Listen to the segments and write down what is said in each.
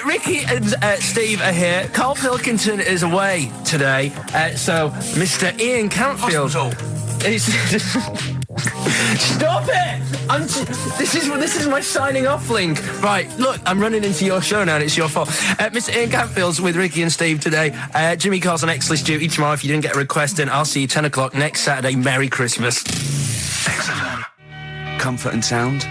Ricky and Steve are here. Karl Pilkington is away today, so Mr. Ian Cantfield. Stop it! This is my signing off link. Right, look, I'm running into your show now and it's your fault. Mr. Ian Cantfield's with Ricky and Steve today. Jimmy Carr's on X-List duty tomorrow. If you didn't get a request in, I'll see you 10 o'clock next Saturday. Merry Christmas. XFM. Comfort and Sound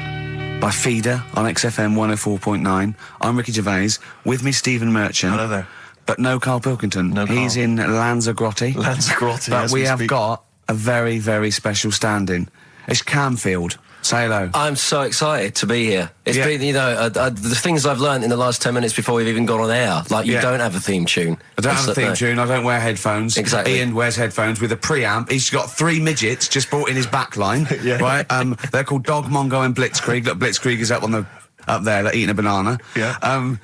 by Feeder on XFM 104.9. I'm Ricky Gervais. With me, Stephen Merchant. Hello there. But no Karl Pilkington. No Karl. He's in Lanzarote. But we have got a very, very special stand-in. It's Camfield. Say hello. I'm so excited to be here. It's been, the things I've learned in the last 10 minutes before we've even gone on air. Like, you don't have a theme tune. I don't have a theme tune. I don't wear headphones. Exactly. Ian wears headphones with a preamp. He's got 3 midgets just brought in his back line. Right? They're called Dog, Mongo and Blitzkrieg. Look, Blitzkrieg is up there, like, eating a banana. Yeah.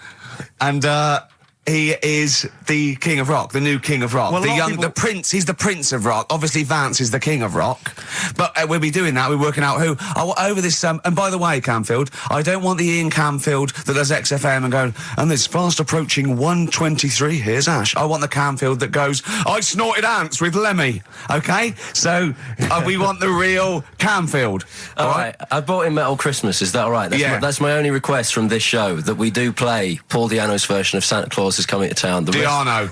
He is the king of rock, the new king of rock. Well, the prince, he's the prince of rock. Obviously, Vance is the king of rock. But we'll be doing that, we're working out who. Over this, and by the way, Camfield, I don't want the Ian Camfield that does XFM and going, and this fast approaching 123, here's Ash. I want the Camfield that goes, I snorted ants with Lemmy. Okay? So, we want the real Camfield. All right. I bought in Metal Christmas, is that all right? That's my only request from this show, that we do play Paul Di'Anno's version of Santa Claus is Coming to Town. The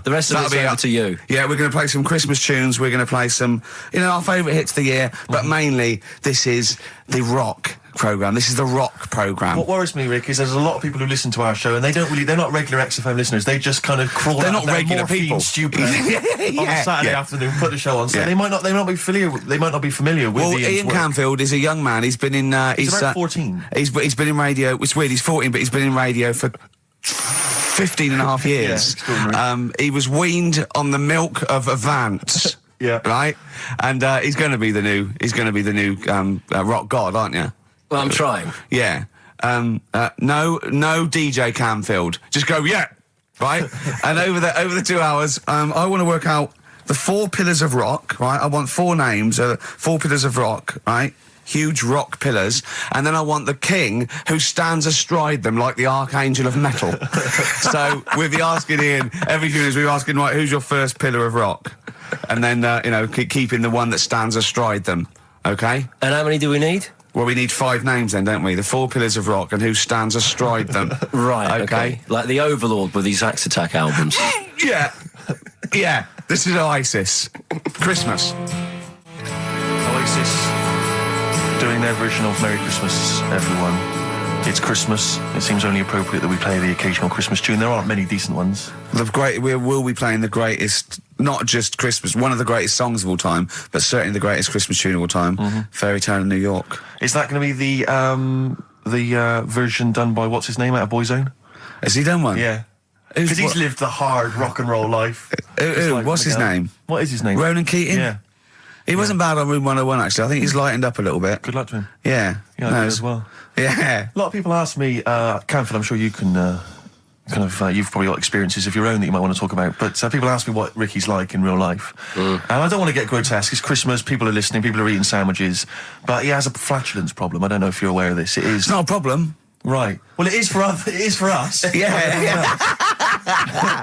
rest of it's over to you. Yeah, we're going to play some Christmas tunes. We're going to play some, our favourite hits of the year. But mainly, this is the rock programme. This is the rock programme. What worries me, Rick, is there's a lot of people who listen to our show and they're not regular XFM listeners. They just kind of crawl They're out not regular people. Stupid on a Saturday afternoon, put the show on. So they might not be familiar with Ian Camfield is a young man. He's been in he's about 14. He's been in radio. It's weird, he's 14, but he's been in radio for 15 and a half years. He was weaned on the milk of a Vance. Right? And he's going to be the new rock god, aren't you? Well, I'm trying. Yeah. No DJ Camfield. Just go, right? And over the 2 hours, I want to work out the 4 pillars of rock, right? I want 4 names, 4 pillars of rock, right? Huge rock pillars, and then I want the king who stands astride them like the archangel of metal. So we'll be asking Ian every few minutes. We're asking, right, who's your first pillar of rock, and then keeping the one that stands astride them. Okay. And how many do we need? Well, we need 5 names then, don't we? The 4 pillars of rock and who stands astride them. Right. Okay. Like the Overlord with these Axe Attack albums. Yeah. This is Oasis. Christmas. Oasis doing their version of Merry Christmas, everyone. It's Christmas. It seems only appropriate that we play the occasional Christmas tune. There aren't many decent ones. We will be playing the greatest, not just Christmas, one of the greatest songs of all time, but certainly the greatest Christmas tune of all time, Fairy Tale in New York. Is that going to be the version done by, what's his name, out of Boyzone? Has he done one? Yeah. Because he's lived the hard rock and roll life. What's his name? What is his name? Ronan Keating? Yeah. He wasn't bad on Room 101, actually. I think he's lightened up a little bit. Good luck to him. Yeah. Yeah, I do as well. Yeah. A lot of people ask me, Camfield, I'm sure you can you've probably got experiences of your own that you might want to talk about, but people ask me what Ricky's like in real life. And I don't want to get grotesque. It's Christmas, people are listening, people are eating sandwiches, but he has a flatulence problem. I don't know if you're aware of this. It is. It's not a problem. Right. Well, it is for us. Yeah.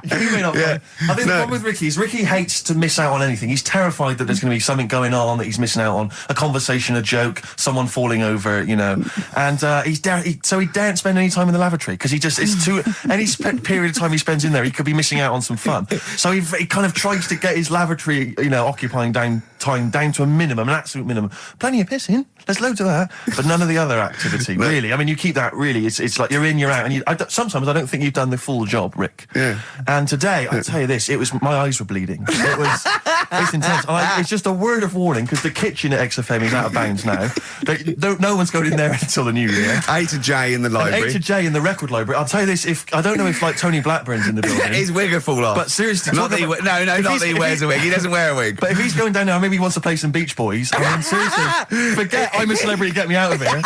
You may not. Yeah. I think the problem with Ricky is Ricky hates to miss out on anything. He's terrified that there's going to be something going on that he's missing out on, a conversation, a joke, someone falling over, and he daren't spend any time in the lavatory because it's too any period of time he spends in there, he could be missing out on some fun. So he kind of tries to get his lavatory, occupying time down to a minimum, an absolute minimum. Plenty of pissing. There's loads of that, but none of the other activity, really. I mean, you keep that, really, it's like you're in, you're out, and sometimes I don't think you've done the full job, Rick. Yeah. And today, I'll tell you this, my eyes were bleeding. It's intense. It's just a word of warning, because the kitchen at XFM is out of bounds now. No one's going in there until the new year. A to J in the library. A to J in the record library. I'll tell you this, I don't know if, Tony Blackburn's in the building. His wig will fall off. But seriously... Not that he wears a wig. He doesn't wear a wig. But if he's going down now, maybe he wants to play some Beach Boys. I mean, seriously, forget I'm a Celebrity, get me out of here.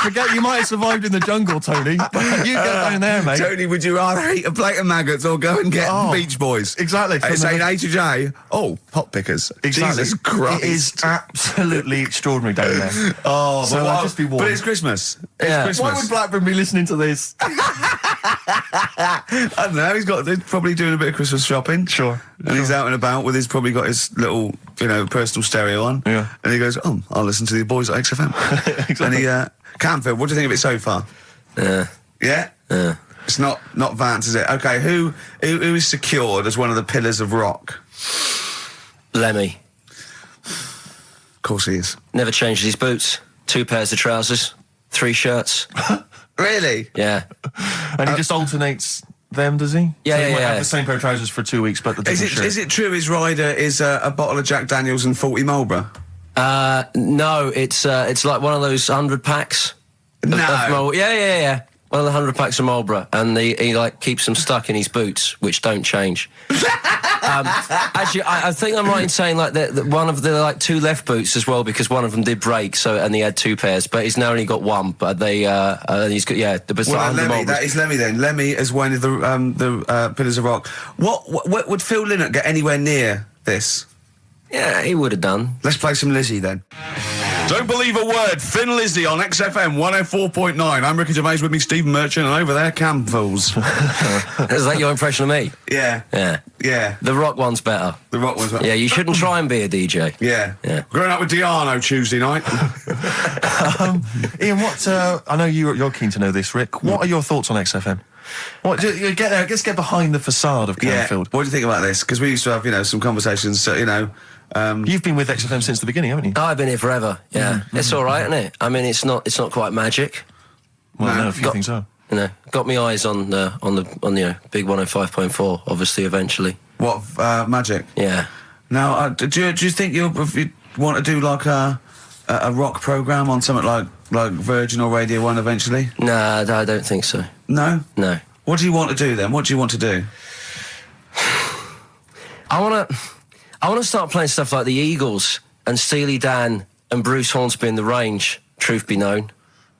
Forget you might have survived in the jungle, Tony. You get down there, mate. Tony, would you rather eat a plate of maggots or go and get Beach Boys? Exactly. It's saying A to J. Oh, pot pickers. Exactly. Jesus Christ. It is absolutely extraordinary down there. So I'll just be warned. But it's Christmas. Christmas. Why would Blackburn be listening to this? I don't know. He's probably doing a bit of Christmas shopping. Sure. And he's out and about with probably got his little, personal stereo on. Yeah. And he goes, I'll listen to the boys at XFM. Exactly. And Camfield, what do you think of it so far? Yeah. Yeah? Yeah. It's not Vance, is it? Okay, who is secured as one of the pillars of rock? Lemmy. Of course he is. Never changes his boots. 2 pairs of trousers. 3 shirts. Really? Yeah. And he just alternates them, does he? Yeah, so he yeah, might yeah. have the same pair of trousers for 2 weeks, but the different shirt. Is it true his rider is a bottle of Jack Daniels and 40 Marlboro? No, it's like one of those 100 packs. No. Yeah. One of the 100 packs of Marlboro, and he like keeps them stuck in his boots, which don't change. Actually, I think I'm right in saying like that one of the like 2 left boots as well, because one of them did break. So and he had 2 pairs, but he's now only got 1. But he's got But Well, Lemmy, that is Lemmy then. Lemmy is one of the Pillars of Rock. What would Phil Lynott get anywhere near this? Yeah, he would have done. Let's play some Lizzie then. Don't believe a word. Thin Lizzie on XFM 104.9. I'm Ricky Gervais, with me Stephen Merchant, and over there Camfools. Is that your impression of me? Yeah. Yeah. The rock one's better. The rock one's better. Yeah, you shouldn't try and be a DJ. Yeah. Growing up with Diano Tuesday night. Ian, I know you're keen to know this, Rick. What are your thoughts on XFM? What, you get there, let's get behind the facade of Camfield. What do you think about this? Because we used to have, some conversations, You've been with XFM since the beginning, haven't you? Oh, I've been here forever. Yeah, it's all right, isn't it? I mean, it's not quite magic. Well, no, a few things are. Got my eyes on the big 105.4. Obviously, eventually. What magic? Yeah. Now, do you think you want to do like a rock program on something like Virgin or Radio 1 eventually? Nah, I don't think so. No. No. What do you want to do then? What do you want to do? I want to start playing stuff like the Eagles and Steely Dan and Bruce Hornsby in the Range. Truth be known.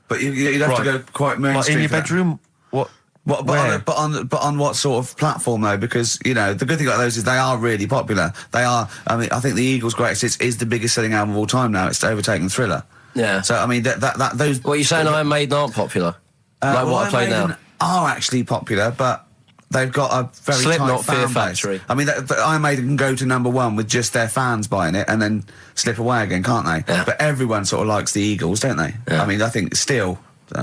But you'd have to go quite mainstream. Like in your bedroom? What? But on what sort of platform though? Because the good thing about those is they are really popular. They are. I mean, I think the Eagles' Greatest Hits is the biggest selling album of all time now. It's overtaken Thriller. Yeah. So I mean, those. What are you saying? Iron Maiden aren't popular? What I play now are actually popular, but they've got a very Slipknot, tight fan Fear base. Factory. I mean, Iron Maiden can go to #1 with just their fans buying it and then slip away again, can't they? Yeah. But everyone sort of likes the Eagles, don't they? Yeah. I mean, I think still.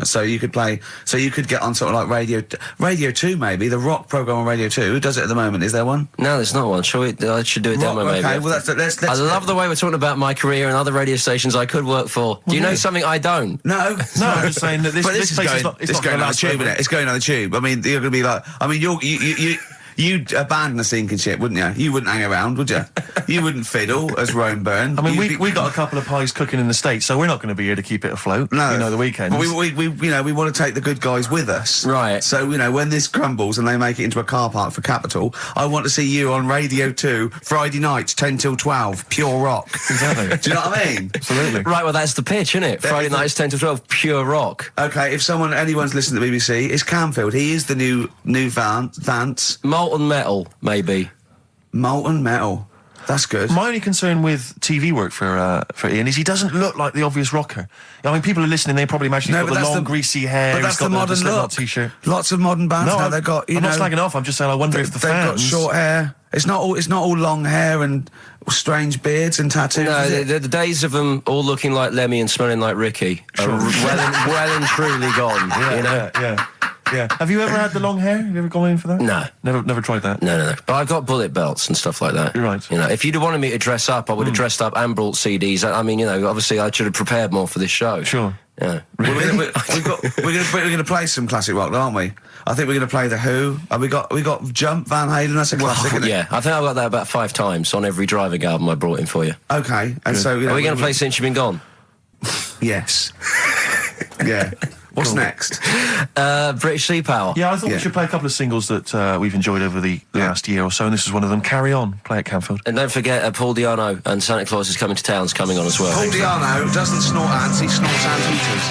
So you could get on sort of like Radio 2 maybe, the rock program on Radio 2. Who does it at the moment? Is there one? No, there's not one. I should do a demo maybe. Okay, well let's I love the way we're talking about my career and other radio stations I could work for. Do you know something I don't? No, I'm just saying that this place is not going on the tube, isn't it? It's going on the tube. I mean, you're going to be like, I mean, you'd abandon the sinking ship, wouldn't you? You wouldn't hang around, would you? You wouldn't fiddle as Rome Byrne. I mean, we got a couple of pies cooking in the States, so we're not going to be here to keep it afloat. No, the weekends. But we want to take the good guys with us, right? So when this crumbles and they make it into a car park for Capital, I want to see you on Radio 2 Friday nights 10 till 12, pure rock. Exactly. Do you know what I mean? Absolutely. Right. Well, that's the pitch, isn't it? Friday nights 10 to 12, pure rock. Okay. If anyone's listening to the BBC, it's Camfield. He is the new Vance. Molten Metal, maybe. Molten Metal. That's good. My only concern with TV work for Ian is he doesn't look like the obvious rocker. I mean, people are listening, they probably imagine he's got the long, greasy hair. But that's the modern look. T-shirt. Lots of modern bands now, they've got, I'm not slagging off, I'm just saying I wonder if the fans... They've got short hair. It's not all long hair and strange beards and tattoos. No, the days of them all looking like Lemmy and smelling like Ricky are well and truly gone. Yeah. Have you ever had the long hair? Have you ever gone in for that? No. Never tried that? No. But I've got bullet belts and stuff like that. You're right. If you'd have wanted me to dress up, I would have dressed up and brought CDs. I mean, obviously I should have prepared more for this show. Sure. Yeah. We're going to play some classic rock, aren't we? I think we're going to play The Who. We got Jump, Van Halen. That's a classic, isn't it? Yeah, I think I got that about 5 times on every driving album I brought in for you. Okay, and so are we going to play Since You've Been Gone? Yes. Yeah. What's next? British Sea Power. Yeah, I thought we should play a couple of singles that we've enjoyed over the last year or so, and this is one of them. Carry On, play at Camfield. And don't forget, Paul Di'Anno and Santa Claus is Coming to Town's coming on as well. Paul Di'Anno doesn't snort ants, he snorts anteaters.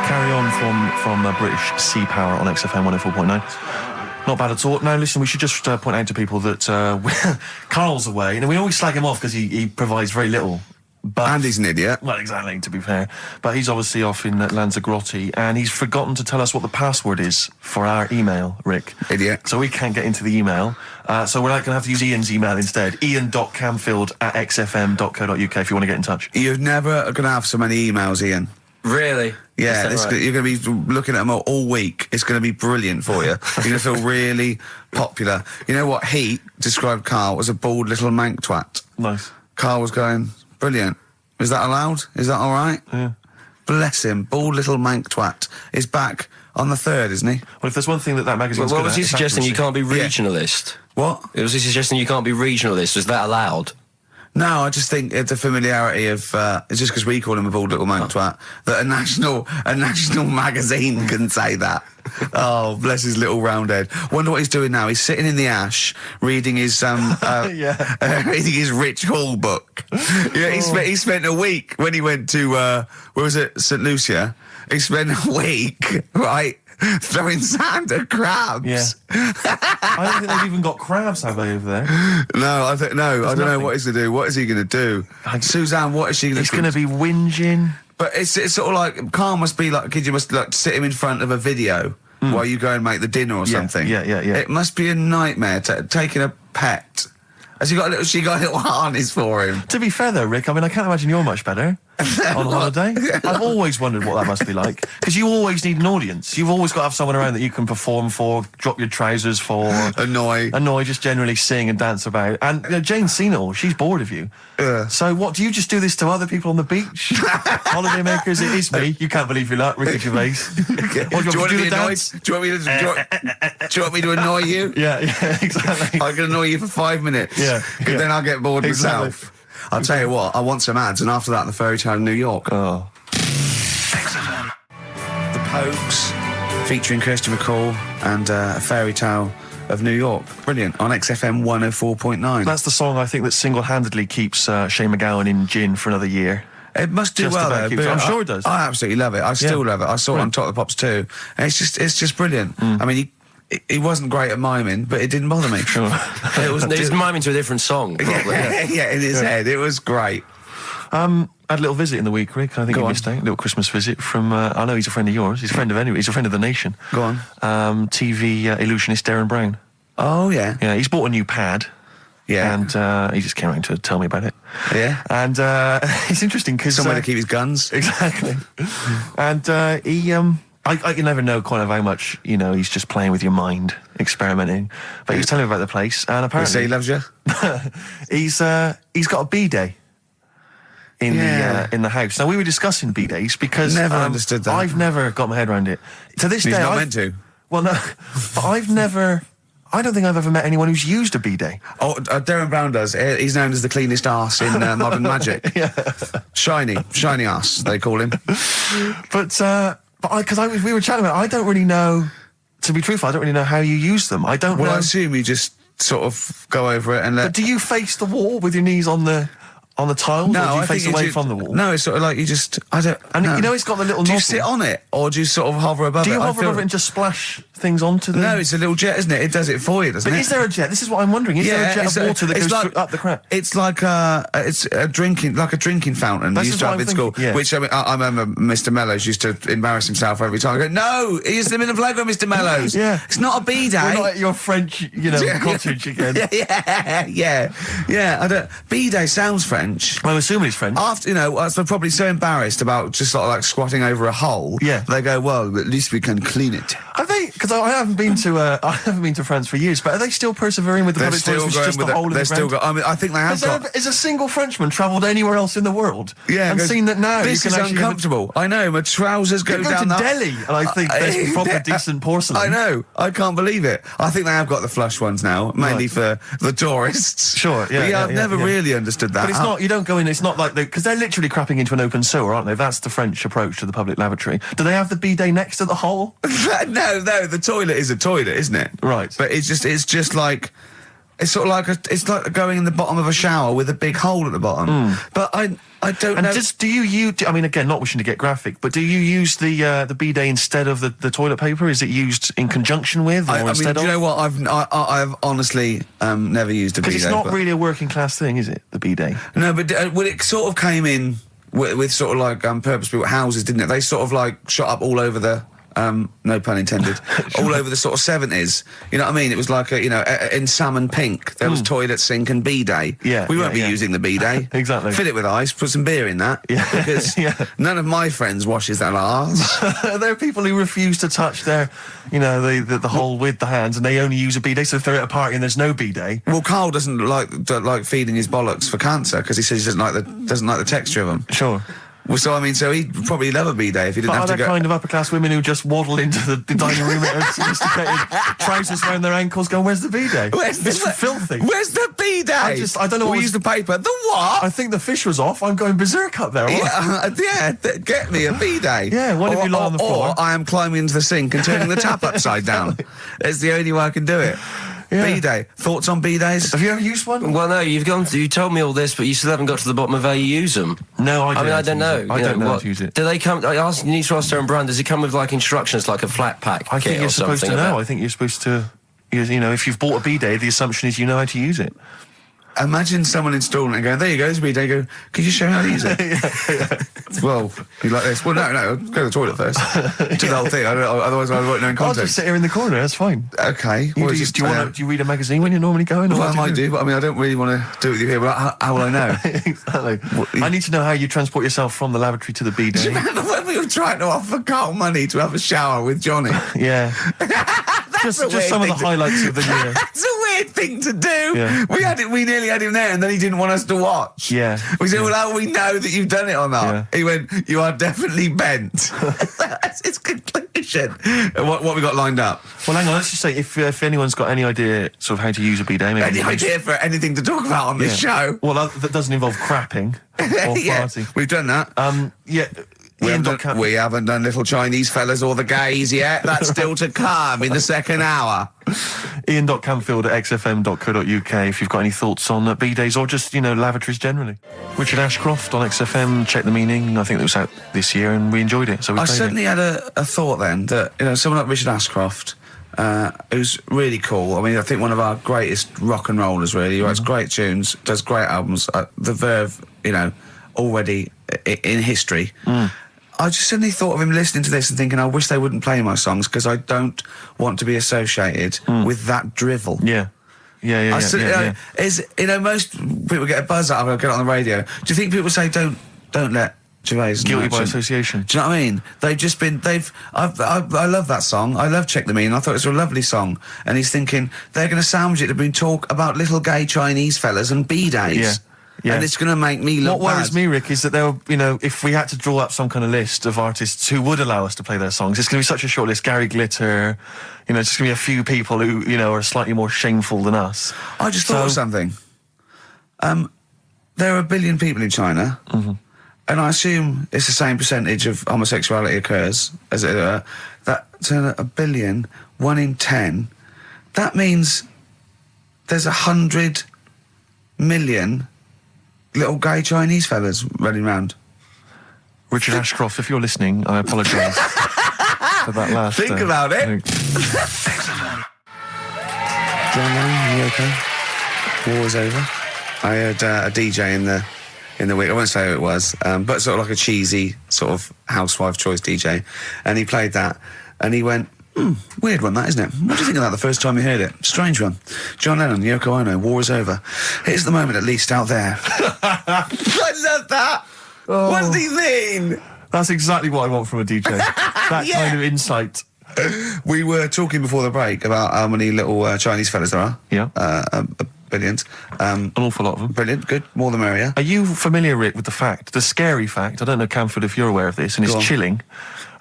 Carry On from British Sea Power on XFM 104.9. Not bad at all. Now, listen, we should just point out to people that Carl's away, and we always slag him off because he provides very little But And he's an idiot. well, exactly, to be fair. But he's obviously off in Lanzarote, and he's forgotten to tell us what the password is for our email, Rick. Idiot. So we can't get into the email. So we're going to have to use Ian's email instead. ian.camfield@xfm.co.uk if you want to get in touch. You're never going to have so many emails, Ian. Really? Yeah, Is that right? you're going to be looking at them all week. It's going to be brilliant for you. You're going to feel really popular. You know what Heat described Karl as a bald little mank twat. Nice. Karl was going, brilliant. Is that allowed? Is that all right? Yeah. Bless him. Bald little mank twat is back on the 3rd, isn't he? Well, if there's one thing that magazine's What good was at, he it's suggesting? You accuracy. can't be regionalist. What? Was he suggesting you can't be regionalist? Was that allowed? No, I just think it's a familiarity of, it's just because we call him a bald little mank twat, that a national magazine can say that. Oh, bless his little round head. Wonder what he's doing now. He's sitting in the ash, reading his, reading his Rich Hall book. Yeah, he spent a week when he went to, where was it, St. Lucia? He spent a week, right, throwing sand at crabs. Yeah. I don't think they've even got crabs, have they, over there? No, I don't know nothing. what he's going to do. What is he going to do? Suzanne, what is she going to He's do? going to be whinging. But it's sort of like, Karl must be like, you must like sit him in front of a video while you go and make the dinner or something. Yeah. It must be a nightmare taking a pet. She got a little harness for him. To be fair, though, Rick, I mean, I can't imagine you're much better on holiday. I've always wondered what that must be like. Because you always need an audience. You've always got to have someone around that you can perform for, drop your trousers for. Annoy, just generally sing and dance about. And Jane's seen it all. She's bored of you. So what, do you just do this to other people on the beach? Holidaymakers, it is me. You can't believe your luck, Ricky Gervais. Do you want to be annoyed? Do you want me to annoy you? Yeah, exactly. I can annoy you for 5 minutes. Yeah, Because then I'll get bored Exactly. myself. I'll tell you what, I want some ads, and after that, the fairy tale in New York. Oh. The Pokes, featuring Kirsty McCall and a fairy tale of New York. Brilliant. On XFM 104.9. That's the song I think that single-handedly keeps Shane McGowan in gin for another year. It must do Just well, about though. keeps- but I'm sure it does. I absolutely love it. I still love it. I saw it on Top of the Pops too. And it's just brilliant. I mean, he wasn't great at miming, but it didn't bother me. Sure. It was miming to a different song, probably. Yeah, in his head. It was great. Had a little visit in the week, Rick. I think Go you on. missed out. A little Christmas visit from, I know he's a friend of yours. He's a friend of He's a friend of the nation. Go on. TV illusionist Darren Brown. Oh, yeah. Yeah, he's bought a new pad. Yeah. And he just came around to tell me about it. Yeah. And it's interesting because... Somewhere to keep his guns. Exactly. And I can never know kind of how much, he's just playing with your mind, experimenting. But he was telling me about the place, and Say apparently he loves you. he's got a B-day in Yeah. the house. Now we were discussing B-days because Never understood that. I've never got my head around it. To this He's day, not meant to. Well, no, but I don't think I've ever met anyone who's used a B-day. Oh, Darren Brown does. He's known as the cleanest arse in Modern Magic. Yeah. Shiny arse, they call him. But we were chatting about it, I don't really know, to be truthful, I don't really know how you use them. I don't know. Well, I assume you just sort of go over it and let... But do you face the wall with your knees on the tiles, or do you face away from the wall? No, it's sort of like you just... I don't... And no. it's got the little Do you nozzle. sit on it, or do you sort of hover above it? Do you I hover feel- over it and just splash things onto them? No, it's a little jet, isn't it? It does it for you, doesn't But it? is there a jet? This is what I'm wondering. Is there a jet it's of water that it's goes up the crap? It's like it's a drinking fountain This you used is to what have I'm at school. thinking, yeah. Which I remember Mr. Mellows used to embarrass himself every time. I go, no, he's in the playground, Mr. Mellows. Yeah. It's not a B-day. We're not at your French, cottage again. Yeah. I don't. B-day sounds French. I'm assuming it's French. After they're probably so embarrassed about just sort of like squatting over a hole. Yeah. They go, well, at least we can clean it. Are they? Because I haven't been to France for years. But are they still persevering with the They're public still toilets? going Just with a hole in They're the still ground? got. I mean, I think they have got. Has a single Frenchman travelled anywhere else in the world? Yeah, and goes, seen that now this you is can actually uncomfortable. I know, my trousers go You go down to the... Delhi, and I think there's proper decent porcelain. I know, I can't believe it. I think they have got the flush ones now, mainly Right. for the tourists. Sure, yeah, But yeah, I've yeah, never yeah. really understood that. But it's not, you don't go in, it's not like, because they're literally crapping into an open sewer, aren't they? That's the French approach to the public lavatory. Do they have the bidet next to the hole? no, the toilet is a toilet, isn't it? Right. But it's just like... It's sort of like it's like going in the bottom of a shower with a big hole at the bottom. But I don't know. And do you? I mean, again, not wishing to get graphic, but do you use the bidet instead of the toilet paper? Is it used in conjunction with, or instead do you of? know what? I've honestly never used a bidet. Because it's not really a working class thing, is it? The bidet. No, but well, it sort of came in with sort of like purpose-built houses, didn't it? They sort of like shot up all over the. No pun intended. All over the sort of 70s. You know what I mean? It was like in salmon pink. There was toilet, sink, and bidet. Yeah, we won't be using the bidet. Exactly. Fill it with ice. Put some beer in that. Yeah, because none of my friends washes their arse. There are people who refuse to touch their, the hole with the hands, and they only use a bidet. So if they're at a party and there's no bidet, well, Karl doesn't like feeding his bollocks for cancer because he says he doesn't like the texture of them. Sure. Well, so I mean, so he'd probably love a bidet if he didn't have to go. Kind of upper class women who just waddle into the dining room in sophisticated trousers around their ankles, going, "Where's the bidet? It's filthy. Where's the bidet? I don't know. We use the paper. The what? I think the fish was off. I'm going berserk up there. Get me a bidet. Yeah, why don't you lie on the floor? Or I am climbing into the sink and turning the tap upside down. That's the only way I can do it. Yeah. Bidet. Thoughts on bidets? Have you ever used one? Well, no, you told me all this, but you still haven't got to the bottom of how you use them. No, I don't know. I don't know how to use it. Do they come? You need to ask their own brand. Does it come with like instructions, like a flat pack? I think you're supposed to know. I think you're supposed to. If you've bought a bidet, the assumption is you know how to use it. Imagine someone installing it and going, "There you go, it's a bidet." Go, "Could you show me how to use it?" Well, you like this? Well, no, go to the toilet first. Do the whole thing. Otherwise, I won't know in context. I'll just sit here in the corner. That's fine. Okay. Do you read a magazine when you're normally going? Well, I might do, but I mean, I don't really want to do it with you here. But how will I know? Exactly. I need to know how you transport yourself from the lavatory to the bidet. Do you remember when we were trying to offer Karl money to have a shower with Johnny? Yeah. just some of the highlights of the year. That's a weird thing to do. Yeah. We nearly had him there, and then he didn't want us to watch. Yeah. We said, "Well, how do we know that you've done it or not?" Yeah. He went, "You are definitely bent." That's his conclusion. What we got lined up? Well, hang on. Let's just say if anyone's got any idea sort of how to use a bidet, maybe Any idea for anything to talk about on this show? Well, that doesn't involve crapping or farting. We've done that. We haven't done little Chinese fellas or the gays yet. That's still to come in the second hour. Ian.Camfield@xfm.co.uk if you've got any thoughts on bidets or just, lavatories generally. Richard Ashcroft on XFM, Check the Meaning. I think it was out this year and we enjoyed it. So I suddenly had a thought then that, someone like Richard Ashcroft, who's really cool. I mean, I think one of our greatest rock and rollers, really. He writes great tunes, does great albums. The Verve, already in history. I just suddenly thought of him listening to this and thinking, I wish they wouldn't play my songs because I don't want to be associated with that drivel. Yeah. Most people get a buzz out of it, get it on the radio. Do you think people say, don't let Gervais guilty by association? Do you know what I mean? I love that song. I love Check the Meaning. I thought it was a lovely song. And he's thinking, they're going to sandwich it to be talk about little gay Chinese fellas and bidets. Yeah. Yeah. And it's going to make me look What worries me, Rick, is that if we had to draw up some kind of list of artists who would allow us to play their songs, it's going to be such a short list. Gary Glitter, it's just going to be a few people who, are slightly more shameful than us. I just thought of something. There are 1 billion people in China, and I assume it's the same percentage of homosexuality occurs, as it were. That's 1 billion, 1 in 10. That means there's 100 million little gay Chinese fellas running around. Richard Ashcroft, if you're listening, I apologise for that last... Think about it. John Lennon, you okay? War's over. I heard a DJ in the week, I won't say who it was, but sort of like a cheesy sort of housewife choice DJ, and he played that, and he went, weird one that, isn't it? What do you think of that the first time you heard it? Strange one. John Lennon, Yoko Ono, war is over. Here's the moment at least out there. I love that. Oh. What does he mean? That's exactly what I want from a DJ. That kind of insight. We were talking before the break about how many little Chinese fellas there are. Yeah. Billions. An awful lot of them. Brilliant, good. More the merrier. Are you familiar, Rick, with the scary fact, I don't know, Camford, if you're aware of this, and it's chilling.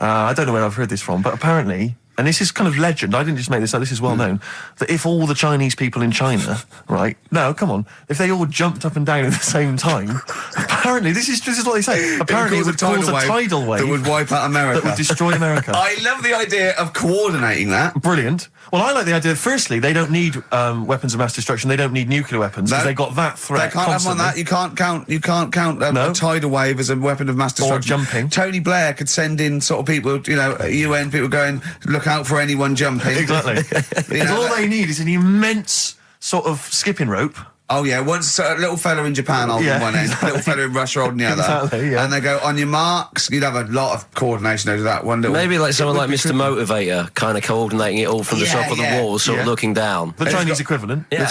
I don't know where I've heard this from, but apparently... and this is kind of legend, I didn't just make this up, this is well known, that if all the Chinese people in China, right, no, come on, if they all jumped up and down at the same time, apparently, this is what they say, apparently it would cause a tidal wave that would wipe out America. That would destroy America. I love the idea of coordinating that. Brilliant. Well, I like the idea that, firstly, they don't need weapons of mass destruction, they don't need nuclear weapons, because they got that threat They can't constantly. have on that. You can't count a tidal wave as a weapon of mass destruction. Or jumping. Tony Blair could send in sort of people, UN people going, look out for anyone jumping. Exactly. Because all they need is an immense sort of skipping rope. Oh yeah, once a little fella in Japan holding one end, a little fella in Russia holding the other, Exactly, yeah. and they go on your marks. You'd have a lot of coordination over that one little. Maybe like someone like Mr. Motivator, kind of coordinating it all from the top of the wall, sort of looking down. The Chinese equivalent. Yeah.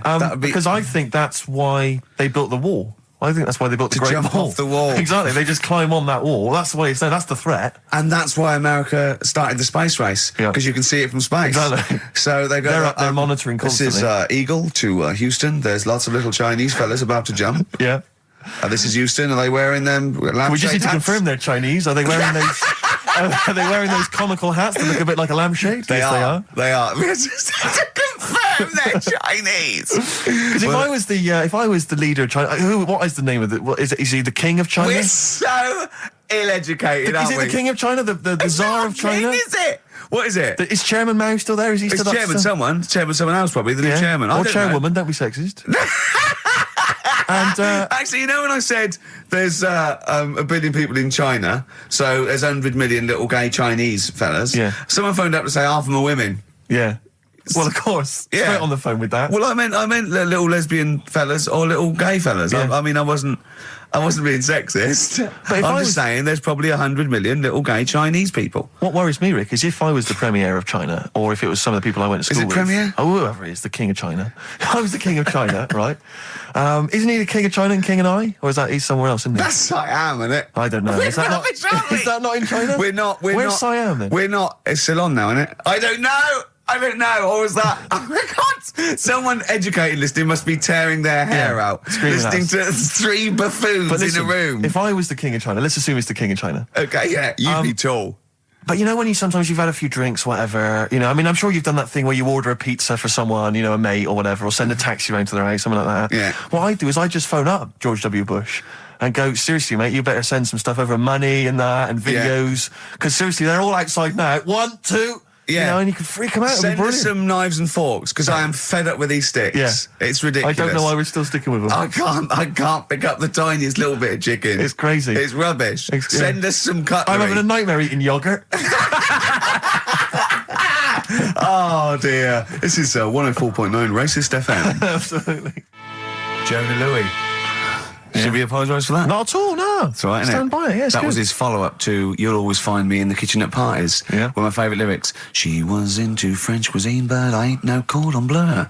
That would be, because I think that's why they built the wall. I think that's why they built the Great jump Wall. off the wall. Exactly. They just climb on that wall. That's the way it's there. That's the threat. and that's why America started the space race, because you can see it from space. Exactly. So they go. They're up there monitoring constantly. This is Eagle to Houston. There's lots of little Chinese fellas about to jump. Yeah. This is Houston. Are they wearing them? We just need to confirm they're Chinese. Are they wearing those? Are they wearing those comical hats that look a bit like a lampshade? They Yes, are. They are. We just need to confirm they're Chinese. Because if I was the leader of China, what is the name of it? Is he the king of China? We're so ill-educated, aren't Is we? it the king of China? The Tsar of China? King, is it? What is it? Is Chairman Mao still there? Is he It's still chairman someone else probably, the new chairman. I Or don't chairwoman, don't be sexist. And actually, when I said there's a billion people in China, so there's 100 million little gay Chinese fellas, someone phoned up to say half of them are women. yeah. Well, of course. Yeah. Straight on the phone with that. Well, I meant little lesbian fellas or little gay fellas. Yeah. I mean, I wasn't being sexist. But if I'm I just was- saying there's probably 100 million little gay Chinese people. What worries me, Rick, is if I was the premier of China, or if it was some of the people I went to Is school it with. premier? Oh, whoever it is, the king of China. If I was the king of China, right? Isn't he the king of China and king and I? Or is that he's somewhere else, isn't he? That's Siam, isn't it? I don't know. Is that not in China? We're not. Where's Siam then? We're not. It's Ceylon now, isn't it? I don't know. Or was that? Oh my God! Someone educated listening must be tearing their hair out, screaming listening at to three buffoons But listen, in a room. if I was the king of China, let's assume it's the king of China. Okay, yeah, you'd be tall. But when sometimes you've had a few drinks, whatever, I mean, I'm sure you've done that thing where you order a pizza for someone, a mate or whatever, or send a taxi around to their house, something like that. Yeah. What I do is I just phone up George W. Bush and go, seriously, mate, you better send some stuff over, money and that, and videos, because seriously, they're all outside now. 1, 2... Yeah. And you could freak them out. Send It'd be us brilliant. some knives and forks, because I am fed up with these sticks. Yeah. It's ridiculous. I don't know why we're still sticking with them. I can't pick up the tiniest little bit of chicken. It's crazy. It's rubbish. Send us some cutlery. I'm having a nightmare eating yogurt. Oh dear. This is 104.9 Racist FM. Absolutely. Jonah Louis. Should we apologise for that? Not at all, no. That's right, innit? Stand by it, yeah, it's That good. was his follow-up to You'll Always Find Me in the Kitchen at Parties. Yeah. One of my favourite lyrics. She was into French cuisine, but I ain't no cordon bleu.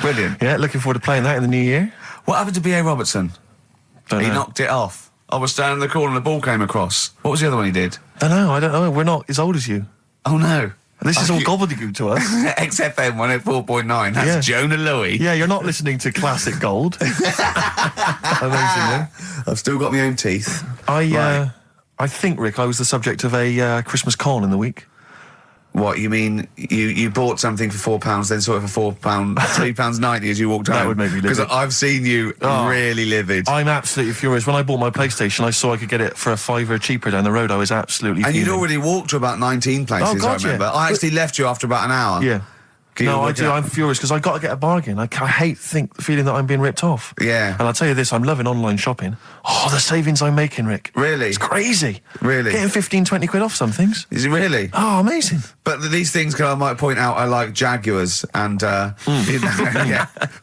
Brilliant. Yeah, looking forward to playing that in the new year. What happened to B.A. Robertson? Don't He know. knocked it off. I was standing in the corner and the ball came across. What was the other one he did? I don't know. We're not as old as you. Oh, no. This is all gobbledygook to us. XFM 104.9. That's Yeah. Jonah Louis. Yeah, you're not listening to classic gold. Amazingly. I've still got my own teeth. I think, Rick, I was the subject of a Christmas con in the week. What, you mean you bought something for £4, then saw it for £4, £3.90 as you walked home? That would make me livid. Because I've seen you really livid. I'm absolutely furious. When I bought my PlayStation, I saw I could get it for £5 cheaper down the road. I was absolutely And you'd fuming. already walked to about 19 places, Oh, God, I remember. yeah. I actually left you after about an hour. Yeah. Can you No, I work do. out? I'm furious because I got to get a bargain. I hate feeling that I'm being ripped off. Yeah. And I'll tell you this, I'm loving online shopping. Oh, the savings I'm making, Rick. Really? It's crazy. Really? Getting 15, 20 quid off some things. Is it really? Oh, amazing. But these things, I might point out, are like Jaguars and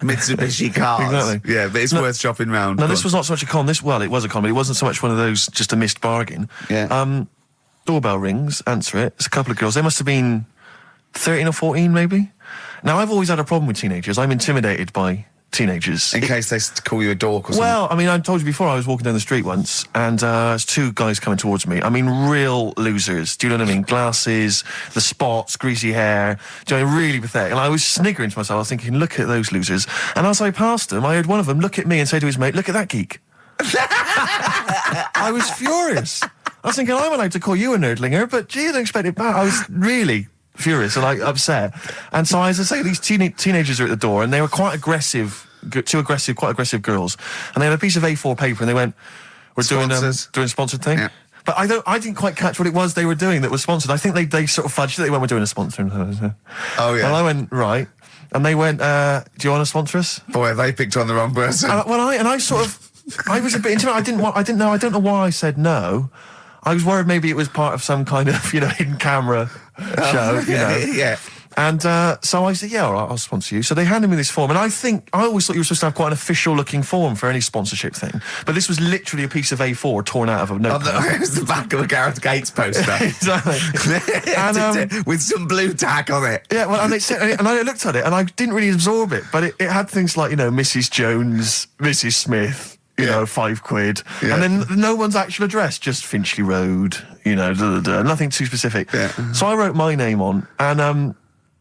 Mitsubishi cars. Exactly. Yeah, but it's worth shopping round. No, this was not so much a con. It was a con, but it wasn't so much one of those just a missed bargain. Yeah. Doorbell rings, answer it. It's a couple of girls. They must have been 13 or 14, maybe. Now, I've always had a problem with teenagers. I'm intimidated by teenagers. In case they call you a dork or something. Well, I mean, I told you before, I was walking down the street once, and there's two guys coming towards me. I mean, real losers. Do you know what I mean? Glasses, the spots, greasy hair. Do you know, really pathetic. And I was sniggering to myself. I was thinking, look at those losers. And as I passed them, I heard one of them look at me and say to his mate, look at that geek. I was furious. I was thinking, I'm allowed to call you a nerdlinger, but gee, I didn't expect it back. I was really furious and like upset. And so, as I say, these teenagers are at the door, and they were quite aggressive, quite aggressive girls. And they had a piece of A4 paper, and they went, "We're doing a sponsored thing." Yeah. But I didn't quite catch what it was they were doing that was sponsored. I think they sort of fudged it. They went, "We're doing a sponsor." Oh yeah. And I went, right. And they went, "Do you want to sponsor us?" Boy, they picked on the wrong person. I was a bit intimidated. I don't know why I said no. I was worried maybe it was part of some kind of, hidden camera show, Yeah. And so I said, yeah, all right, I'll sponsor you. So they handed me this form, and I always thought you were supposed to have quite an official-looking form for any sponsorship thing. But this was literally a piece of A4 torn out of a notepad. It was the back of a Gareth Gates poster. Exactly. And, with some blue tack on it. Yeah, well, and I looked at it, and I didn't really absorb it, but it had things like, Mrs. Jones, Mrs. Smith, £5. Yeah. And then no one's actual address, just Finchley Road, nothing too specific. Yeah. So I wrote my name on, and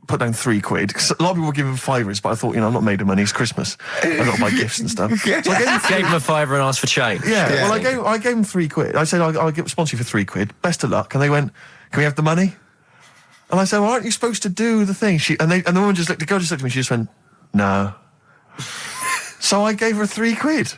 put down £3. Cause a lot of people were giving fivers, but I thought, I'm not made of money. It's Christmas. I've got to buy gifts and stuff. So I gave him a fiver and asked for change. Yeah. Well, I gave him £3. I said, I'll sponsor you for £3. Best of luck. And they went, "Can we have the money?" And I said, "Well, aren't you supposed to do the thing?" And the woman the girl just looked at me. She just went, "No." So I gave her £3.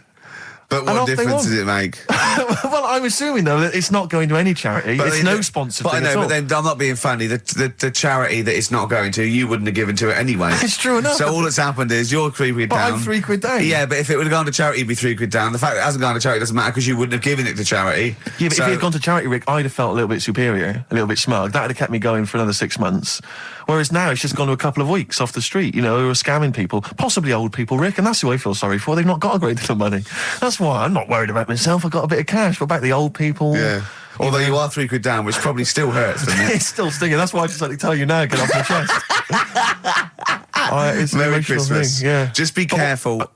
But what difference does it make? Well, I'm assuming, though, that it's not going to any charity. It's no sponsored thing at all. But then I'm not being funny. The charity that it's not going to, you wouldn't have given to it anyway. It's true enough. So all that's happened is you're £3 down. But I'm £3 down. Yeah, but if it would have gone to charity, you'd be £3 down. The fact that it hasn't gone to charity doesn't matter because you wouldn't have given it to charity. Yeah, but if it had gone to charity, Rick, I'd have felt a little bit superior, a little bit smug. That would have kept me going for another 6 months. Whereas now it's just gone to a couple of weeks off the street, who are scamming people, possibly old people, Rick, and that's who I feel sorry for. They've not got a great deal of money. That's why I'm not worried about myself. I've got a bit of cash. What about the old people? Yeah. Although you are £3 down, which probably still hurts, doesn't it? It's still stinging. That's why I just like to tell you now, get off my chest. It's Merry Christmas. Thing, yeah. Just be careful.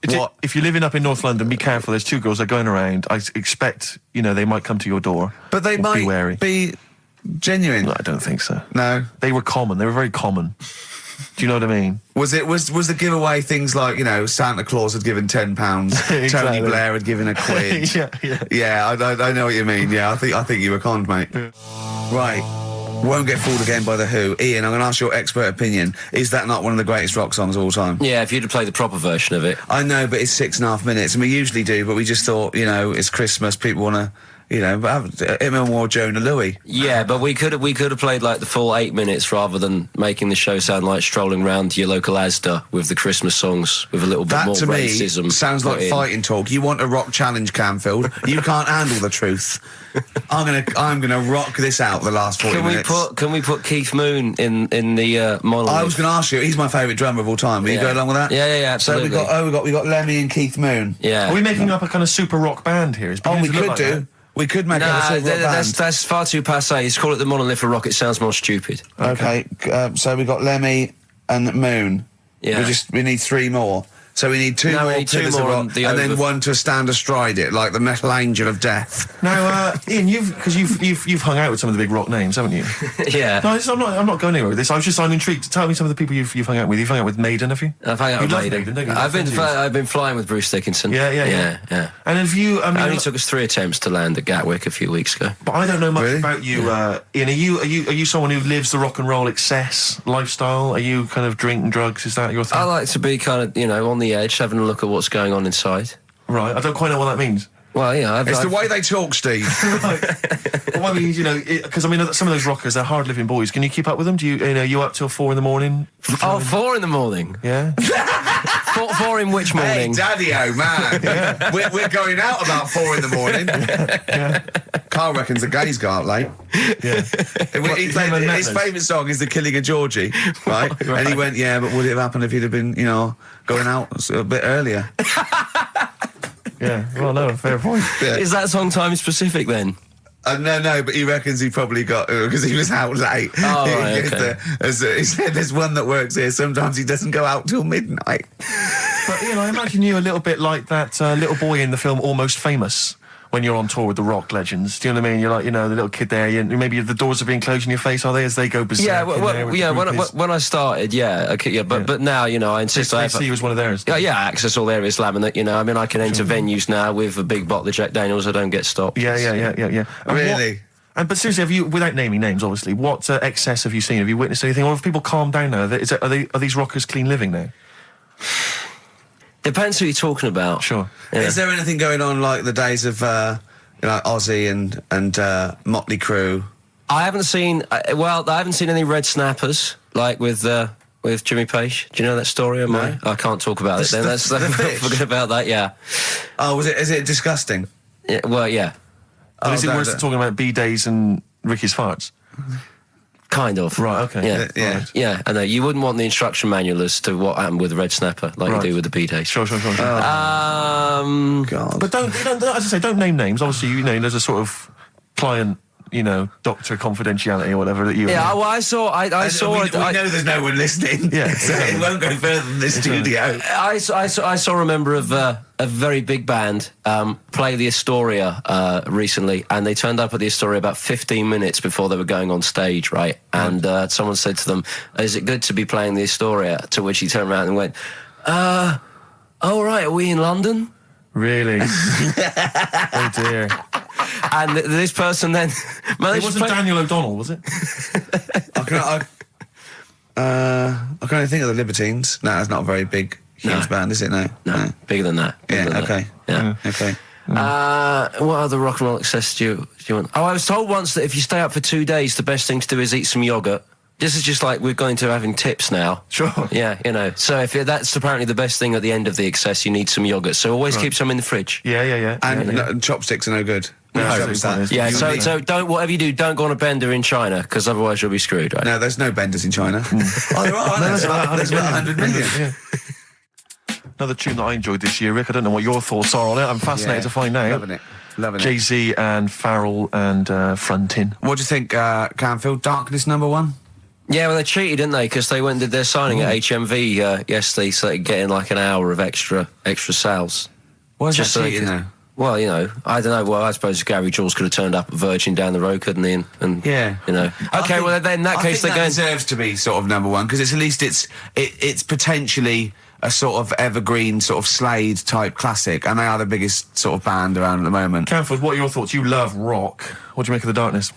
If you're living up in North London, be careful. There's 2 girls that are going around. I expect, they might come to your door. But they might be wary. Be genuine. No, I don't think so. No. They were common. They were very common. Do you know what I mean? Was the giveaway things like, Santa Claus had given £10, Exactly. Tony Blair had given £1? Yeah, I know what you mean. Yeah, I think you were conned, mate. Yeah. Right. Won't Get Fooled Again by The Who. Ian, I'm going to ask your expert opinion. Is that not one of the greatest rock songs of all time? Yeah, if you'd have played the proper version of it. I know, but it's 6.5 minutes, and we usually do, but we just thought, it's Christmas, people want to... but have him or Jonah Louis. Yeah, but we could have played like the full 8 minutes rather than making the show sound like strolling round to your local Asda with the Christmas songs with a little bit more racism. That to me sounds like fighting talk. You want a rock challenge, Canfield. You can't handle the truth. I'm gonna rock this out the last 40 minutes. Can we put Keith Moon in the monolith? I was going to ask you. He's my favourite drummer of all time. Will you go along with that? Yeah, absolutely. So we got Lemmy and Keith Moon. Yeah. Are we making up a kind of super rock band here? We could do. That. We could make a super rock band. That's far too passé. Let's call it the Monolith of Rock. It sounds more stupid. Okay. So we got Lemmy and Moon. Yeah. We need 3 more. So we need 2 more Pillars of Rock, and then one to stand astride it, like the metal angel of death. Now, Ian, you've hung out with some of the big rock names, haven't you? Yeah. No, I'm not going anywhere with this. I'm intrigued. Tell me some of the people you've hung out with. You've hung out with Maiden, have you? I've hung out with Maiden. Don't you? I've been flying with Bruce Dickinson. Yeah. And have you? It only took us 3 attempts to land at Gatwick a few weeks ago. But I don't know much about you, Ian. Are you someone who lives the rock and roll excess lifestyle? Are you kind of drink and drugs? Is that your thing? I like to be kind of on the edge, having a look at what's going on inside. Right, I don't quite know what that means. Well, it's the way they talk, Steve. Right. Well, I mean, because some of those rockers, they're hard-living boys. Can you keep up with them? Do you up till 4 in the morning? 4 in the morning? Yeah. 4 in which morning? Hey, Daddy-o, man. Yeah. We're going out about 4 in the morning. Yeah. Carl reckons the gays go out late. Yeah. His favourite song is The Killing of Georgie, right? And he went, yeah, but would it have happened if he'd have been, going out a bit earlier? Yeah, well, no, fair point. Yeah. Is that song time specific then? No, but he reckons he probably got because he was out late. Oh, right, okay. He said there's one that works here. Sometimes he doesn't go out till midnight. But I imagine you a little bit like that little boy in the film Almost Famous. When you're on tour with the rock legends, do you know what I mean? You're like, the little kid there. Maybe the doors are being closed in your face, are they? As they go berserk. Yeah, when I started, but now, I insist. I see you as one of theirs. Yeah, I access all their Islam, and I can enter venues now with a big bottle of Jack Daniels. I don't get stopped. Yeah. Really? But seriously, have you, without naming names, obviously, what excess have you seen? Have you witnessed anything, or have people calmed down now? Are these rockers clean living now? Depends who you're talking about. Sure. Yeah. Is there anything going on like the days of Ozzy and Motley Crue? I haven't seen. I haven't seen any red snappers like with Jimmy Page. Do you know that story? No. I can't talk about it. Then the fish? forget about that. Yeah. Oh, is it disgusting? Yeah. Well, yeah. But is it worse than talking about B-days and Ricky's farts? Kind of. Right, okay. Yeah. Yeah. Right. Yeah. I know. You wouldn't want the instruction manual as to what happened with the red snapper, like you do with the B-days. Sure. God. But don't, as I say, don't name names. Obviously, there's a sort of client, doctor confidentiality or whatever that you... Yeah, well, I saw... We know there's no one listening, Yeah, so it won't go further than the studio. I saw a member of a very big band play the Astoria recently, and they turned up at the Astoria about 15 minutes before they were going on stage, right? And someone said to them, "Is it good to be playing the Astoria?" To which he turned around and went, "Oh, right, are we in London?" Really? Oh, dear. And this person then... It wasn't Daniel O'Donnell, was it? I can only think of the Libertines. No, that's not a very big, huge band, is it? No. Bigger than that. Bigger than Okay. that. Yeah. Okay. What other rock and roll excess do you want? Oh, I was told once that if you stay up for 2 days, the best thing to do is eat some yogurt. This is just like we're going to having tips now. Sure. Yeah, So if that's apparently the best thing at the end of the excess, you need some yogurt. So always keep some in the fridge. Yeah. And chopsticks are no good. No, Yeah, so don't, whatever you do, don't go on a bender in China, because otherwise you'll be screwed, right? No, there's no benders in China. Oh, there are. There's about 100 million. Yeah. Another tune that I enjoyed this year, Rick. I don't know what your thoughts are on it. I'm fascinated to find out. Loving it. Jay-Z and Farrell and Frontin. What do you think, Canfield? Darkness #1? Yeah, well, they cheated, didn't they? Because they went and did their signing at HMV yesterday, so they could get in like an hour of extra sales. Why is Just that so cheating, they though? Well, I don't know. Well, I suppose Gary Jules could have turned up at Virgin down the road, couldn't he? And Yeah. Okay, well, then in that case, they're that going... deserves to be sort of #1, because at least it's potentially a sort of evergreen, sort of Slade type classic, and they are the biggest sort of band around at the moment. Canford, what are your thoughts? You love rock. What do you make of The Darkness?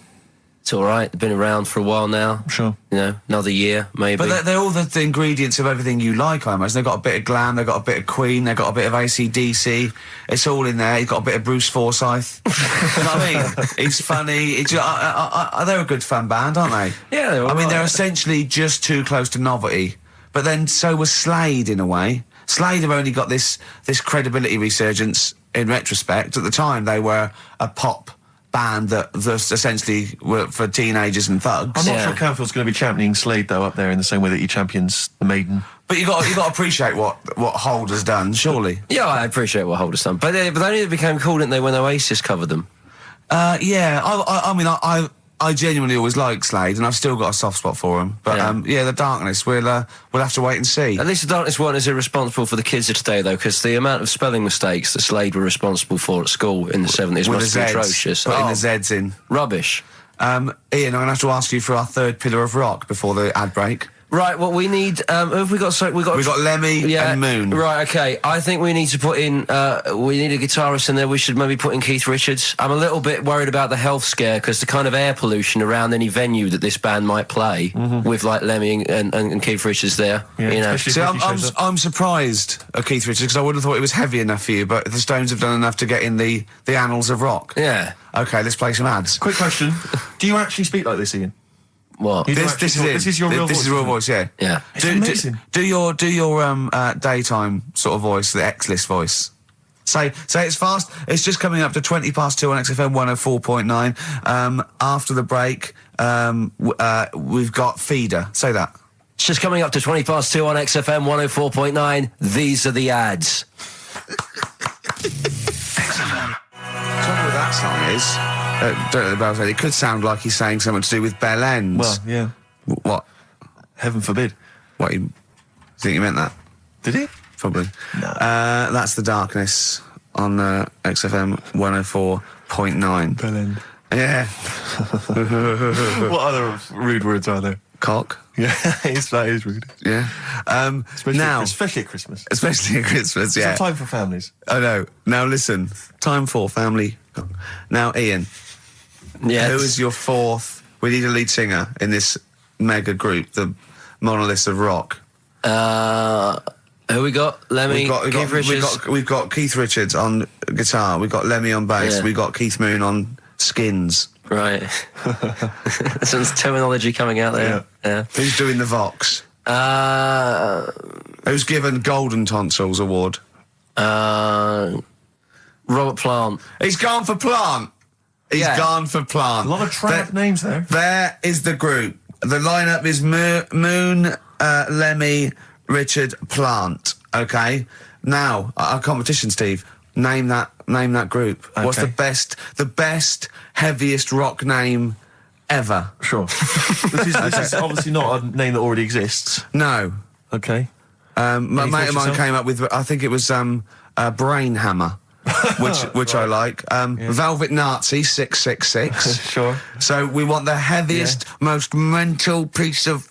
It's all right. They've been around for a while now. Sure. Another year, maybe. But they're all the ingredients of everything you like, I imagine. They've got a bit of glam, they've got a bit of Queen, they've got a bit of AC/DC. It's all in there. You've got a bit of Bruce Forsyth. You know what I mean? He's funny. They're a good fun band, aren't they? Yeah, they're all right. they're essentially just too close to novelty. But then so was Slade, in a way. Slade have only got this credibility resurgence in retrospect. At the time, they were a pop band that essentially were for teenagers and thugs. I'm not sure Canfield's going to be championing Slade, though, up there in the same way that he champions the Maiden. But you got to appreciate what Hold has done, surely. Yeah, I appreciate what Holder's done. But they only became cool, didn't they, when Oasis covered them? I genuinely always liked Slade, and I've still got a soft spot for him. But The Darkness, we'll have to wait and see. At least The Darkness weren't as irresponsible for the kids of today, though, because the amount of spelling mistakes that Slade were responsible for at school in the 70s must be atrocious. Putting the Z's in. Rubbish. Ian, I'm going to have to ask you for our third pillar of rock before the ad break. Right, well, we need... who have we got? We've got Lemmy and Moon. Right, okay. I think we need to put in... we need a guitarist in there. We should maybe put in Keith Richards. I'm a little bit worried about the health scare, because the kind of air pollution around any venue that this band might play, with, like, Lemmy and Keith Richards there, See, I'm surprised at Keith Richards, because I would have thought it was heavy enough for you, but the Stones have done enough to get in the annals of rock. Yeah. Okay, let's play some ads. Quick question. Do you actually speak like this, Ian? What? This is your real voice. This is real voice, yeah. Yeah. It's amazing. Do your daytime sort of voice, the X-list voice. Say it's fast. It's just coming up to 2 on XFM 104.9. After the break, we've got Feeder. Say that. It's just coming up to 2 on XFM 104.9. These are the ads. XFM. Trouble with that song is... don't know about it. It could sound like he's saying something to do with bell ends. Well, yeah. What? Heaven forbid. What? You think you meant that? Did he? Probably. No. That's The Darkness on XFM 104.9. Bell end. Yeah. What other rude words are there? Cock. Yeah, that is rude. Yeah. Especially at Christmas. Especially at Christmas, yeah. It's a time for families. I know. Now listen. Time for family. Now, Ian. Yes. Who is your fourth? We need a lead singer in this mega group, the Monoliths of Rock. Who we got? Lemmy, Keith Richards. We've got Keith Richards on guitar. We've got Lemmy on bass. Yeah. We've got Keith Moon on skins. Right. Some terminology coming out there. Yeah. Who's doing the Vox? Who's given Golden Tonsils Award? Robert Plant. He's gone for Plant. He's gone for Plant. A lot of trad names there. There is the group. The lineup is Moon, Lemmy, Richard, Plant. Okay. Now our competition, Steve. Name that group. Okay. What's the best, heaviest rock name ever? Sure. This is obviously not a name that already exists. No. Okay. My mate of mine yourself? came up with. I think it was Brain Hammer. which I like. Velvet Nazi 666. Sure. So we want the heaviest, most mental piece of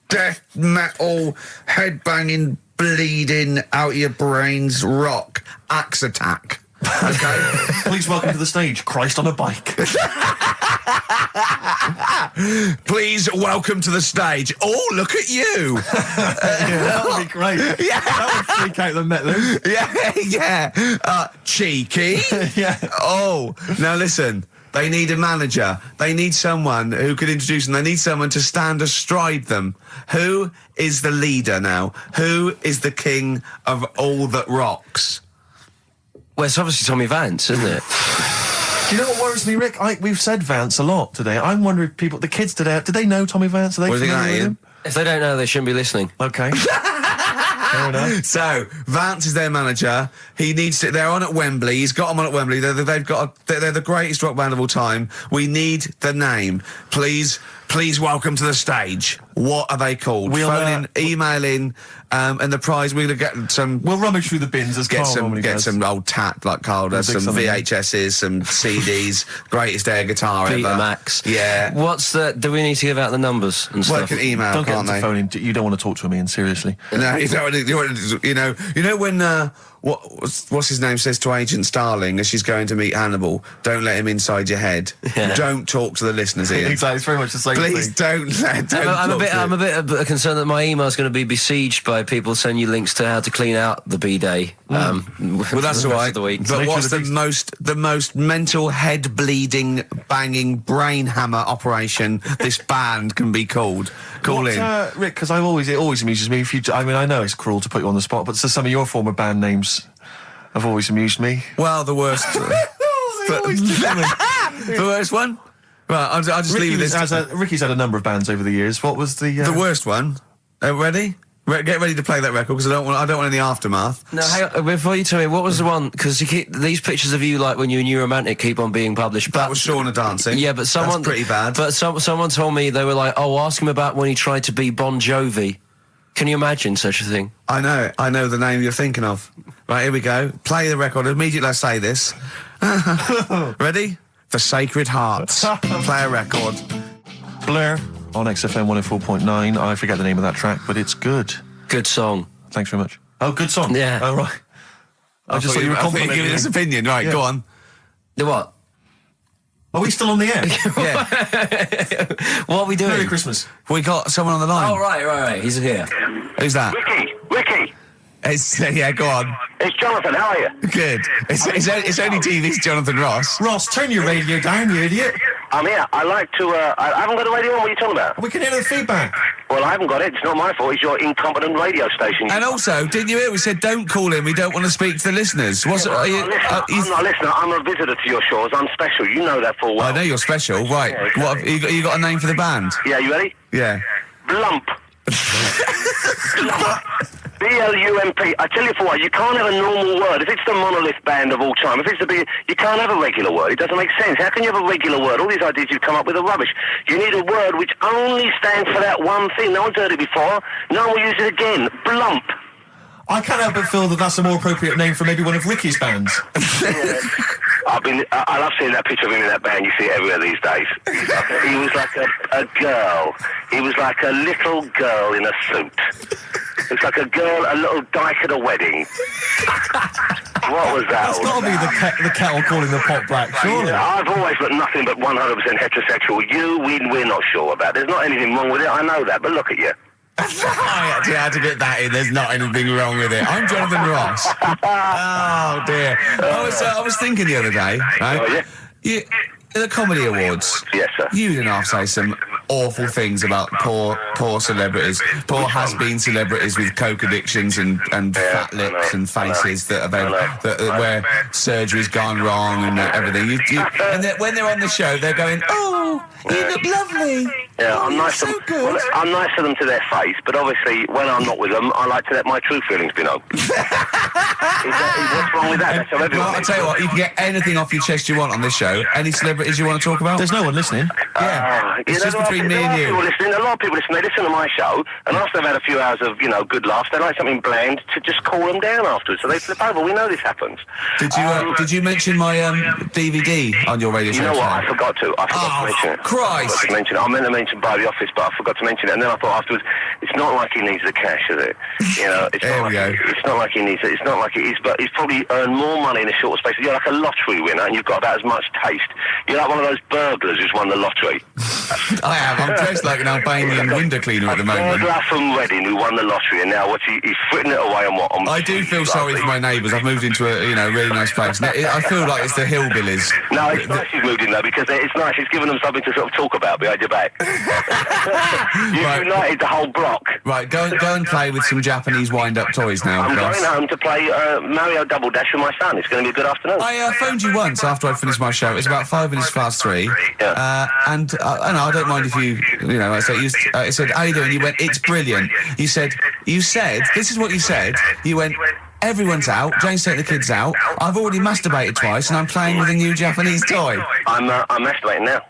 death metal, headbanging, bleeding out your brains rock. Axe Attack. Okay. Please welcome to the stage, Christ on a Bike. Please welcome to the stage. Oh, look at you. That would be great. Yeah. That would freak out the metalers. Yeah. Cheeky. Yeah. Oh, now listen. They need a manager. They need someone who could introduce them. They need someone to stand astride them. Who is the leader now? Who is the king of all that rocks? Well, it's obviously Tommy Vance, isn't it? Do you know what worries me, Rick? We've said Vance a lot today. I'm wondering if the kids today, do they know Tommy Vance? Are they What do you think familiar of that, with him? If they don't know, they shouldn't be listening. Okay. Fair enough. So Vance is their manager. He needs to. They're on at Wembley. He's got them on at Wembley. They're the greatest rock band of all time. We need the name. Please welcome to the stage. What are they called? Phone in, email in, and the prize we're gonna get some. We'll rummage through the bins as Carl normally does. Some old tat like Carl does. Some VHSs, some CDs. Greatest air guitar ever. Betamax. Yeah. Do we need to give out the numbers and Well, stuff? they can email, Don't get can't them to they? phone in. You don't want to talk to him, Ian, seriously. No, you don't. You know when what's his name says to Agent Starling as she's going to meet Hannibal, don't let him inside your head. Yeah. Don't talk to the listeners, Ian. Exactly, it's very much the same Please thing. I'm a bit concerned that my email is going to be besieged by people sending you links to how to clean out the bidet. Well, that's all right. The week. But Make what's sure the most mental, head bleeding, banging brain hammer operation this band can be called? Call in. Rick, because it always amuses me. I know it's cruel to put you on the spot, but some of your former band names have always amused me. Well, the worst. The worst one. Right, I'll just leave this. Ricky's had a number of bands over the years. What was the worst one? Ready? Get ready to play that record because I don't want any aftermath. No, hang on, before you tell me, what was the one? Because these pictures of you, like when you were New Romantic, keep on being published. But That was Shauna dancing. yeah, but someone That's pretty bad. But someone told me they were like, "Oh, ask him about when he tried to be Bon Jovi." Can you imagine such a thing? I know the name you're thinking of. Right, here we go. Play the record immediately. I say this. Ready? The Sacred Hearts. Play a record. Blair on XFM 104.9. I forget the name of that track, but it's good. Good song. Thanks very much. Oh, good song. Yeah. Oh, right. I just thought you were complimenting giving me. his opinion. Right, Yeah. go on. The what? Are we still on the air? Yeah. What are we doing? Merry Christmas. We got someone on the line. Oh, right. He's here. Who's that? Ricky, Yeah, go on. it's Jonathan. How are you? Good. It's only TV's Jonathan Ross. Ross, turn your radio down, you idiot. I'm here. I like to. I haven't got a radio on. What are you talking about? We can hear the feedback. Well, I haven't got it. It's not my fault. It's your incompetent radio station. And also, didn't you hear? We said don't call in. We don't want to speak to the listeners. I'm I'm not a listener. I'm a visitor to your shores. I'm special. You know that full well. I know you're special, right? Yeah, exactly. What have you got a name for the band? Yeah, you ready? Yeah. Blump. B-L-U-M-P. I tell you for what, you can't have a normal word. If it's the monolith band of all time, if it's the big, you can't have a regular word. It doesn't make sense. How can you have a regular word? All these ideas you've come up with are rubbish. You need a word which only stands for that one thing. No one's heard it before. No one will use it again. Blump. I can't help but feel that that's a more appropriate name for maybe one of Ricky's bands. I love seeing that picture of him in that band. You see it everywhere these days. He was like a girl. He was like a little girl in a suit. It's like a little dyke at a wedding. What was that? That's got to be the kettle calling the pot black, surely. Yeah, I've always got nothing but 100% heterosexual. We're not sure about. There's not anything wrong with it, I know that, but look at you. I actually had to get that in. There's not anything wrong with it. I'm Jonathan Ross. Oh dear. I was thinking the other day, right? Oh, yeah? The Comedy Awards. Yes, sir. You didn't have to say some awful things about poor celebrities, poor has-been celebrities with coke addictions and fat lips and faces that where surgery's gone wrong and everything. And when they're on the show, they're going, "Oh, you look lovely." Yeah, oh, I'm nice to so them. good. Well, I'm nice to them to their face, but obviously when I'm not with them, I like to let my true feelings be known. What's wrong with that? That's how everyone Well, I'll tell you what, you can get anything off your chest you want on this show. Any celebrities you want to talk about? There's no one listening. Yeah, it's just between me and you. A lot of people listen. They listen to my show, and after they've had a few hours of good laughs, they like something bland to just cool them down afterwards. So they flip over. We know this happens. Did you mention my DVD on your radio show? You know what? I forgot to. I forgot to mention it. Christ! I meant to mention by the office, but I forgot to mention it. And then I thought afterwards, it's not like he needs the cash, is it? It's there not we like go. It's not like he needs it. It's not like it is. But he's probably earned more money in a short space. You're like a lottery winner, and you've got about as much taste. You're like one of those burglars who's won the lottery. I am. I'm dressed like an Albanian window cleaner at the moment. Burglar from Reading who won the lottery, and now he's fritting it away on what? I do feel sorry for my neighbours. I've moved into a really nice place. I feel like it's the hillbillies. No, it's nice you've moved in though, because it's nice. It's given them something to sort of talk about behind your back. You've united the whole block. Right, go and play with some Japanese wind-up toys now. I'm Ross. going home to play Mario Double Dash with my son. It's going to be a good afternoon. I phoned you once after I finished my show. It was about 3 Yeah. and I don't mind if you I said, "How you doing?" You went, "It's brilliant." You said, this is what you said. You went, "Everyone's out. Jane's taking the kids out. I've already masturbated twice, and I'm playing with a new Japanese toy." I'm masturbating now.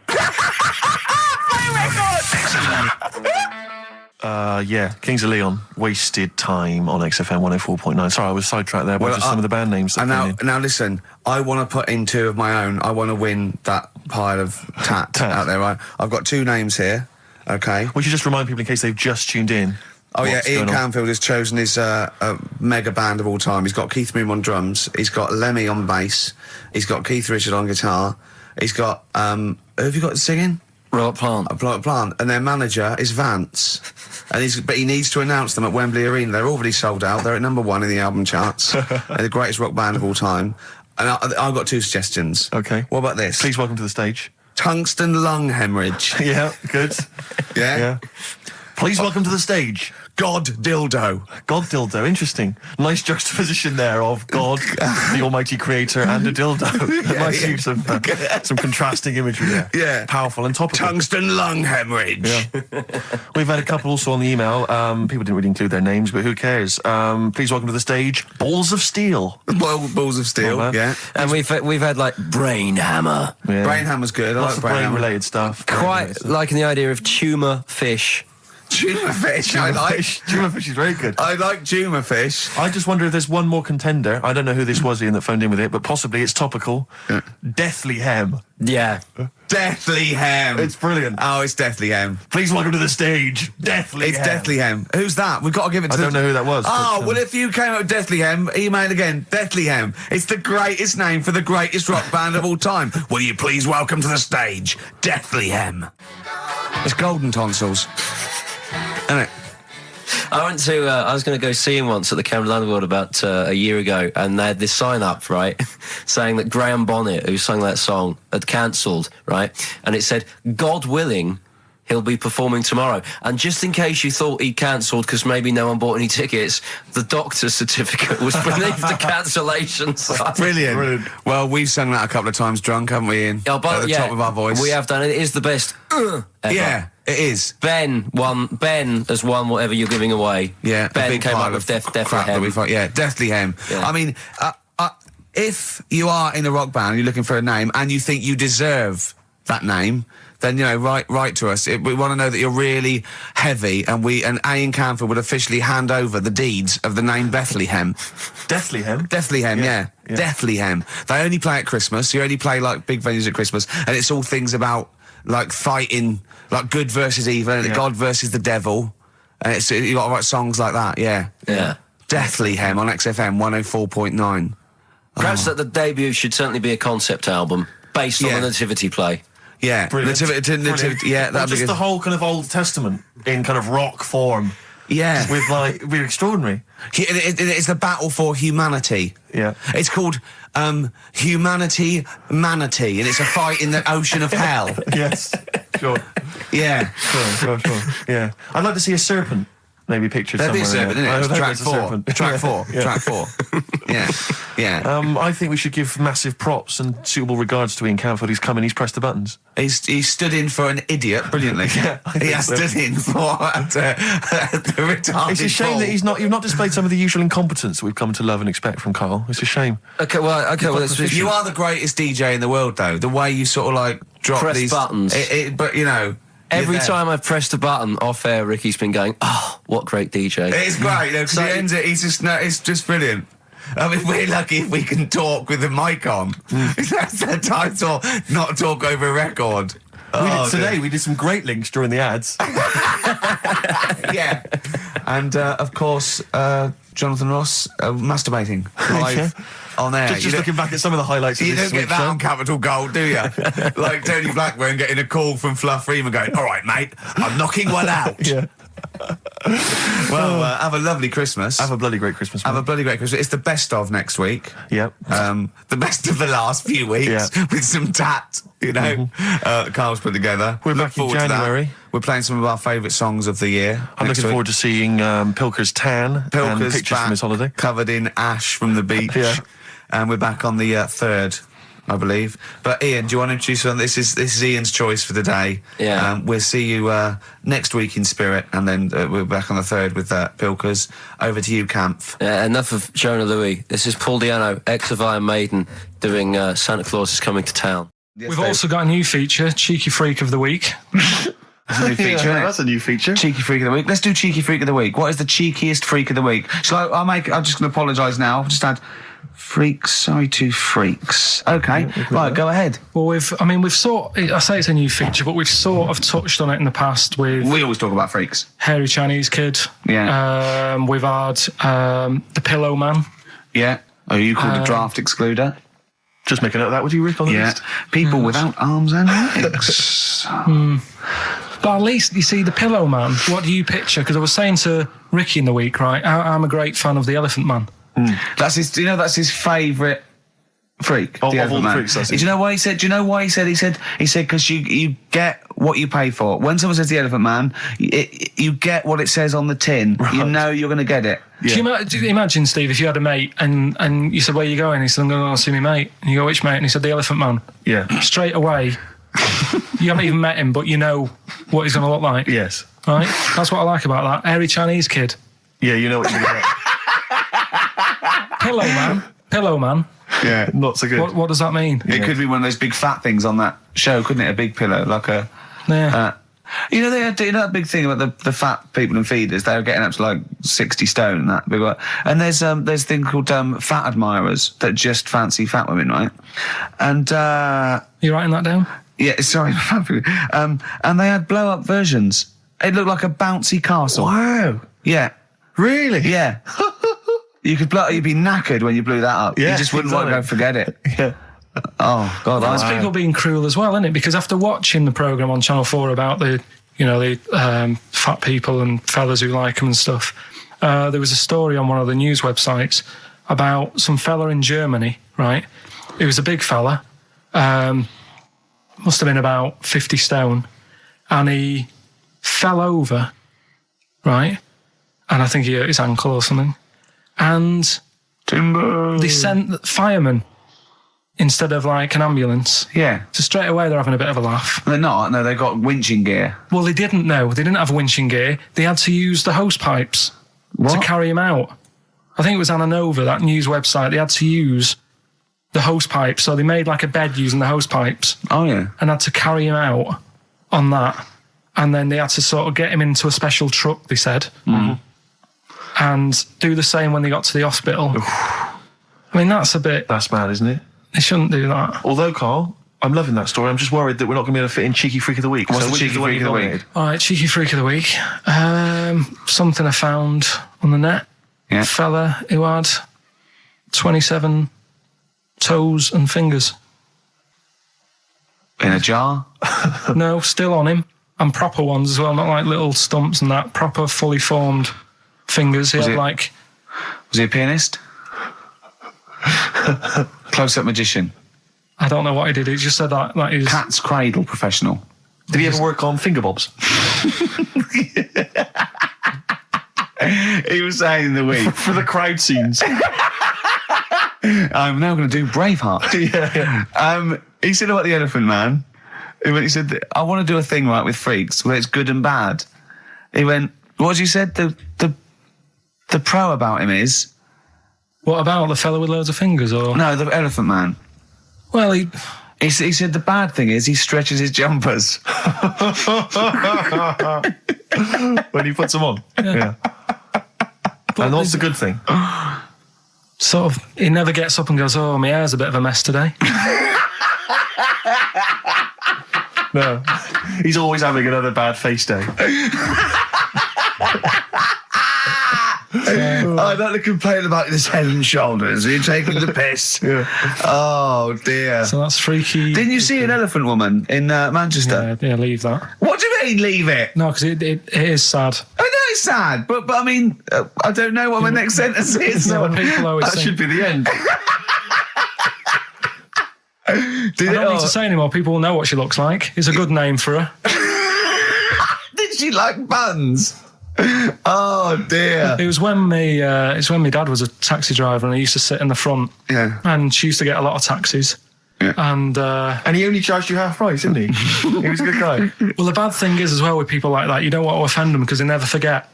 Kings of Leon, Wasted Time on XFM 104.9. Sorry, I was sidetracked there by just some of the band names. And now listen, I want to put in 2 of my own. I want to win that pile of tat out there, right? I've got 2 names here, okay? We should just remind people in case they've just tuned in. Oh yeah, what's Ian going on. Canfield has chosen his mega band of all time. He's got Keith Moon on drums, he's got Lemmy on bass, he's got Keith Richard on guitar, he's got, who have you got singing? Robert Plant. Plant, and their manager is Vance, but he needs to announce them at Wembley Arena. They're already sold out. They're at number 1 in the album charts. They're the greatest rock band of all time. And I've got 2 suggestions. Okay. What about this? Please welcome to the stage. Tungsten lung hemorrhage. Yeah, good. Yeah. Please welcome to the stage. God dildo. God dildo, interesting. Nice juxtaposition there of God, the almighty creator, and a dildo. Nice use of some contrasting imagery there. Yeah. Powerful and topical. Tungsten lung hemorrhage. Yeah. We've had a couple also on the email. People didn't really include their names, but who cares? Please welcome to the stage, Balls of Steel. Balls of steel, Oh, yeah. And we've had like Brain Hammer. Yeah. Brain hammer's good. I Lots like of brain hammer. brain-related stuff. Quite liking the idea of tumour fish. Tuna fish. I like. Tuna fish is very good. I like tuna fish. I just wonder if there's one more contender. I don't know who this was, Ian, that phoned in with it, but possibly it's topical. Deathly Hem. Yeah. Deathly Hem. It's brilliant. Oh, it's Deathly Hem. Please welcome to the stage, Deathly It's Hem. Deathly Hem. Who's that? We've got to give it to I don't know who that was. Oh, but, well, if you came up with Deathly Hem, email again. Deathly Hem. It's the greatest name for the greatest rock band of all time. Will you please welcome to the stage, Deathly Hem? It's Golden Tonsils. Isn't it? I went to, I was going to go see him once at the Camden Underworld about a year ago, and they had this sign up, right, saying that Graham Bonnet, who sang that song, had cancelled, right, and it said, God willing, he'll be performing tomorrow. And just in case you thought he cancelled because maybe no one bought any tickets, the doctor's certificate was beneath the cancellation sign. Brilliant. Well, we've sung that a couple of times drunk, haven't we, Ian? Oh, but, At the top of our voice. We have done it. It is the best ever. Yeah, it is. Ben has won whatever you're giving away. Yeah, a Ben big came pile up with of Deathly crap that Hem. we've got. Yeah, Deathly Hem. Yeah. I mean, if you are in a rock band, you're looking for a name, and you think you deserve that name, then write to us. We want to know that you're really heavy, and Ian Canfield would officially hand over the deeds of the name Bethlehem. Deathly Hem? Deathly Hem, yeah. Deathly Hem. They only play at Christmas. You only play like big venues at Christmas, and it's all things about like fighting, like good versus evil, and God versus the devil. And you got to write songs like that. Yeah. Yeah. Deathly Hem on XFM 104.9. Perhaps that the debut should certainly be a concept album based on the Nativity play. Yeah, Brilliant. Nativity, yeah, Or that'd be just good. the whole kind of Old Testament in kind of rock form. Yeah. With like, it'd be extraordinary. It's the battle for humanity. Yeah. It's called Humanity Manatee, and it's a fight in the ocean of hell. Yes. Sure. Yeah. Sure. Yeah. I'd like to see a serpent maybe pictured There'd be somewhere. a serpent, isn't it? Track There's a serpent. four. Track four. Yeah. I think we should give massive props and suitable regards to Ian Canfield. He's come in, he's pressed the buttons. He stood in for an idiot brilliantly. Yeah, I he think has so. stood in for the retarded It's a shame fool. that you've not displayed some of the usual incompetence that we've come to love and expect from Karl. It's a shame. Okay, well, You are the greatest DJ in the world, though. The way you sort of like drop Press these buttons. But you know, Every you're there. time I've pressed a button off air, Ricky's been going, "Oh, what great DJ!" It's great, because So- he ends it. It's just brilliant. I mean, we're lucky if we can talk with the mic on. That's the title, not talk over a record. We did some great links during the ads. Yeah. And, of course, Jonathan Ross masturbating live on air. Just looking back at some of the highlights of You this don't get week's that show. on Capital Gold, do you? Like Tony Blackburn getting a call from Fluff Freeman going, "All right, mate, I'm knocking one out." Yeah. Well, have a lovely Christmas. Have a bloody great Christmas. Have a mate. bloody great Christmas. It's the best of next week. Yep. The best of the last few weeks with some tat, you know, that Carl's put together. We're Look back in forward to that. January. We're playing some of our favourite songs of the year. I'm looking forward to seeing Pilker's tan and Pilker's pictures back, from his holiday. covered in ash from the beach. Yeah. And we're back on the 3rd, I believe. But Ian, do you want to introduce one? This is Ian's choice for the day. Yeah. We'll see you next week in spirit, and then we're back on the 3rd with Pilkers. Over to you, Kampf. Enough of Jonah Louis. This is Paul Di'Anno, ex of Iron Maiden, doing Santa Claus is Coming to Town. Yes, We've Dave. also got a new feature, Cheeky Freak of the Week. That's a new feature, isn't it? That's a new feature. Cheeky Freak of the Week. Let's do Cheeky Freak of the Week. What is the cheekiest freak of the week? I'm just going to apologise now. I've just had freaks. Sorry to freaks. Okay, right, go ahead. Well, I say it's a new feature, but we've sort of touched on it in the past with We always talk about freaks. Hairy Chinese Kid. Yeah. We've had the Pillow Man. Yeah. Oh, you called a draft excluder? Just make a note of that, would you, Rick, on the Yeah. list? People without arms and legs. But at least, you see, the Pillow Man, what do you picture? Because I was saying to Ricky in the week, right, I'm a great fan of the Elephant Man. That's his. Do you know that's his favourite freak? Of all Elephant the Man. freaks, that's Do it. you know why he said? Do you know why he said? He said because you get what you pay for. When someone says the Elephant Man, you get what it says on the tin. Right. You know you're going to get it. Do you imagine, Steve, if you had a mate and you said, "Where are you going?" He said, "I'm going to go see my mate." And you go, "Which mate?" And he said, "The Elephant Man." Yeah. Straight away, you haven't even met him, but you know what he's going to look like. Yes. Right? That's what I like about that. Hairy Chinese Kid. Yeah, you know what you're going to get. Pillow Man. Yeah. Not so good. What does that mean? It could be one of those big fat things on that show, couldn't it? A big pillow, like a. Yeah. You know that big thing about the fat people in feeders. They were getting up to like 60 stone and that big one. And there's a thing called fat admirers that just fancy fat women, right? And You writing that down? yeah, sorry, and they had blow up versions. It looked like a bouncy castle. Wow. Yeah, Really? yeah. You'd be knackered when you blew that up. Yeah, you just wouldn't want to go exactly. forget it. Yeah. Oh God, That's people being cruel as well, isn't it? Because after watching the programme on Channel 4 about the fat people and fellas who like them and stuff, there was a story on one of the news websites about some fella in Germany, right? He was a big fella, must have been about 50 stone, and he fell over, right? And I think he hurt his ankle or something. And timber. they sent firemen instead of like an ambulance. Yeah, So straight away they're having a bit of a laugh. they're not. No, they've got winching gear. Well, they didn't know. They didn't have winching gear. They had to use the hose pipes to carry him out. I think it was Anna Nova, that news website. They had to use the hose pipes. So they made like a bed using the hose pipes Oh yeah. and had to carry him out on that. And then they had to sort of get him into a special truck, they said, and do the same when they got to the hospital. I mean, that's That's mad, isn't it? they shouldn't do that. Although, Karl, I'm loving that story. I'm just worried that we're not going to be able to fit in Cheeky Freak of the Week. What's the which is Cheeky one Freak you've of the week? nominated? All right, Cheeky Freak of the Week. Something I found on the net. Yeah. Fella who had 27 toes and fingers. In a jar? No, still on him. And proper ones as well, not like little stumps and that. Proper, fully formed fingers. He had like... Was he a pianist? Close-up magician? I don't know what he did. He just said that he's... Cat's cradle professional? Did he ever work on finger bobs? He was saying in the week... For the crowd scenes. I'm now going to do Braveheart. Yeah. He said about the Elephant Man. He said, I want to do a thing right with freaks where it's good and bad. He went, what you said? The pro about him is... What about the fella with loads of fingers, or...? No, the Elephant Man. Well, He said the bad thing is he stretches his jumpers. When he puts them on. Yeah. And what's the good thing? Sort of, he never gets up and goes, oh, my hair's a bit of a mess today. No. He's always having another bad face day. I'd like to complain about this head and shoulders. Are you taking the piss? Yeah. Oh, dear. So that's freaky. Didn't you see an elephant woman in Manchester? Yeah, leave that. What do you mean, leave it? No, because it is sad. I know it's sad, but I mean, I don't know what my next sentence is. No, people always That think, should be the end. I don't need to say anymore. People will know what she looks like. It's a good name for her. Did she like buns? Oh dear! It was when my dad was a taxi driver and he used to sit in the front. Yeah. And she used to get a lot of taxis. Yeah. And he only charged you half price, didn't he? He was a good guy. well, the bad thing is as well with people like that, you don't want to offend them because they never forget.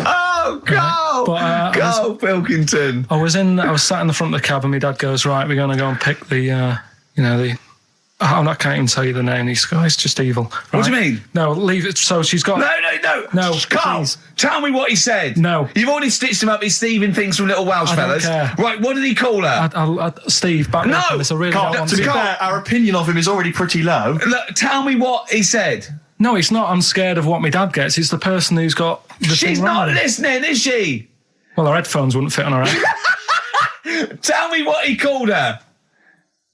Oh, go! But, go, Pilkington! I was sat in the front of the cab and my dad goes, right, we're going to go and pick the I can't even tell you the name. These guys just evil. Right? What do you mean? No, leave it. So she's got... No, Carl, please. tell me what he said. No. You've already stitched him up. He's Stephen things from Little Welsh I don't Fellas. care. Right, what did he call her? Steve, back No! up on this. I really Carl, don't want to be to... fair, our opinion of him is already pretty low. Look, tell me what he said. No, it's not. I'm scared of what my dad gets. It's the person who's got the She's thing not wrong. listening, is she? Well, her headphones wouldn't fit on her head. Tell me what he called her.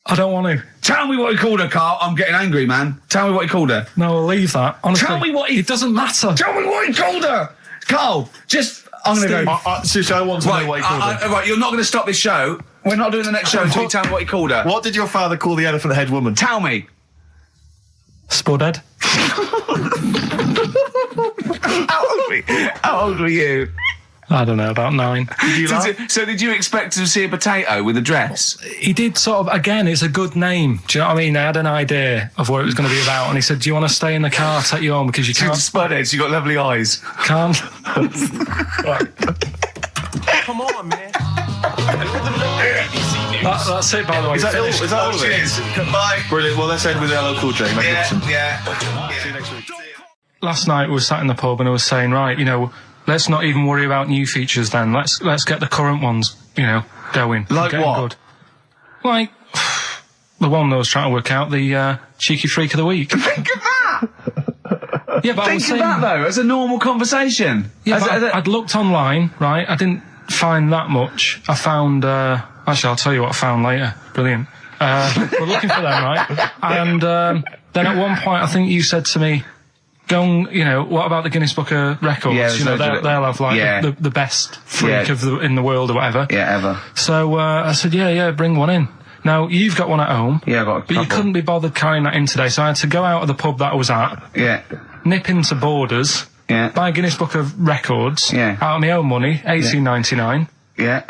I don't want to. Tell me what he called her, Carl. I'm getting angry, man. Tell me what he called her. No, I'll leave that. Honestly, Tell me what he... It doesn't matter. Tell me what he called her. Carl, just... I'm going to go... Seriously, I want to know what he called her. Right, you're not going to stop this show. We're not doing the next show until you tell me what he called her. What did your father call the elephant head woman? Tell me. Spudhead. How old were you? I don't know, about 9. So did you expect to see a potato with a dress? He did sort of, again, it's a good name. Do you know what I mean? I had an idea of what it was going to be about, and he said, do you want to stay in the car, take you home, because you can't... Spudheads, you got lovely eyes. Can't. Come on, man. That's it, by the way. Is that all of it? Cheers. Bye. Brilliant. Well, let's end with LL Cool J. Magnificent. Yeah. See you next week. Last night we were sat in the pub and I was saying, right, let's not even worry about new features then. Let's get the current ones, going. Like getting what? Good. Like the one that I was trying to work out, the cheeky freak of the week. Think of that. Yeah, but I Think was of saying, that though, as a normal conversation. Yeah, but I'd looked online, right? I didn't find that much. I found. Actually, I'll tell you what I found later. Brilliant. We're looking for them, right? And then at one point, I think you said to me, "Go and, what about the Guinness Book of Records? Yeah, they'll have like the best freak in the world or whatever." Yeah, ever. So I said, "Yeah, bring one in." Now you've got one at home. Yeah, I got a but you couple. couldn't be bothered carrying that in today, so I had to go out of the pub that I was at, Yeah. nip into Borders, Yeah. buy a Guinness Book of Records, Yeah. out of my own money, $18.99. Yeah.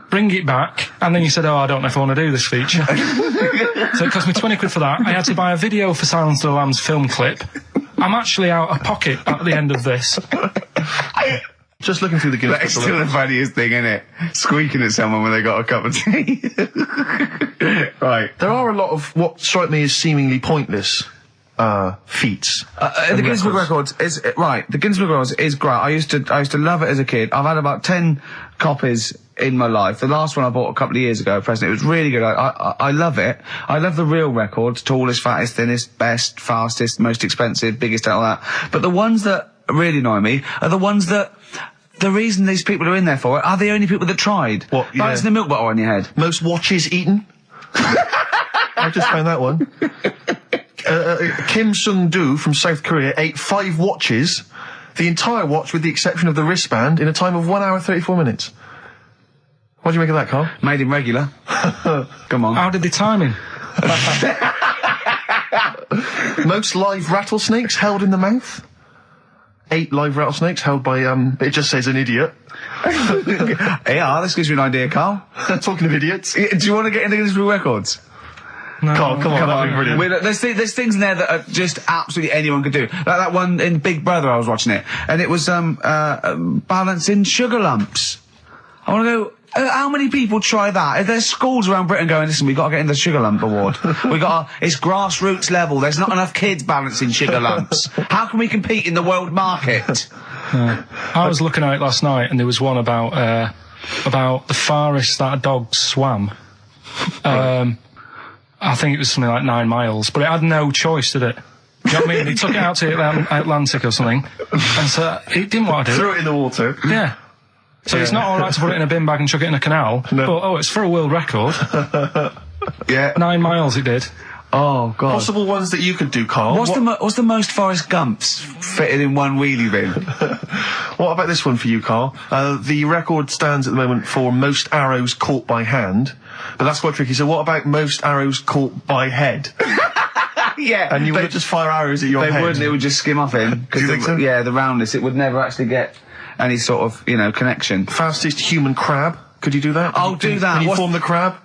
Bring it back, and then you said, I don't know if I want to do this feature. So it cost me 20 quid for that. I had to buy a video for Silence of the Lambs film clip. I'm actually out of pocket at the end of this. Just looking through the Guinness That's Book of still the Records. funniest thing, isn't it? Squeaking at someone when they got a cup of tea. Right. There are a lot of what strike me as seemingly pointless feats. The Guinness Book of Records is right. The Guinness Book of Records is great. I used to love it as a kid. I've had about 10 copies in my life. The last one I bought a couple of years ago, present. It was really good. I love it. I love the real records: tallest, fattest, thinnest, best, fastest, most expensive, biggest, all that. But the ones that really annoy me are the ones that the reason these people are in there for it are the only people that tried. What, yeah. Balancing the milk bottle on your head. Most watches eaten. I just found that one. Kim Sung-do from South Korea ate 5 watches, the entire watch with the exception of the wristband, in a time of 1 hour 34 minutes. What do you make of that, Carl? Made him regular. Come on. How did they time him? Most live rattlesnakes held in the mouth. 8 live rattlesnakes held by, it just says an idiot. Yeah, this gives you an idea, Carl. Talking of idiots. Do you want to get into Guinness World Records? No. Carl, come on, that'd be brilliant. There's things in there that are just absolutely anyone could do. Like that one in Big Brother, I was watching it, and it was balancing sugar lumps. I want to go. How many people try that? If there's schools around Britain going, listen, we've got to get in the Sugar Lump Award. It's grassroots level. There's not enough kids balancing sugar lumps. How can we compete in the world market? I was looking at it last night, and there was one about the farthest that a dog swam. I think it was something like 9 miles, but it had no choice, did it? You know what I mean? He took it out to the Atlantic or something, and so it didn't want to do it. Threw it in the water. Yeah. So it's not all right to put it in a bin bag and chuck it in a canal, but, it's for a world record. Yeah. 9 miles it did. Oh, God. Possible ones that you could do, Carl. What's the most Forrest Gumps fitted in one wheelie bin? What about this one for you, Carl? The record stands at the moment for most arrows caught by hand, but that's quite tricky. So what about most arrows caught by head? Yeah. And you would just fire arrows at your head? They wouldn't, it would just skim off him. Do you think so? Yeah, the roundness, it would never actually get any sort of, connection. Fastest human crab. Could you do that? I'll do that. Can you form the crab?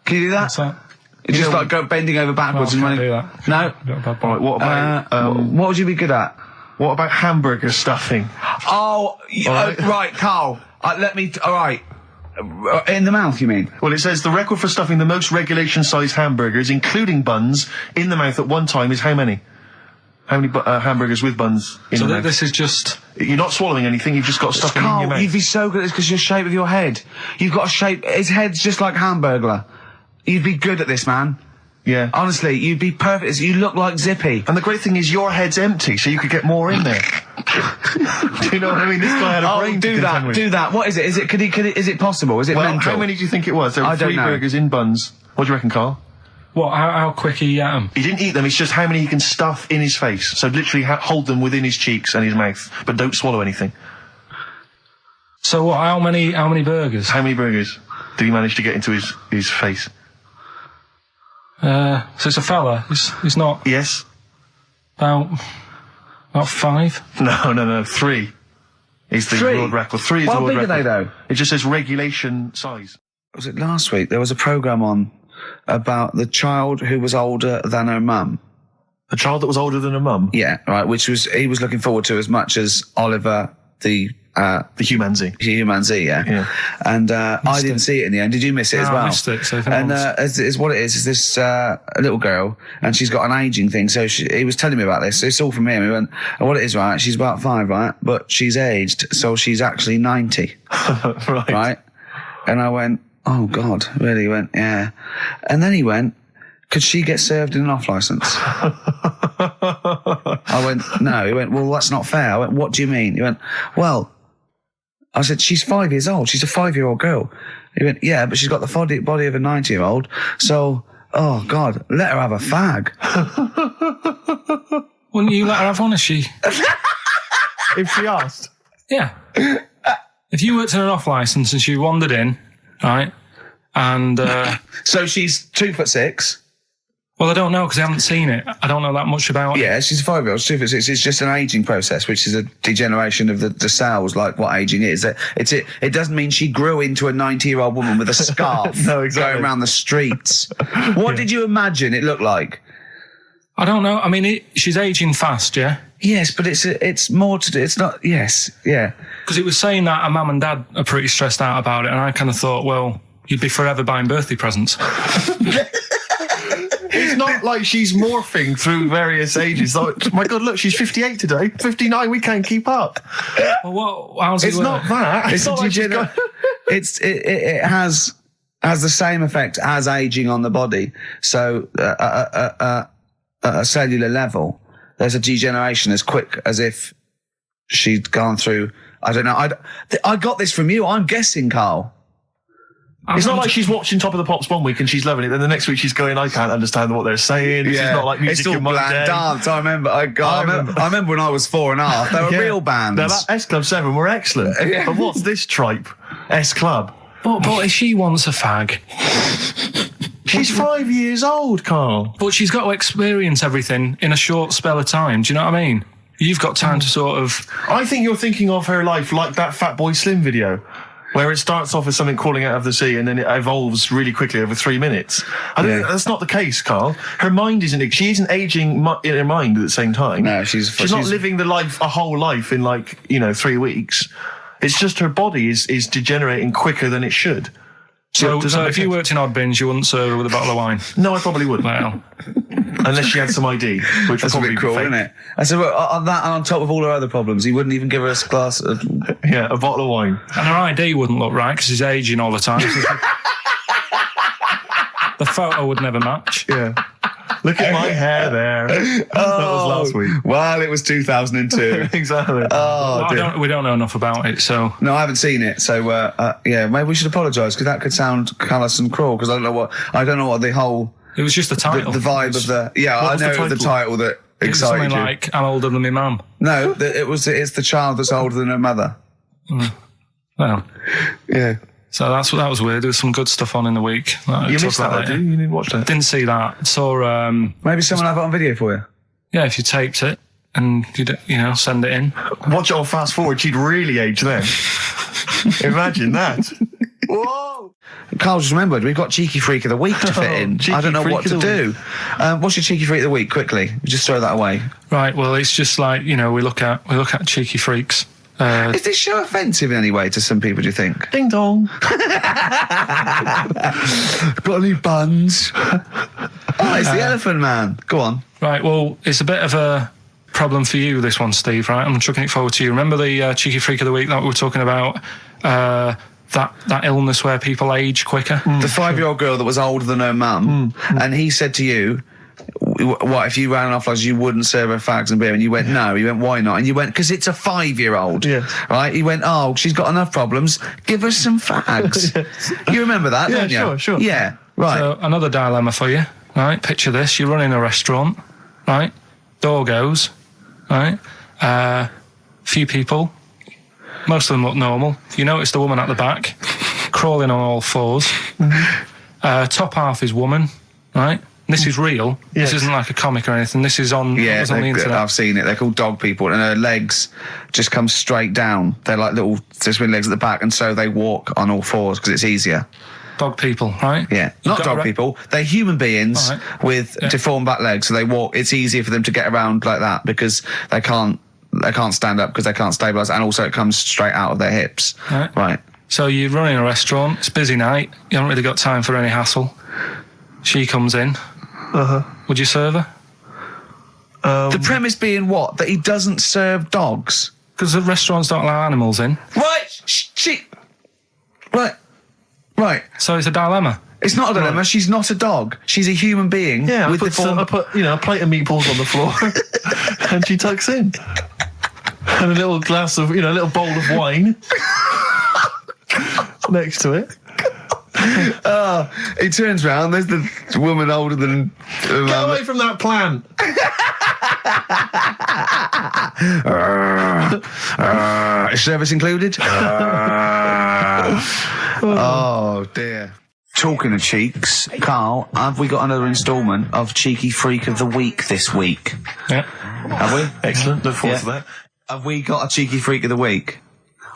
Can you do that? What's that? It's just like go bending over backwards No, I and can't running. do that. No? Got a bad Right, what about, what would you be good at? what about hamburger stuffing? Oh, right, Carl. Alright. In the mouth, you mean? Well, it says the record for stuffing the most regulation-sized hamburgers, including buns, in the mouth at one time is how many? How many hamburgers with buns in the mouth? This is just... You're not swallowing anything, you've just got stuff in your Carl, mouth. you'd be so good at this because your shape of your head. You've got a shape... His head's just like Hamburglar. You'd be good at this, man. Yeah. Honestly, you'd be perfect. You look like Zippy. And the great thing is your head's empty, so you could get more in there. Do you know what I mean? This guy had a brain to contend with. Do that. What is it? Is it possible? Is it mental? How many do you think it was? There were 3 burgers in buns. What do you reckon, Carl? What, how quick he ate them? He didn't eat them, it's just how many he can stuff in his face. So literally hold them within his cheeks and his mouth, but don't swallow anything. So what, how many burgers? How many burgers did he manage to get into his face? So it's a fella. He's not... Yes? About 5? No. 3 is the world record. 3 is the world record. How big are they, though? It just says regulation size. Was it last week? There was a programme on about the child who was older than her mum. A child that was older than her mum? Yeah, right, he was looking forward to as much as Oliver, the humanzee. Humanzee, yeah. And I didn't see it in the end. Did you miss it as well? I missed it. So and is what it is this little girl, and she's got an ageing thing. So he was telling me about this. So it's all from him. He went, and what it is, right? She's about 5, right? But she's aged, so she's actually 90. Right? And I went, oh God, really? He went, yeah. And then he went, could she get served in an off licence? I went, no. He went, well, that's not fair. I went, what do you mean? He went, well, I said, she's 5 years old. She's a 5-year-old girl. He went, yeah, but she's got the body of a 90-year-old. So, oh God, let her have a fag. Wouldn't you let her have one if she... If she asked? Yeah. If you worked in an off licence and she wandered in, right, and... So she's 2'6". Well, I don't know because I haven't seen it. I don't know that much about it. Yeah, she's a 5-year-old. She's 2'6". It's just an ageing process, which is a degeneration of the cells, like what ageing is. It doesn't mean she grew into a 90-year-old woman with a scarf No, exactly. going around the streets. What did you imagine it looked like? I don't know. I mean, she's ageing fast, yeah? Yes, but it's more to do. It's not. Yes, yeah. Because it was saying that her mum and dad are pretty stressed out about it, and I kind of thought, well, you'd be forever buying birthday presents. It's not like she's morphing through various ages. Like, my God, look, she's 58 today. 59, we can't keep up. Well, how's it It's work? not that. It's not like she's got... it has the same effect as aging on the body. So at a cellular level, there's a degeneration as quick as if she'd gone through I don't know. I got this from you. I'm guessing, Carl. It's not like she's watching Top of the Pops one week and she's loving it, then the next week she's going, I can't understand what they're saying. This is not like music it's all in my bland day. dance. I remember. I remember when I was 4.5. They were real bands. Now, that S Club 7 were excellent. Yeah. But what's this tripe? S Club. But if she wants a fag, She's 5 years old, Carl. but she's got to experience everything in a short spell of time. Do you know what I mean? You've got time to sort of. I think you're thinking of her life like that Fatboy Slim video, where it starts off as something crawling out of the sea and then it evolves really quickly over 3 minutes. I think that's not the case, Carl. Her mind she isn't aging in her mind at the same time. No, she's not living a whole life in 3 weeks. It's just her body is degenerating quicker than it should. So if you worked in Odd Bins, you wouldn't serve her with a bottle of wine. No, I probably wouldn't. Well, Unless she had some ID, which would That's a probably bit cruel, be fake. isn't it? And so on that, and on top of all her other problems, he wouldn't even give her a glass of... Yeah, a bottle of wine. and her ID wouldn't look right because he's aging all the time. The photo would never match. Yeah. Look at my hair there. That was last week. Well, it was 2002. Exactly. We don't know enough about it, so. No, I haven't seen it, so maybe we should apologise because that could sound callous and cruel because I don't know what the whole It was just the title. the vibe of the I was the know the title that It was excited something you. like, I'm older than my mum. No, it's the child that's older than her mother. Well, Yeah. so that was weird. There was some good stuff on in the week. You missed that, didn't you? You didn't watch that. Didn't see that. Saw, Maybe someone have it on video for you. yeah, if you taped it and you send it in. Watch it on fast forward, she'd really age then. Imagine that. Whoa! Carl just remembered we've got Cheeky Freak of the Week to fit in. Cheeky I don't know Freak what of to the do. What's your Cheeky Freak of the Week? Quickly, just throw that away. Right. Well, it's just like we look at cheeky freaks. Is this show offensive in any way to some people? Do you think? Ding dong. Got any buns? Oh, it's the Elephant Man. Go on. Right. Well, it's a bit of a problem for you, this one, Steve. Right. I'm chucking it forward to you. Remember the cheeky freak of the week that we were talking about? That illness where people age quicker. The 5-year-old girl that was older than her mum, and he said to you, what, if you ran off like you wouldn't serve her fags and beer? And you went, no. You went, why not? And you went, because it's a 5-year-old. Yes. Right? He went, oh, she's got enough problems. Give us some fags. You remember that, don't you? Sure. Yeah, right. So another dilemma for you. Right. Picture this. You're running a restaurant. Right. Door goes. Right. Few people. Most of them look normal. You notice the woman at the back, crawling on all fours. Top half is woman. Right. This is real. Yes. This isn't like a comic or anything. This is on, Yeah, on the internet. I've seen it. They're called dog people, and her legs just come straight down. They're like little swing legs at the back, and so they walk on all fours because it's easier. Dog people, right? Yeah, You've not got dog a people. They're human beings with deformed back legs, so they walk. It's easier for them to get around like that because they can't stand up because they can't stabilise, and also it comes straight out of their hips. Right. So you're running a restaurant. It's a busy night. You haven't really got time for any hassle. She comes in. Would you serve her? The premise being what? That he doesn't serve dogs. Because the restaurants don't allow animals in. Right. So it's a dilemma. It's not a dilemma. Right. She's not a dog. She's a human being. Yeah, with I put a plate of meatballs on the floor, and she tucks in, and a little glass of, a little bowl of wine next to it. He turns round. There's the woman older than. Get away from that plant. Is service included? Oh dear. Talking of cheeks, Carl, have we got another instalment of Cheeky Freak of the Week this week? Yeah. Have we? Excellent. Look forward to that. Have we got a Cheeky Freak of the Week?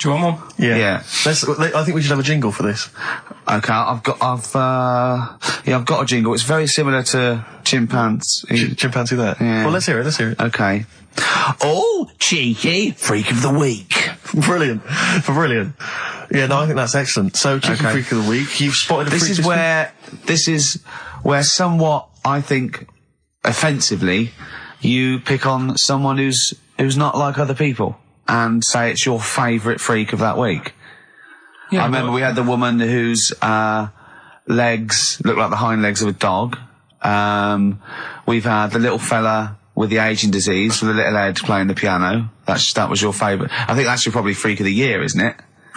Do you want one? Yeah. I think we should have a jingle for this. Okay, I've got a jingle. It's very similar to Chimpanzee. Chimpanzee that. Yeah. Well, let's hear it. Okay. Oh, Cheeky Freak of the Week. Brilliant. Yeah, no, I think that's excellent. So, Cheeky Freak of the Week, you've spotted a freak. This is where somewhat, I think, offensively, you pick on someone who's not like other people and say it's your favourite freak of that week. Yeah, I remember we had the woman whose legs look like the hind legs of a dog. We've had the little fella with the aging disease, with the little head playing the piano. That was your favourite. I think that's your probably freak of the year, isn't it?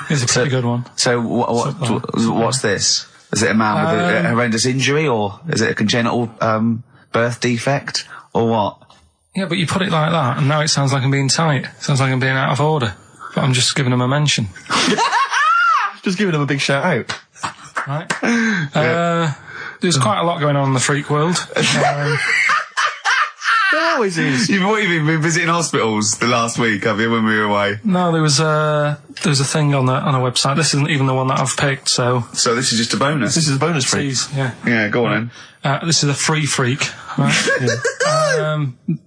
It's a pretty good one. So what's this? Is it a man with a horrendous injury, or is it a congenital birth defect, or what? Yeah, but you put it like that, and now it sounds like I'm being tight. It sounds like I'm being out of order. But I'm just giving him a mention. Just giving him a big shout out. Right. There's quite a lot going on in the freak world. There always is. You've been visiting hospitals the last week, have you, when we were away? No, there was a thing on a website. This isn't even the one that I've picked, so... So this is just a bonus? This is a bonus freak. Please, yeah. Yeah, go on then. This is a free freak, right?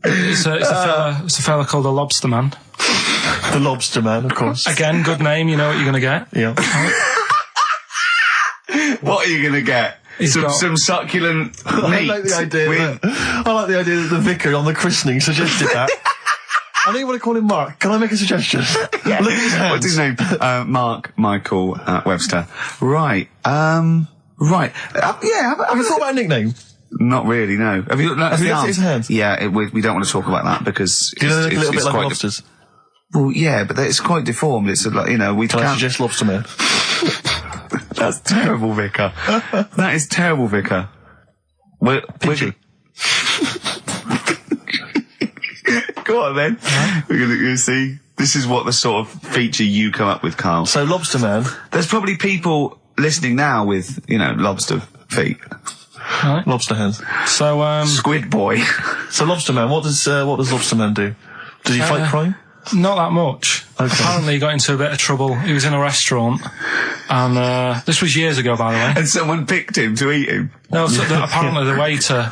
It's a fella called the Lobster Man. The Lobster Man, of course. Again, good name, you know what you're going to get. Yeah. What are you going to get? Some succulent meat. I like the idea that the vicar on the christening suggested that. I don't even want to call him Mark. Can I make a suggestion? Yeah. Look at his hands. What's his name? Mark Michael Webster. Right. Right. Have you thought about a nickname? Not really, no. Have you looked at his hands? Yeah, we don't want to talk about that because Do you know they look a little bit like lobsters? Well, yeah, but it's quite deformed. It's like, you know, we Can can't... I suggest Lobster Man? That's terrible, Vicar. That is terrible, Vicar. We're Go on then. We're going to see. This is what the sort of feature you come up with, Karl. So Lobster Man. There's probably people listening now with, you know, lobster feet. Right. Lobster hands. So, Squid Boy. So Lobster Man, what does Lobster Man do? Does he fight crime? not that much. Okay. Apparently he got into a bit of trouble. He was in a restaurant, and this was years ago, by the way. And someone picked him to eat him. No, so apparently the waiter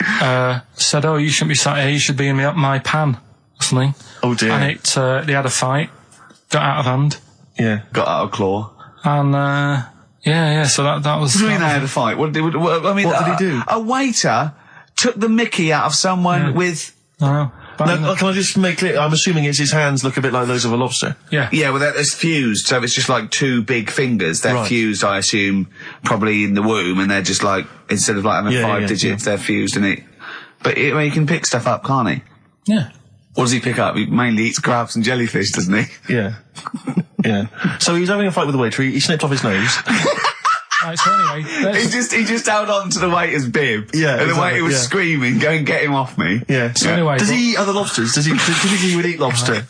said, "Oh, you shouldn't be sat here. You should be in my pan," or something. Oh dear. And they had a fight, got out of hand. Yeah. Got out of claw. And yeah. So that was. What do you mean they had a fight? What did he do? A waiter took the mickey out of someone with. No. No, can I just make clear? I'm assuming it's his hands look a bit like those of a lobster. Yeah. Yeah, well, it's fused, so it's just like two big fingers. They're fused, I assume, probably in the womb, and they're just like, instead of like having five digits, they're fused in it. But he can pick stuff up, can't he? Yeah. What does he pick up? He mainly eats crabs and jellyfish, doesn't he? Yeah. Yeah. So he was having a fight with the waiter. He snipped off his nose. Right, so anyway, he just held on to the waiter's bib. Yeah, and the waiter was screaming, "Go and get him off me." Yeah. So anyway, does he eat other lobsters? Does he think he would eat lobster,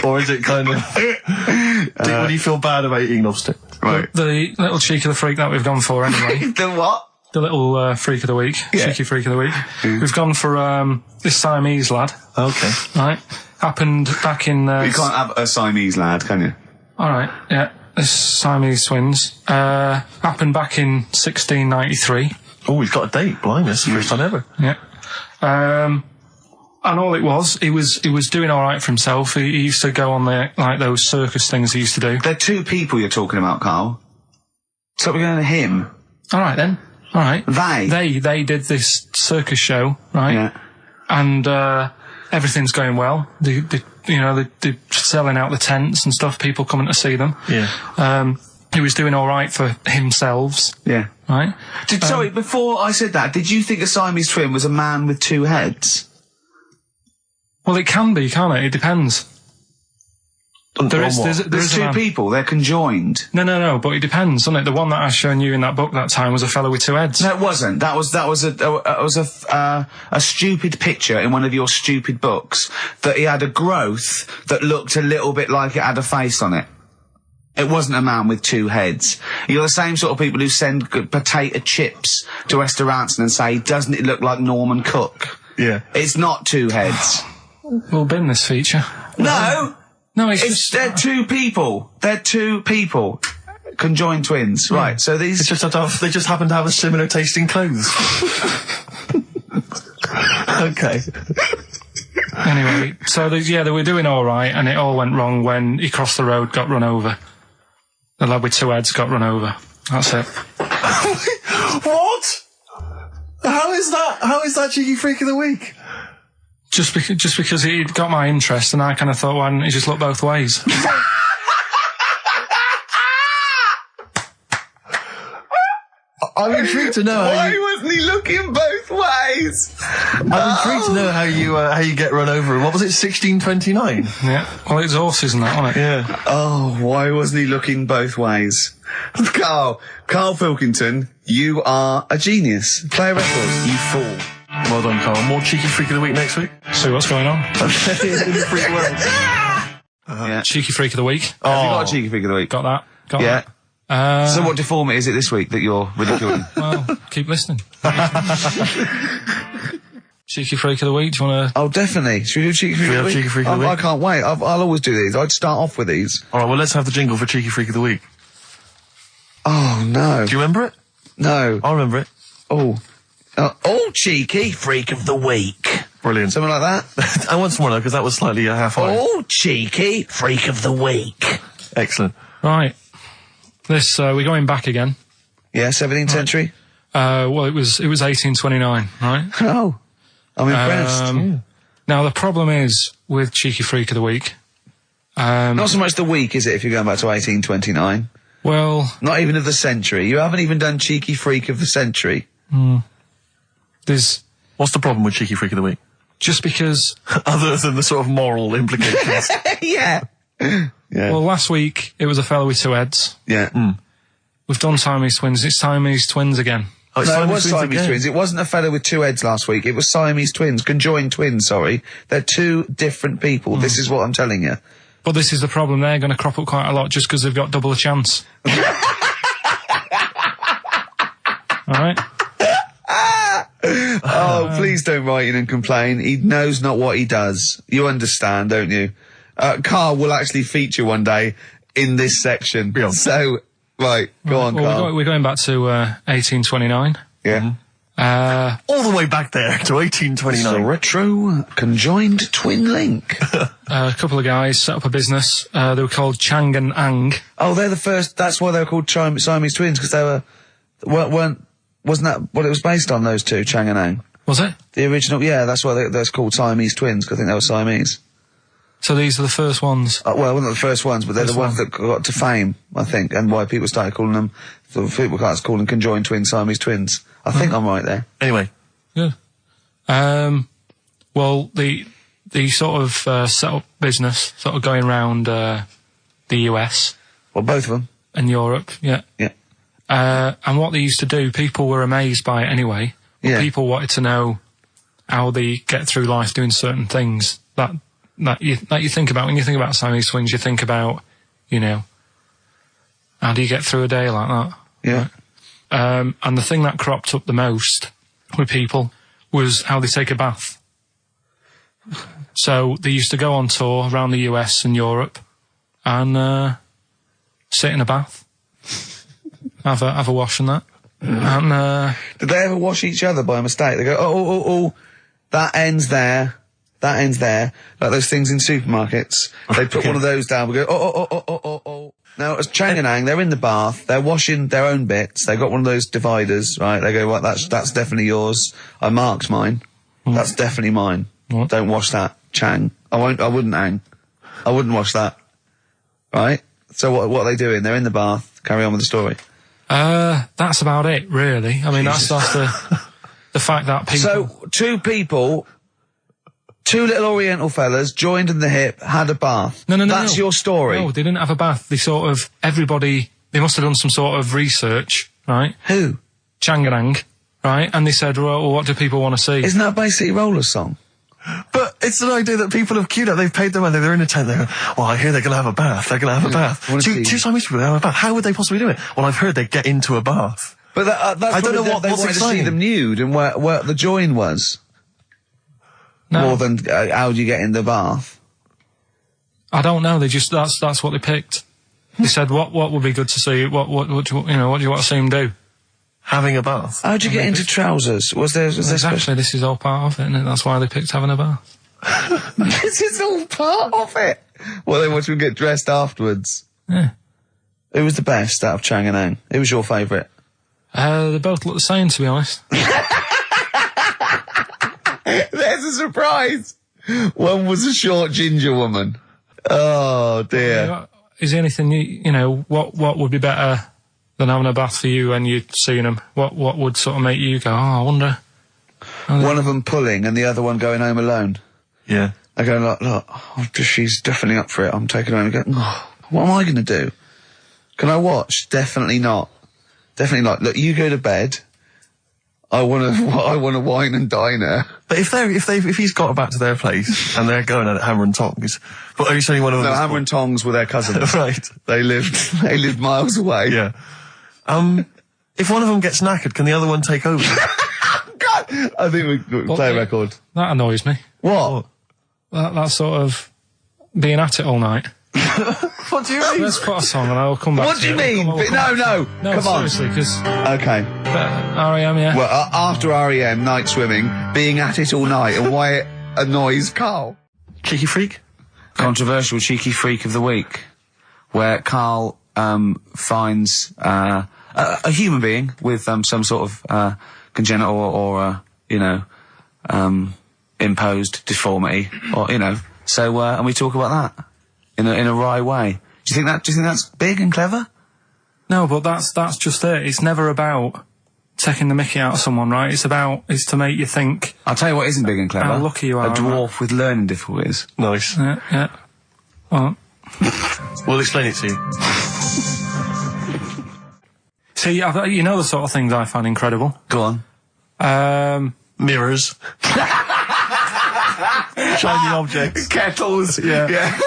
or is it kind of? Would he feel bad about eating lobster? Right. The little cheek of the freak that we've gone for anyway. The what? The little freak of the week, cheeky freak of the week. We've gone for this Siamese lad. Okay. Right. Happened back in. You can't have a Siamese lad, can you? All right. Yeah. This Siamese twins happened back in 1693. Oh, he's got a date. Blimey, that's the first time ever. Yeah. And all it was, he was doing all right for himself. He used to go on like those circus things he used to do. They're two people you're talking about, Karl. So we're going to him. All right then. All right. They did this circus show, right? Yeah. And everything's going well. They're selling out the tents and stuff. People coming to see them. Yeah. He was doing all right for himself. Yeah. Right. Sorry, before I said that, did you think a Siamese twin was a man with two heads? Well, it can be, can't it? It depends. There's two people. They're conjoined. No. But it depends, doesn't it? The one that I shown you in that book that time was a fellow with two heads. No, it wasn't. That was a stupid picture in one of your stupid books that he had a growth that looked a little bit like it had a face on it. It wasn't a man with two heads. You're the same sort of people who send potato chips to restaurants and say, "Doesn't it look like Norman Cook?" Yeah. It's not two heads. We'll bin this feature. No. No, they're two people. They're two people. Conjoined twins. Yeah. Right, so these... they just happen to have a similar taste in clothes. Okay. Anyway, so they were doing all right, and it all went wrong when he crossed the road, got run over. The lad with two heads got run over. That's it. What? How is that cheeky freak of the week? Just because he got my interest, and I kind of thought, why didn't he just look both ways? I'm intrigued to know. Why wasn't he looking both ways? I'm intrigued to know how you get run over. What was it, 1629? Yeah. Well, it's horses and that, wasn't it? Yeah. Oh, why wasn't he looking both ways? Karl Pilkington, you are a genius. Play a record, you fool. Well done, Karl. More cheeky freak of the week next week. See what's going on. In the freak world. Yeah. Cheeky freak of the week. Have you got a cheeky freak of the week? Got that. Got Yeah. that. So what deformity is it this week that you're ridiculing? Well, keep listening. Cheeky freak of the week. Do you want to? Oh, definitely. Should we do cheeky freak of the week? Cheeky freak of the week? I can't wait. I'll always do these. I'd start off with these. All right, well, let's have the jingle for cheeky freak of the week. Oh, no. Do you remember it? No. I remember it. Oh, cheeky freak of the week. Brilliant. Something like that. I want some more though, because that was slightly half-high. Oh, cheeky freak of the week. Excellent. Right. This we're going back again. Yeah, 17th century. Well, it was 1829, right? Oh, I'm impressed. Now the problem is with cheeky freak of the week. Not so much the week, is it? If you're going back to 1829, Well, not even of the century. You haven't even done cheeky freak of the century. there's What's the problem with cheeky freak of the week? just because. Other than the sort of moral implications. Yeah. Yeah. Well, last week it was a fellow with two heads. Yeah. We've done Siamese twins. It's Siamese twins again. Oh, it's No, it Siamese was twins Siamese again. twins. It wasn't a fellow with two heads last week. It was Siamese twins, conjoined twins, sorry. They're two different people. This is what I'm telling you. But this is the problem. They're going to crop up quite a lot just because they've got double a chance. All right. Oh, please don't write in and complain. He knows not what he does. You understand, don't you? Karl will actually feature one day in this section. Yeah. So, right, go on, Well, Karl. we're going back to 1829. Yeah. All the way back there to 1829. It's a retro conjoined twin link. A couple of guys set up a business. They were called Chang and Ang. Oh, they're the first. That's why they were called Siamese twins, because they wasn't that what it was based on? Those two, Chang and Ang. Was it? The original, yeah. That's why they're called Siamese twins, because I think they were Siamese. So these are the first ones. Well, not the first ones, but they're the First ones that got to fame, I think, and why people started calling them. People started calling conjoined twins Siamese twins. I think I'm right there. Anyway. Good. Well, the sort of set up business, sort of going around the US Well, both of them. and Europe, yeah. Yeah. And what they used to do, people were amazed by it anyway. But Yeah. people wanted to know how they get through life doing certain things that you think about. When you think about Siamese twins, you think about, how do you get through a day like that? Yeah. And the thing that cropped up the most with people was how they take a bath. So they used to go on tour around the US and Europe and sit in a bath, have a wash and that. And Did they ever wash each other by mistake? They go, oh, that ends there. That ends there. Like those things in supermarkets. They put one of those down. We go, oh. Now, as Chang and Ang, they're in the bath. They're washing their own bits. They got one of those dividers, right? They go, well, that's definitely yours. I marked mine. That's definitely mine. What? Don't wash that, Chang. I wouldn't, Ang. I wouldn't wash that. Right? So what are they doing? They're in the bath. Carry on with the story. that's about it, really. I mean, that's the fact that people. So, two little Oriental fellas joined in the hip, had a bath. No. That's your story. No, they didn't have a bath. They they must have done some sort of research, right? Who? Changarang, right? And they said, well, what do people want to see? Isn't that basically Roller's song? But it's an idea that people have queued up. They've paid their money. They're in a tent. They're going, well, I hear they're going to have a bath. They're going to have a bath. Two Siamese people have a bath. How would they possibly do it? Well, I've heard they get into a bath. But that's I don't know they what's wanted to see exciting. them nude and where the join was. No, More than how do you get in the bath? I don't know. They just that's what they picked. They said, what would be good to see? What do you want to see them do? Having a bath. How'd you get into trousers? Was there Exactly. This is all part of it, isn't it? That's why they picked having a bath. This is all part of it. Well, they want to get dressed afterwards. Yeah. Who was the best out of Chang and Ang? Who was your favourite? They both look the same, to be honest. There's a surprise. One was a short ginger woman. Oh dear. Is there anything what would be better than having a bath for you when you'd seen them? What would sort of make you go, I wonder? One of them pulling and the other one going home alone. Yeah. I go, look, she's definitely up for it. I'm taking her home and go, oh, what am I going to do? Can I watch? Definitely not. Definitely not. Look, you go to bed. I want to wine and dine her. But if he's got back to their place and they're going at hammer and tongs, but are you saying one of them? No, hammer and tongs were their cousins. Right. They lived miles away. Yeah. If one of them gets knackered, can the other one take over? God, I think we play a record. That annoys me. What? That sort of being at it all night. What do you mean? Let's put a song and I'll come back. What do you mean? No, come on. Seriously, because Okay. R.E.M. Yeah. Well, after REM, night swimming, being at it all night, and why it annoys Karl. Cheeky freak? Controversial cheeky freak of the week, where Karl finds a human being with some sort of congenital or imposed deformity, or So and we talk about that in a wry way. Do you think that's big and clever? No, but that's just it. It's never about taking the mickey out of someone, right? It's to make you think. I'll tell you what isn't big and clever. How lucky you are. A dwarf with learning difficulties. Nice. Yeah. Well, we'll explain it to you. See, you know the sort of things I find incredible. Go on. Mirrors. Shiny objects. Kettles. Yeah.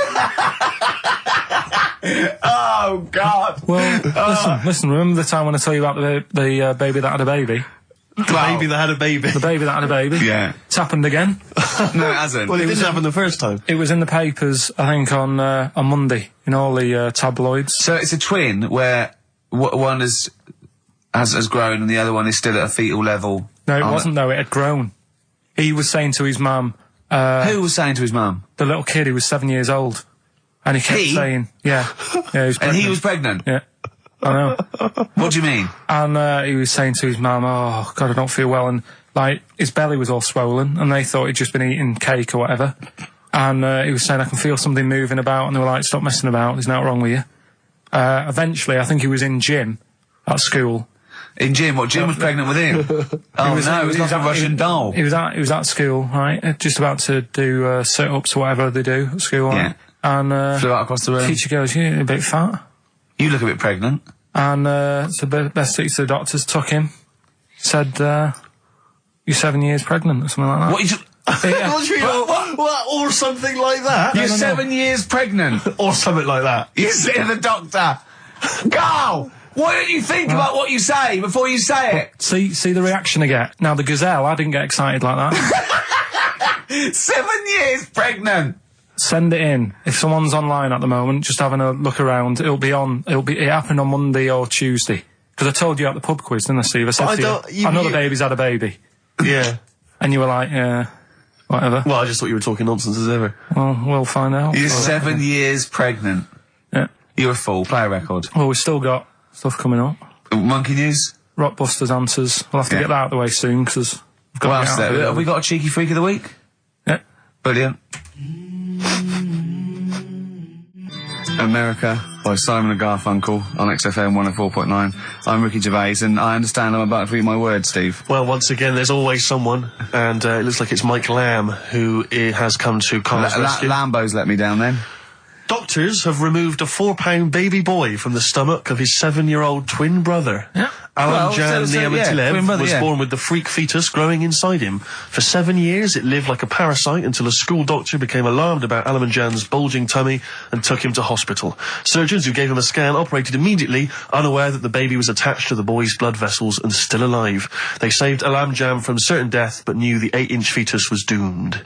Oh, God. Well, listen, remember the time when I told you about the baby that had a baby? The baby that had a baby. The baby that had a baby? Yeah. It's happened again. No, it hasn't. Well, it didn't happen the first time. It was in the papers, I think, on Monday, in all the tabloids. So it's a twin where one has grown and the other one is still at a fetal level. No, it wasn't, though. It had grown. He was saying to his mum... Who was saying to his mum? The little kid who was 7 years old. And he kept saying... Yeah. He was pregnant. And he was pregnant? Yeah. I know. What do you mean? And he was saying to his mum, oh, God, I don't feel well. And, his belly was all swollen, and they thought he'd just been eating cake or whatever. And he was saying, I can feel something moving about. And they were like, stop messing about. There's nothing wrong with you. Eventually, I think he was in gym at school. In gym? What, Jim was pregnant with him? Oh, no, it was like a Russian doll. He was at school, right? Just about to do sit-ups or whatever they do at school, right? Yeah. And flew out across the room. Teacher goes, you're a bit fat. You look a bit pregnant. And so best to the doctors took him, said, you're 7 years pregnant or something like that. What? What do you mean? What? Or something like that? You're 7 years pregnant. Or something like that. You say to the doctor, Karl, why don't you think about what you say before you say it? See the reaction I get. Now, the gazelle, I didn't get excited like that. 7 years pregnant. Send it in. If someone's online at the moment, just having a look around, it happened on Monday or Tuesday. Because I told you at the pub quiz, didn't I, Steve? I said to you, I know the baby's had a baby. Yeah. And you were like, yeah, whatever. Well, I just thought you were talking nonsense as ever. Well, we'll find out. You're 7 years pregnant. Yeah. You're a fool. Play a record. Well, we've still got stuff coming up. Monkey News? Rockbusters answers. We'll have to get that out of the way soon, because we've got to get out of it. Have we got a cheeky freak of the week? Yeah. Brilliant. America by Simon and Garfunkel on XFM 104.9. I'm Ricky Gervais, and I understand I'm about to read my words, Steve. Well, once again, there's always someone, and it looks like it's Mike Lamb who has come to Karl's rescue. Lambo's let me down then. Doctors have removed a 4-pound baby boy from the stomach of his 7-year-old twin brother. Yeah. Alan Jan Niamatilev was born with the freak fetus growing inside him. For 7 years, it lived like a parasite until a school doctor became alarmed about Alan Jan's bulging tummy and took him to hospital. Surgeons who gave him a scan operated immediately, unaware that the baby was attached to the boy's blood vessels and still alive. They saved Alan Jan from certain death, but knew the 8-inch fetus was doomed.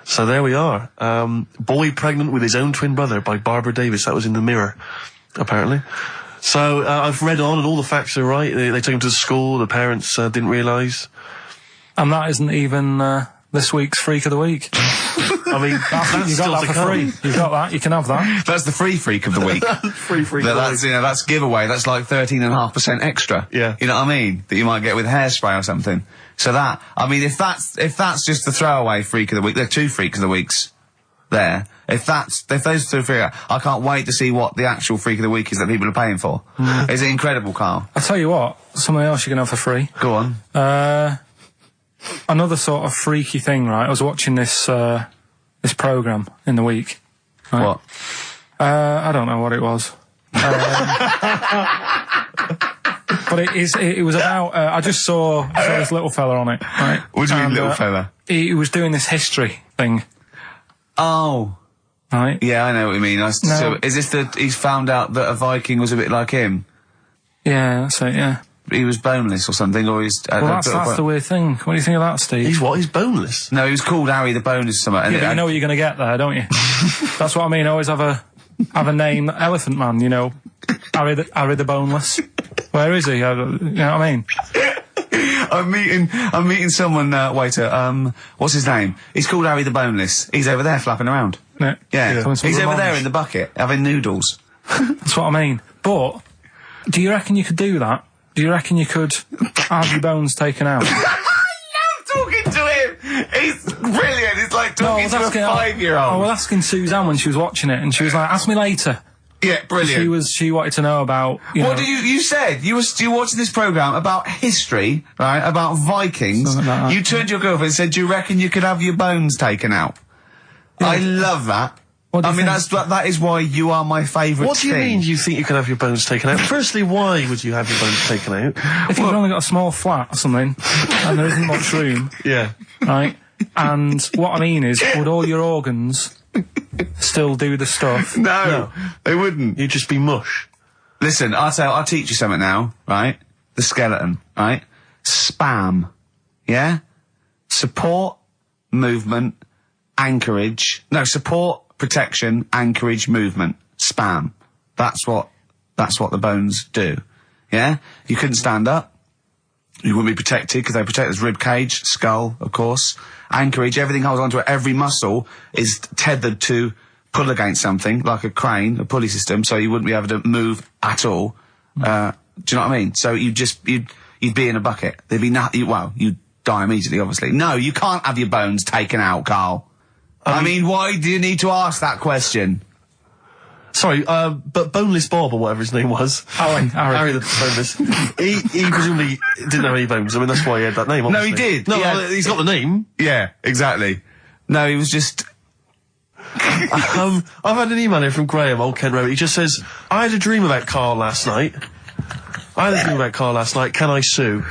So there we are. Boy pregnant with his own twin brother by Barbara Davis. That was in the Mirror, apparently. So I've read on, and all the facts are right. They took him to school. The parents didn't realise. And that isn't even this week's Freak of the Week. I mean, that's you got that for free. You've got that. You can have that. That's the free freak of the week. Free freak. That's giveaway. That's like 13.5% extra. Yeah. You know what I mean? That you might get with hairspray or something. So if that's just the throwaway freak of the week, there are 2 freaks of the weeks. there. If those two figure, I can't wait to see what the actual Freak of the Week is that people are paying for. Is it incredible, Carl? I tell you what, something else you can have for free. Go on. Another sort of freaky thing, right? I was watching this program in the week. Right? What? I don't know what it was. But it was about, I just saw this little fella on it, right? What do you mean, little fella? He was doing this history thing. Oh. Right? Yeah, I know what you mean. So, is this he's found out that a Viking was a bit like him? Yeah, that's it, yeah. He was boneless or something, or he's... Well, that's the weird thing. What do you think of that, Steve? He's what? He's boneless? No, he was called Harry the Boneless or something. Yeah, but you know what you're going to get there, don't you? That's what I mean. Always have a name, Elephant Man, you know. Harry the Boneless. Where is he? You know what I mean? I'm meeting someone, waiter, what's his name? He's called Harry the Boneless. He's over there flapping around. Yeah. He's over there in the bucket, having noodles. That's what I mean. But, do you reckon you could do that? Do you reckon you could have your bones taken out? I love talking to him! He's brilliant, it's like talking to a 5-year-old. I was asking Suzanne when she was watching it, and she was like, ask me later. Yeah, brilliant. She wanted to know about, What did you said? You were watching this programme about history, right? About Vikings. Something like that. You turned to your girlfriend and said, do you reckon you could have your bones taken out? Yeah. I love that. That is why you are my favourite thing. What do you mean you think you can have your bones taken out? Firstly, why would you have your bones taken out? If you've only got a small flat or something, and there isn't much room. Yeah. Right? And what I mean is, would all your organs still do the stuff? No, they wouldn't. You'd just be mush. Listen, I'll teach you something now, right? The skeleton, right? Spam. Yeah? Support, movement, anchorage. No, support, protection, anchorage, movement. Spam. That's what the bones do. Yeah? You couldn't stand up. You wouldn't be protected because they protect his rib cage, skull, of course. Anchorage, everything holds onto it. Every muscle is tethered to pull against something, like a crane, a pulley system, so you wouldn't be able to move at all. Do you know what I mean? So you'd be in a bucket. There'd be nothing, you'd die immediately, obviously. No, you can't have your bones taken out, Carl. I mean, why do you need to ask that question? Sorry, but Boneless Bob, or whatever his name was. Harry the Boneless. he presumably didn't have any bones. I mean, that's why he had that name, obviously. No, he did. No, he's got the name. Yeah, exactly. No, he was just... I've had an email here from Graham, Old Kent Road. He just says, I had a dream about Karl last night. Can I sue?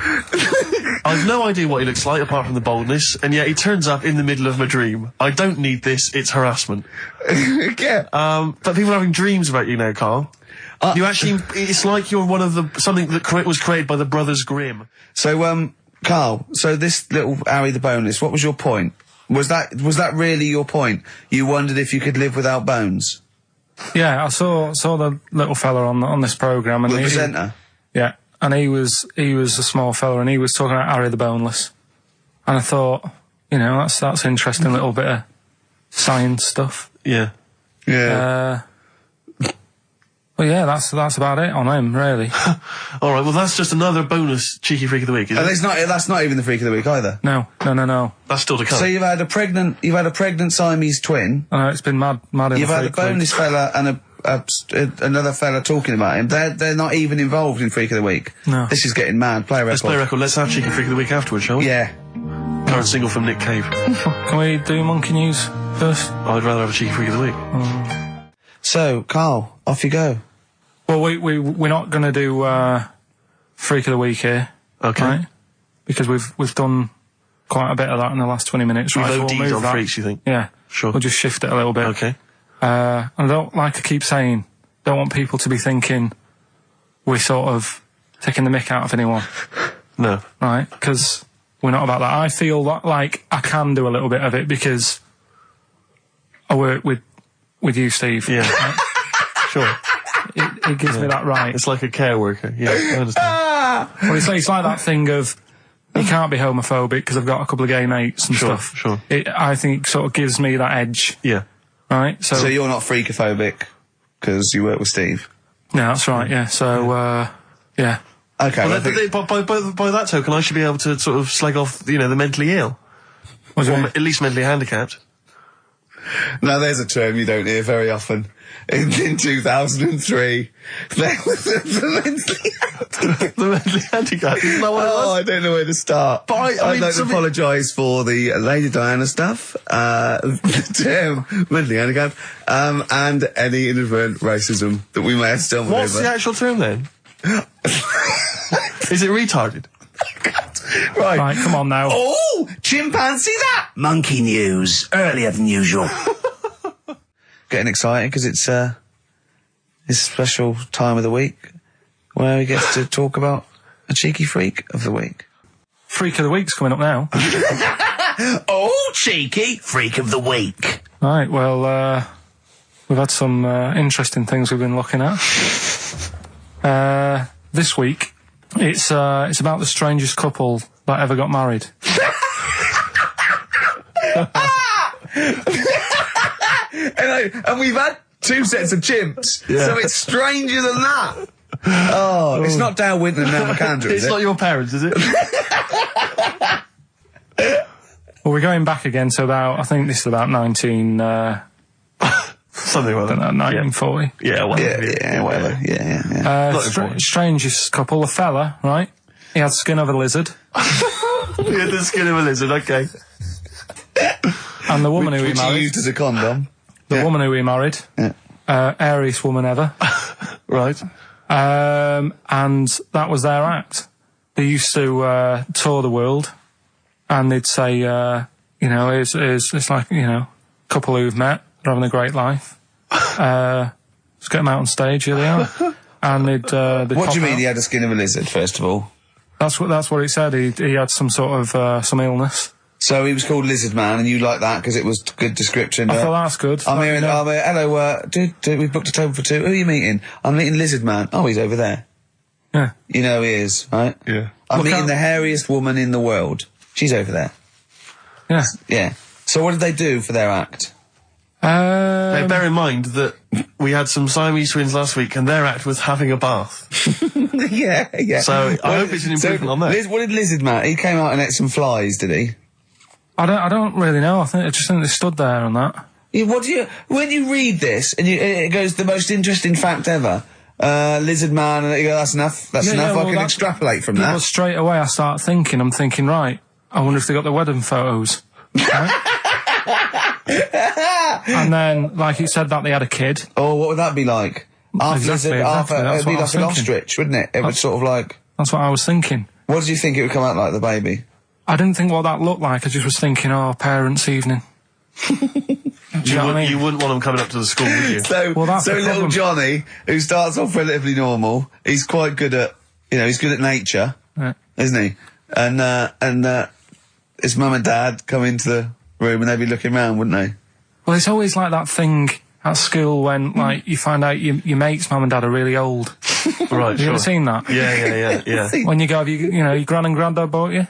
I've no idea what he looks like, apart from the boldness, and yet he turns up in the middle of my dream. I don't need this, it's harassment. Yeah. But people are having dreams about you now, Karl. You actually, it's like you're one of something that was created by the Brothers Grimm. So, Karl, so this little Harry the Boneless, what was your point? Was that really your point? You wondered if you could live without bones? Yeah, I saw the little fella on this programme. And the presenter? Yeah, and he was a small fella, and he was talking about Harry the Boneless. And I thought, that's interesting little bit of science stuff. Yeah. Yeah. Well, yeah, that's about it on him, really. All right, well, that's just another bonus cheeky freak of the week, isn't it? That's not even the freak of the week either. No. That's still to come. So you've had a pregnant Siamese twin. It's been mad. You've had a boneless fella and another fella talking about him. They're not even involved in freak of the week. No. This is getting mad. Play a record. Let's play a record. Let's have cheeky freak of the week afterwards, shall we? Yeah. Current single from Nick Cave. Can we do monkey news first? I'd rather have a cheeky freak of the week. So, Karl, off you go. Well, we're not going to do freak of the week here, okay? Right? Because we've done quite a bit of that in the last 20 minutes. We've right? OD'd on freaks, you think? Yeah, sure. We'll just shift it a little bit. Okay. And I don't like to keep saying, don't want people to be thinking we're sort of taking the mick out of anyone. No. Right? Because we're not about that. I feel like I can do a little bit of it because I work with you, Steve. Yeah. Right? Sure. It gives me that right. It's like a care worker. Yeah, I understand. Well, it's like that thing of you can't be homophobic because I've got a couple of gay mates and stuff. Sure. I think it sort of gives me that edge. Yeah. Right? So you're not freakophobic because you work with Steve? No, that's right, yeah. So, yeah. Okay. Well, by that token, I should be able to sort of slag off, the mentally ill. Or at least mentally handicapped. Now there's a term you don't hear very often. In 2003, there was the mentally handicapped. Isn't that what it was? I don't know where to start. But I'd like to apologise for the Lady Diana stuff, the term mentally handicapped, and any inadvertent racism that we may have stumbled over. What's the actual term then? Is it retarded? Right, come on now. Oh, chimpanzee that! Monkey news, earlier than usual. Getting excited because it's a special time of the week where we get to talk about a cheeky freak of the week. Freak of the week's coming up now. Oh, cheeky freak of the week. Right, well, we've had some interesting things we've been looking at. This week, it's about the strangest couple that ever got married. And we've had 2 sets of chimps, so it's stranger than that. Oh, it's not Dale Winton and Nell McAndrew, is It's it? not your parents, is it? Well, we're going back again to about, I think this is about 19... Something like that. 1940. Yeah, whatever. Whatever. Yeah. Strangest couple, a fella, right? He had skin of a lizard. He had the skin of a lizard, okay. And the woman who he Which he married... used as a condom. The woman who he married, airiest woman ever. Right. And that was their act. They used to tour the world, and they'd say, it's like, a couple who've met, they're having a great life. Let's get them out on stage, here they are. And they'd What do you mean out. he had the skin of a lizard, first of all? That's what he said. He had some sort of some illness. So he was called Lizard Man, and you like that because it was a good description. I thought that's good. I'm here, hello, we've booked a table for 2. Who are you meeting? I'm meeting Lizard Man. Oh, he's over there. Yeah. You know he is, right? Yeah. I'm meeting the hairiest woman in the world. She's over there. Yeah. Yeah. So what did they do for their act? Now, bear in mind that we had some Siamese twins last week, and their act was having a bath. yeah. So I hope it's an improvement on that. What did Lizard Man? He came out and ate some flies, did he? I don't really know. I just think they stood there on that. Yeah, when you read this and it goes the most interesting fact ever, Lizard Man, and you go, that's enough. That's enough. I can extrapolate from that. Well, straight away I start thinking. I'm thinking, right. I wonder if they got the wedding photos. Right? And then, like you said, that they had a kid. Oh, what would that be like? Exactly, It'd be like an ostrich, wouldn't it? It would sort of like. That's what I was thinking. What did you think it would come out like, the baby? I didn't think what that looked like. I just was thinking, parents' evening. Do you know what I mean? You wouldn't want them coming up to the school, would you? So that's the little problem. Johnny, who starts off relatively normal, he's quite good at, he's good at nature, Yeah. isn't he? And his mum and dad come into the room and they'd be looking round, wouldn't they? Well, it's always like that thing at school when, like, you find out your mate's mum and dad are really old. Right, Have you ever seen that? Yeah. When you go, have your gran and granddad bought you?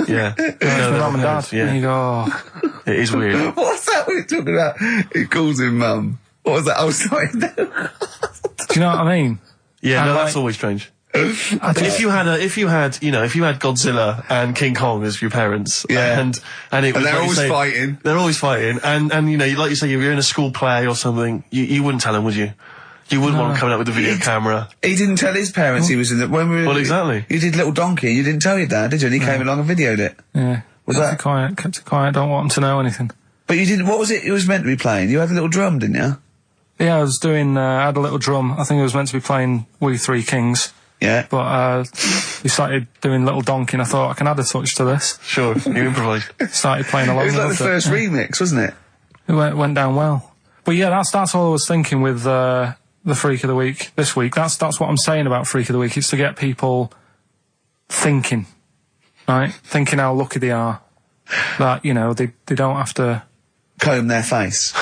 Yeah. The mum and dad. Yeah. And you go, oh. It is weird. What's that we're talking about? He calls him mum. What was that? I was sorry. Do you know what I mean? Yeah, And no, like- that's always strange. But if you had Godzilla and King Kong as your parents, Yeah. and it was they're like you always say, fighting. They're always fighting, and like you say, you're in a school play or something, you wouldn't tell them, would you? You wouldn't want them coming up with a video camera. He didn't tell his parents he was in the... Well, exactly. You did Little Donkey, you didn't tell your dad, did you? And he came along and videoed it. Yeah. Was kept that... it quiet, don't want them to know anything. But you didn't... What was it was meant to be playing? You had a little drum, didn't you? Yeah, I was doing, I had a little drum. I think I was meant to be playing We Three Kings. Yeah. But we started doing Little Donkey, and I thought I can add a touch to this. Sure, you improvise. Started playing along. It was like with the first Yeah. remix, wasn't it? It went down well. But yeah, that's all I was thinking with the Freak of the Week this week. That's what I'm saying about Freak of the Week. It's to get people thinking, right? Thinking how lucky they are that they don't have to Comb their face.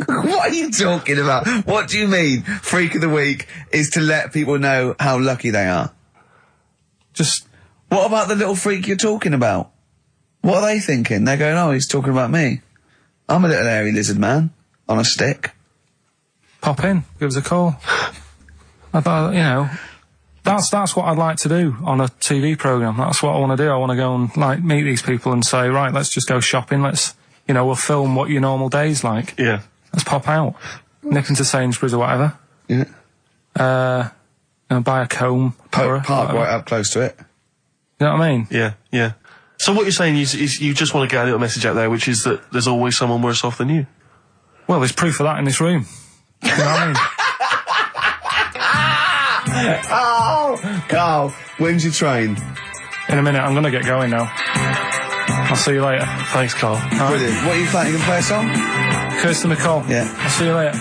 What are you talking about? What do you mean? Freak of the Week is to let people know how lucky they are. just. What about the little freak you're talking about? What are they thinking? They're going, oh, he's talking about me. I'm a little hairy lizard man on a stick. Pop in, give us a call. I thought, that's what I'd like to do on a TV programme. That's what I want to do. I want to go and meet these people and say, right, let's just go shopping. Let's you know, we'll film what your normal day's like. Yeah. Let's pop out. Nip into Sainsbury's or whatever. Yeah. And buy a comb. Park right up close to it. You know what I mean? Yeah, yeah. So what you're saying is you just want to get a little message out there, which is that there's always someone worse off than you. Well, there's proof of that in this room. You know what I mean? Oh, Carl, when's your train? In a minute, I'm going to get going now. I'll see you later. Thanks, Carl. Brilliant. What are you playing? You can play a song? Kirsty McCall. Yeah. I'll see you later.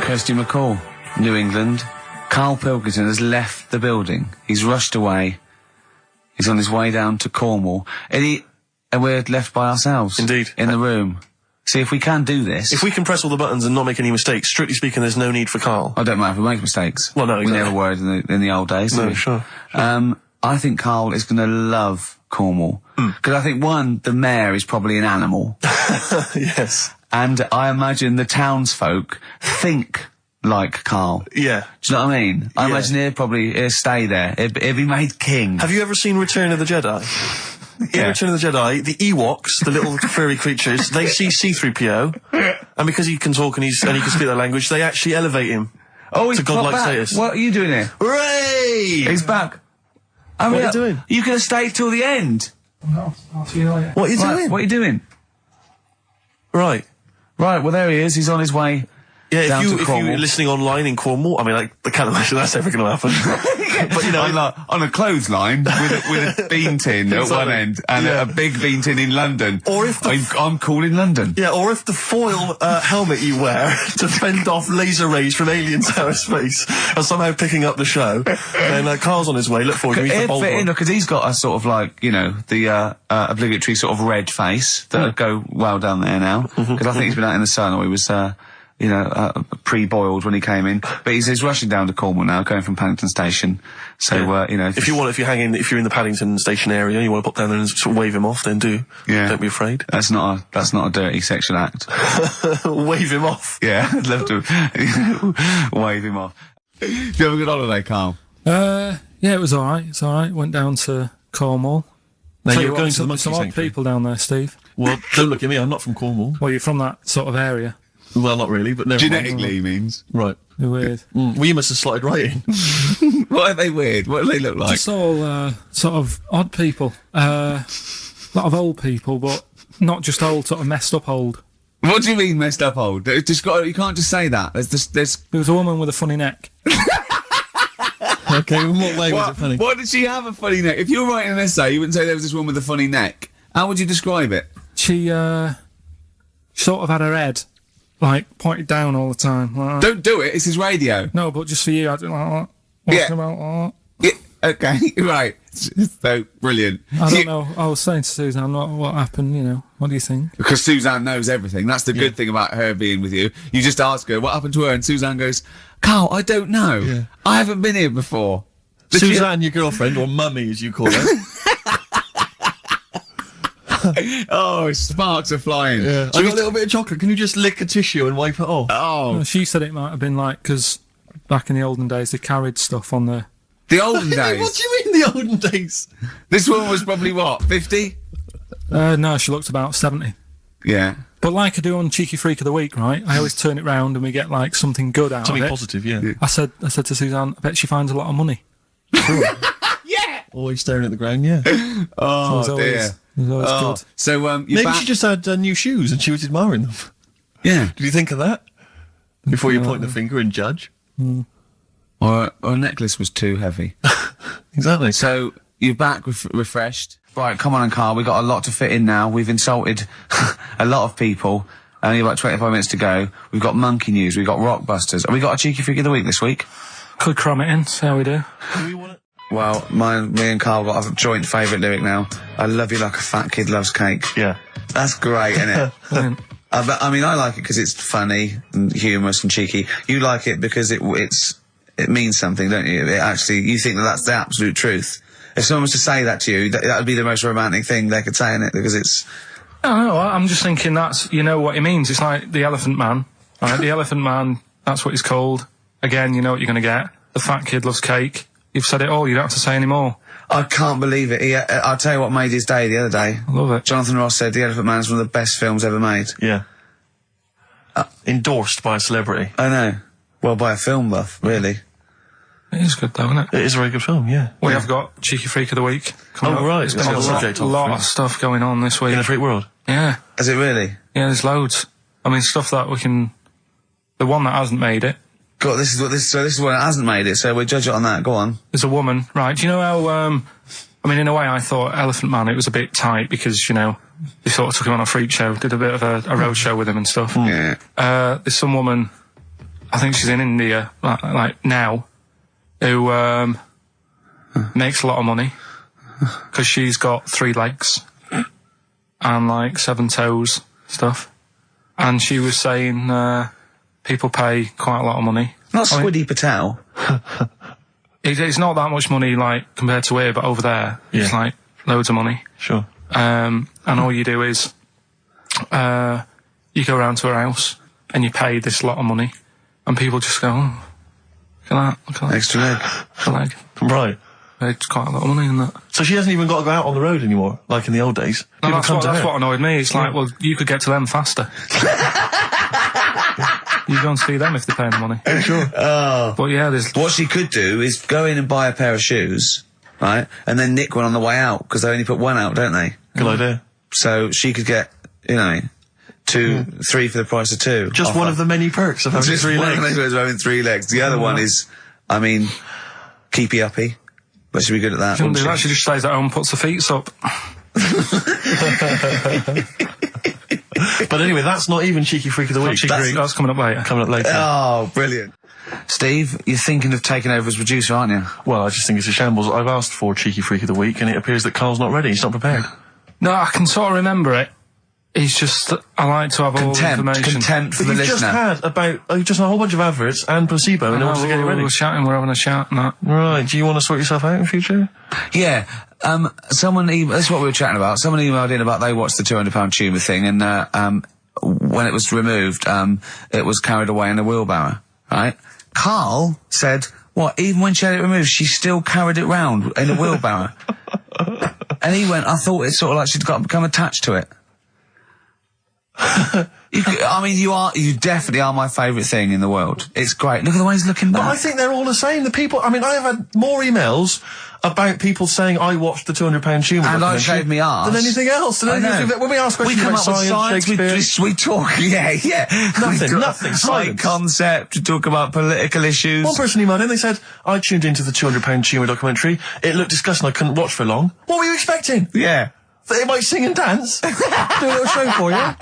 Kirsty McCall, New England. Karl Pilkington has left the building. He's rushed away. He's on his way down to Cornwall. And we're left by ourselves. Indeed. In the room. See, if we can do this... If we can press all the buttons and not make any mistakes, strictly speaking, there's no need for Carl. I don't mind if we make mistakes. Well, no, exactly. We never were in the old days, did No, we? sure. I think Carl is going to love Cornwall. Because I think, one, the mayor is probably an animal. Yes. And I imagine the townsfolk think like Carl. Yeah. Do you know what I mean? I Yeah. imagine he'll stay there. He'll be made king. Have you ever seen Return of the Jedi? In Return of the Jedi, the Ewoks, the little furry creatures, they see C-3PO, and because he can talk and he can speak their language, they actually elevate him He's to godlike back. status. What are you doing here? Hooray! He's back. What are you doing? You could have stayed till the end. No, I'll see you later. What are you Right, doing? what are you doing? Right. Right, well, there he is. He's on his way. Yeah, Down to if Cornwall. you're listening online in Cornwall, I mean, I can't imagine that's ever going to happen. But, you know... on a clothesline with a bean tin at one end and Yeah. a big bean tin in London. Or if I'm cool in London. Yeah, or if the foil helmet you wear to fend off laser rays from aliens out of space are somehow picking up the show, then Carl's on his way. Look forward to It'd the bold fit in one. because he's got a sort of like, you know, the obligatory sort of red face that would go well down there now. Because I think he's been out in the sun, or he was, pre-boiled when he came in. But he's rushing down to Cornwall now, going from Paddington Station. So, you know... If you're in the Paddington Station area, you want to pop down there and sort of wave him off, then do. Yeah. Don't be afraid. That's not a dirty sexual act. Wave him off. Yeah, I'd love to wave him off. Did you have a good holiday, Carl? Yeah, it was alright. It's alright. Went down to Cornwall. Now Tell you're you going what, to the monkey some odd sanctuary. people down there, Steve. Well, don't look at me, I'm not from Cornwall. Well, you're from that sort of area. Well, not really, but never mind. Genetically means. Right. They're weird. Well, you must have slotted right in. What are they weird? What do they look like? Just all sort of odd people. A lot of old people, but not just old, sort of messed up old. What do you mean messed up old? You can't just say that. There's There was a woman with a funny neck. Okay, in what way was it funny? What did she have a funny neck? If you were writing an essay, you wouldn't say there was this woman with a funny neck. How would you describe it? She sort of had her head like pointed down all the time. Like that. Don't do it. It's his radio. No, but just for you, I don't like that. Yeah. Walking about like Yeah, okay, right. So brilliant. that. I don't know. I was saying to Suzanne, what happened? You know, what do you think? Because Suzanne knows everything. That's the good thing about her being with you. You just ask her what happened to her, and Suzanne goes, "Carl, I don't know. Yeah. I haven't been here before." Suzanne, your girlfriend, or mummy as you call her. Oh, sparks are flying. I got a little bit of chocolate. Can you just lick a tissue and wipe it off? Oh, Well, she said it might have been like because back in the olden days they carried stuff on the. the olden What days. do you mean the olden days? This woman was probably what, 50? No, she looked about 70. Yeah. But like I do on Cheeky Freak of the Week, right? I always turn it round and we get like something good out Something of it. positive, yeah. I said to Suzanne, I bet she finds a lot of money. Always staring at the ground, yeah. Oh, It was dear. always, it was always Oh, good. so you're Maybe back. she just had new shoes and she was admiring them. Yeah. Did you think of that? Before you point the finger and judge? Or a necklace was too heavy. Exactly. So you're back refreshed. Right, come on, Carl. We've got a lot to fit in now. We've insulted a lot of people. Only about 25 minutes to go. We've got monkey news. We've got rockbusters. Have we got a cheeky freak of the week this week? Could cram it in, see how we do. Do we want it? Well, me and Carl got a joint favourite lyric now. I love you like a fat kid loves cake. Yeah. That's great, isn't it? Brilliant. But, I mean, I like it because it's funny and humorous and cheeky. You like it because it means something, don't you? You think that's the absolute truth. If someone was to say that to you, that would be the most romantic thing they could say, innit? Because it's... I don't know, I'm just thinking you know what it means. It's like the Elephant Man, right? The Elephant Man, that's what he's called. Again, you know what you're going to get. The fat kid loves cake. You've said it all, you don't have to say any more. I can't believe it. I'll tell you what made his day the other day. I love it. Jonathan Ross said The Elephant Man is one of the best films ever made. Yeah. Endorsed by a celebrity. I know. Well, by a film buff, really. It is good though, isn't it? It is a very good film, yeah. We have got Cheeky Freak of the Week coming up. Right. There's been a lot of stuff going on this week. In the freak world. Yeah. Is it really? Yeah, there's loads. I mean, stuff that we can... The one that hasn't made it. God, this is what it hasn't made it, so we'll judge it on that. Go on. There's a woman, right? Do you know how, I mean, in a way, I thought Elephant Man, it was a bit tight because, you know, they sort of took him on a freak show, did a bit of a road show with him and stuff. Yeah. There's some woman, I think she's in India, like now, who, makes a lot of money because she's got 3 legs and like 7 toes, stuff. And she was saying, people pay quite a lot of money. Not Squiddy Patel. It's not that much money, like, compared to here, but over there, it's like loads of money. Sure. And all you do is, you go around to her house and you pay this lot of money, and people just go, oh, look at that. Extra leg. Extra leg. Right. It's quite a lot of money in that. So she hasn't even got to go out on the road anymore, like in the old days. No, People come to that's her. what annoyed me. It's like, well, you could get to them faster. You go and see them if they're paying the money. Sure. But yeah, there's... What she could do is go in and buy a pair of shoes, right, and then nick one on the way out, because they only put one out, don't they? Good idea. So she could get, you know, 2, 3 for the price of 2. Just one of the many perks of having Just 3 one legs. of the perks of having 3 legs. The other one is, I mean, keepy uppy. But she'd be good at that. Shouldn't wouldn't do that. she? She just stays at home and puts her feet up. But anyway, that's not even Cheeky Freak of the Week. That's coming up later. Coming up later. Oh, brilliant. Steve, you're thinking of taking over as producer, aren't you? Well, I just think it's a shambles. I've asked for Cheeky Freak of the Week, and it appears that Carl's not ready. He's not prepared. No, I can sort of remember it. It's just that I like to have all the information. Contempt for But the you've listener. just had a whole bunch of adverts and placebo in order to get it ready. We're chatting, we're having a chat and that. Right, do you want to sort yourself out in future? Yeah. Someone that's what we were chatting about. Someone emailed in about they watched the £200 tumour thing, and when it was removed, it was carried away in a wheelbarrow, right? Karl said, what, even when she had it removed, she still carried it round in a wheelbarrow. And he went, I thought it's sort of like she'd become attached to it. You definitely are my favourite thing in the world. It's great. Look at the way he's looking back. But I think they're all the same. The people, I mean, I have had more emails about people saying I watched the £200 tumour and I documentary shaved me arse than anything else. I know. When we ask questions we come about up with science, Shakespeare, we talk, yeah. Nothing, High science. concept, we talk about political issues. one person emailed in, they said, I tuned into the £200 tumour documentary. It looked disgusting, I couldn't watch for long. What were you expecting? Yeah. That it might sing and dance? Do a little show for you?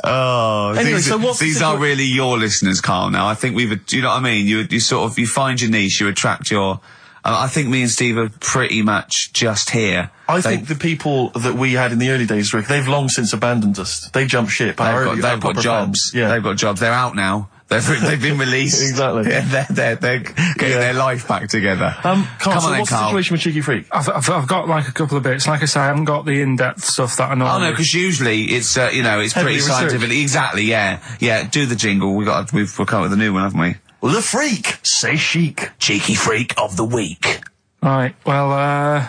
Oh, Anyway, these, so what's the these are really your listeners, Karl. Now, I think do you know what I mean? You sort of, you find your niche, you attract your, I think me and Steve are pretty much just here. I think the people that we had in the early days, Rick, they've long since abandoned us. They jumped ship. They've got jobs. Fans. Yeah. They've got jobs. They're out now. They've been released. Exactly. Yeah, they're getting their life back together. Carl, Come on then, what's the Karl. situation with Cheeky Freak? I've got like a couple of bits. Like I say, I haven't got the in-depth stuff that I know. Oh no, because usually it's it's Heavily pretty scientific. researched. Exactly, yeah. Do the jingle. We've come up with a new one, haven't we? The Freak, say chic. Cheeky Freak of the Week. Right. Well,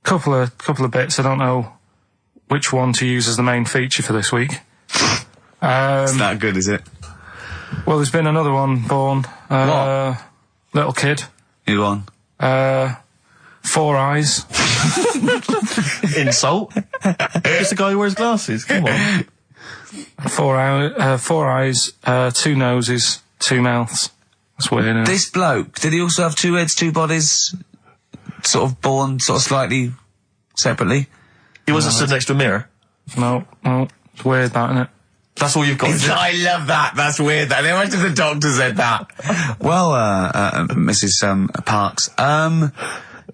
couple of bits. I don't know which one to use as the main feature for this week. It's that good, is it? Well, there's been another one born. What? Little kid. You on? 4 eyes. Insult. Just a guy who wears glasses. Come on. 4 eyes, 2 noses, 2 mouths. That's weird, isn't it? This bloke, did he also have 2 heads, 2 bodies? Sort of born sort of slightly separately? He wasn't stood next to a mirror. No, it's weird, that, isn't it? That's all you've got. I love that. That's weird. That. Imagine the doctor said that. Well, Mrs. Parks,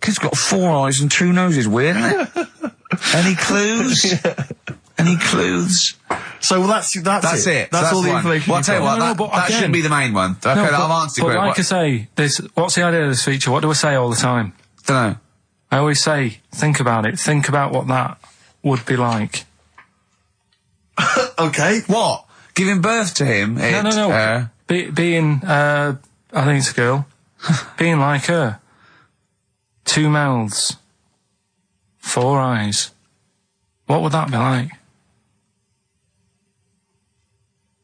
kid's got 4 eyes and 2 noses. Weird, isn't it? Any clues? Any clues? So that's it. That's all the one. information. Well, I'll tell you what, No, that, but that again- shouldn't be the main one. Okay, No, I've answered your but question. like I say, what's the idea of this feature? What do I say all the time? Don't know. I always say, think about it. Think about what that would be like. Okay. What? Giving birth to him? No. Being, I think it's a girl. Being like her. 2 mouths, 4 eyes. What would that be like?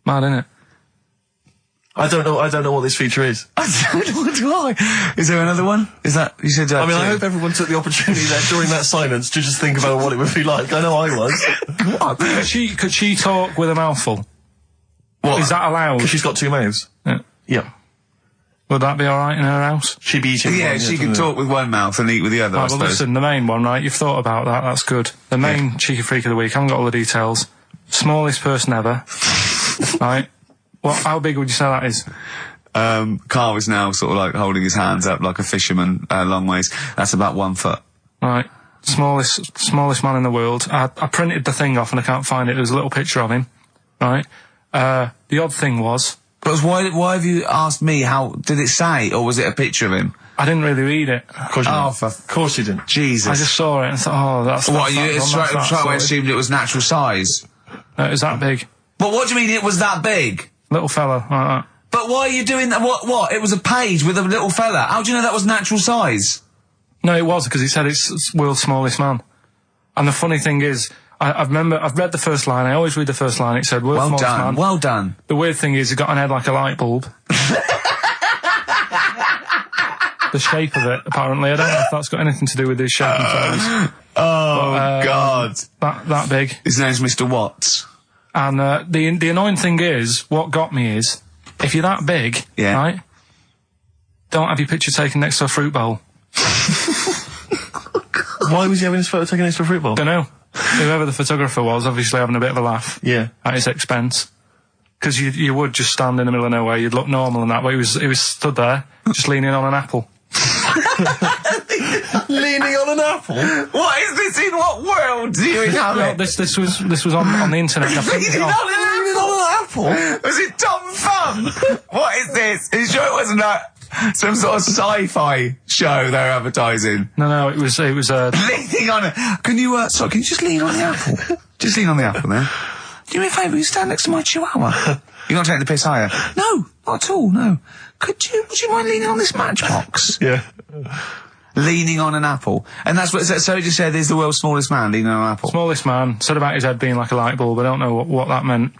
Mad, innit? I don't know what this feature is. I don't know why. Is there another one? Is that, you said that? I mean, I hope everyone took the opportunity there during that silence to just think about what it would be like. I know I was. What? Could she talk with a mouthful? What? Is that allowed? Because she's got 2 mouths. Yeah. Would that be alright in her house? She'd be eating Yeah, one, she can talk with one mouth and eat with the other, I Right, well, suppose. listen, the main one, right? You've thought about that. That's good. The main cheeky freak of the week. I haven't got all the details. Smallest person ever. Right? How big would you say that is? Karl is now sort of like holding his hands up like a fisherman, long ways. That's about 1 foot. Right. Smallest man in the world. I printed the thing off and I can't find it. There's a little picture of him. Right? The odd thing was... But why have you asked me how, did it say, or was it a picture of him? I didn't really read it. Of course you didn't. Of course you didn't. Jesus. I just saw it and thought, that's What, you sorted. assumed it was natural size? It was that big. But what do you mean it was that big? Little fella, like that. But why are you doing that? What? It was a page with a little fella. How do you know that was natural size? No, it was, because he said it's world's smallest man. And the funny thing is, I've read the first line. I always read the first line. It said, world's smallest man. Well done. The weird thing is, he got an head like a light bulb. The shape of it, apparently. I don't know if that's got anything to do with his shape and size. God. That big. His name's Mr. Watts. And the annoying thing is, what got me is, if you're that big, right, don't have your picture taken next to a fruit bowl. Why was he having his photo taken next to a fruit bowl? Don't know. Whoever the photographer was, obviously having a bit of a laugh. Yeah. At his expense. Because you would just stand in the middle of nowhere, you'd look normal and that, but he was stood there, just leaning on an apple. Leaning on an apple? What is this? In what world do you inhabit? This was on the internet. I printed it off. Leaning on an apple? Was it Tom Thumb? What is this? Are you sure it wasn't some sort of sci-fi show they're advertising? No, it was Leaning on it. Can you just lean on the apple? Just lean on the apple there. Do me a favour, you stand next to my chihuahua. You're not taking the piss, are you? No, not at all, no. Would you mind leaning on this matchbox? Yeah. Leaning on an apple. And that's what, so you just said there's the world's smallest man leaning on an apple. Smallest man, said about his head being like a light bulb. I don't know what that meant.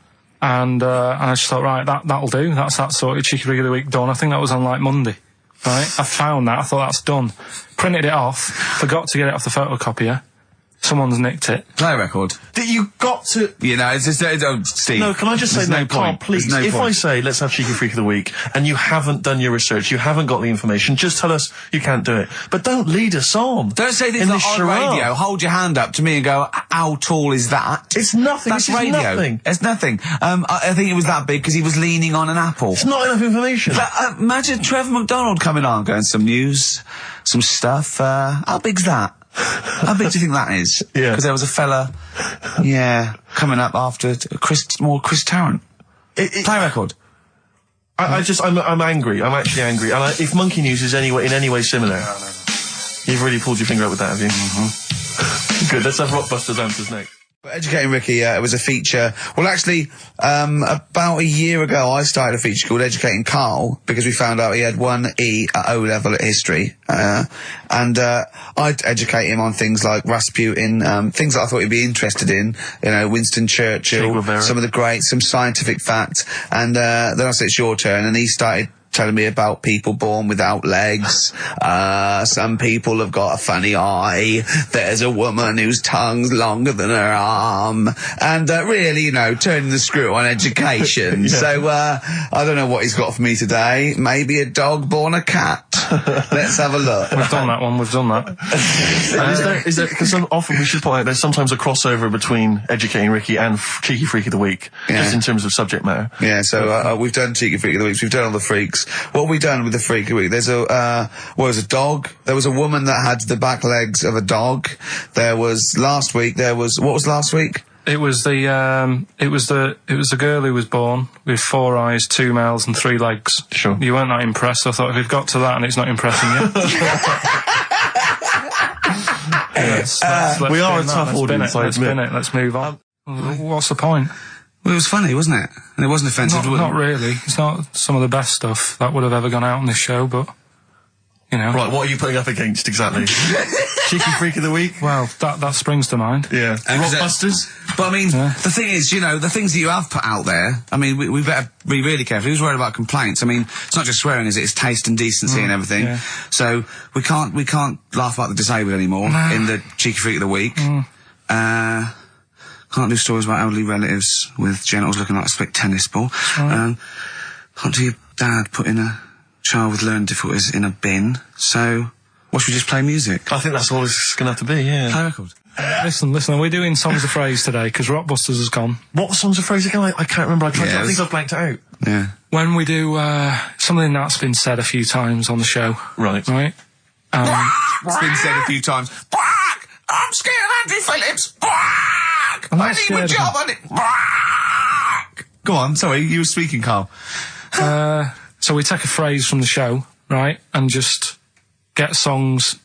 And I just thought, right, that'll do. That's that sorted. Cheeky Rig of the Week done. I think that was on like Monday. Right? I found that. I thought that's done. Printed it off. Forgot to get it off the photocopier. Someone's nicked it. Play record. That you got to... You know, it's just, Steve. No, can I just say, no Karl, point. please, There's no if point. I say, let's have Cheeky Freak of the Week, and you haven't done your research, you haven't got the information, just tell us you can't do it. But don't lead us on. Don't say this in on charade. radio. Hold your hand up to me and go, how tall is that? It's nothing. That's This is radio. nothing. It's nothing. I think it was that big because he was leaning on an apple. It's not enough information. But imagine Trevor McDonald coming on, going some news, some stuff. How big's that? How big do you think that is? Yeah. Because there was a fella, coming up after Chris Tarrant. Play record. I'm angry. I'm actually angry. And if Monkey News is in any way similar, you've really pulled your finger out with that, have you? Mm-hmm. Good. Let's have Rockbusters answers next. Educating Ricky, it was a feature. Well, actually, about a year ago, I started a feature called Educating Karl because we found out he had 1 E at O level at history. And I'd educate him on things like Rasputin, things that I thought he'd be interested in, Winston Churchill, some of the greats, some scientific fact. And then I said, it's your turn. And he started telling me about people born without legs. Some people have got a funny eye. There's a woman whose tongue's longer than her arm. And really, turning the screw on education. Yeah. So I don't know what he's got for me today. Maybe a dog born a cat. Let's have a look. We've done that one. We've done that. Is there, because often we should point out there's sometimes a crossover between Educating Ricky and Cheeky Freak of the Week, just in terms of subject matter. Yeah, so we've done Cheeky Freak of the Week, we've done all the freaks. What have we done with the Freak of the Week? There's a dog. There was a woman that had the back legs of a dog. What was last week? It was the girl who was born with 4 eyes, 2 mouths and 3 legs. Sure. You weren't that impressed. I thought if we've got to that and it's not impressing you. We are a tough audience, I Let's admit. spin it. Let's move on. What's the point? Well, it was funny, wasn't it? And it wasn't offensive. Not really. It's not some of the best stuff that would have ever gone out on this show, but, You know. Right, what are you putting up against exactly? Cheeky Freak of the Week? Well, that springs to mind. Yeah. Rockbusters? But I mean, the thing is, the things that you have put out there, I mean, we better be really careful. Who's worried about complaints? I mean, it's not just swearing, is it? It's taste and decency and everything. Yeah. So we can't laugh about the disabled anymore in the Cheeky Freak of the Week. Can't do stories about elderly relatives with genitals looking like a split tennis ball. Can't do your dad putting a child with learning difficulties in a bin. So, what should we just play music? I think that's all it's going to have to be, yeah. Play a record. Listen, we're doing Songs of Phrase today because Rockbusters has gone. What songs of phrase again? I can't remember. I think I've blanked it out. Yeah. When we do something that's been said a few times on the show. Right. Right? It's been said a few times. I'm scared of Andrew Phillips. I need my job on it. Go on, sorry, you were speaking, Carl. So we take a phrase from the show, right, and just get songs,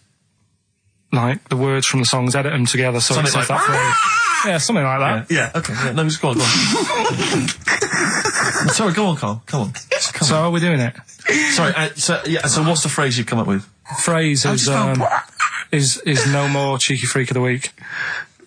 like the words from the songs, edit them together so Something it says like that phrase. Yeah, something like that. Yeah, okay. Yeah, no, just go on. Sorry, go on, Carl. Come on. So are we doing it? Sorry, so what's the phrase you've come up with? Phrase is no more Cheeky Freak of the Week.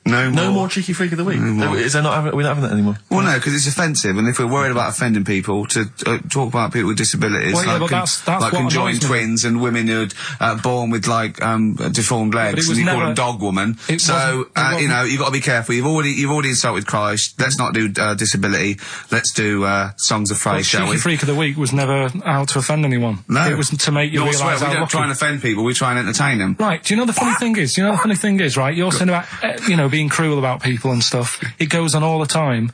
No more Cheeky Freak of the Week. Is there not? We're not having that anymore. Well, no, because it's offensive, and if we're worried about offending people, to talk about people with disabilities, Well, yeah, like, but that's like what conjoined annoys me. twins and women who are born with deformed legs, was and you call never- them dog woman. It So wasn't- you've got to be careful. You've already insulted Christ. Let's not do disability. Let's do songs of phrase, shall Cheeky we? Freak of the Week was never out to offend anyone. No, It was to make you You're realise swear, we how don't lucky. try and offend people. We try and entertain them. Right, do you know the funny thing is? Right, you're saying about, being cruel about people and stuff. It goes on all the time.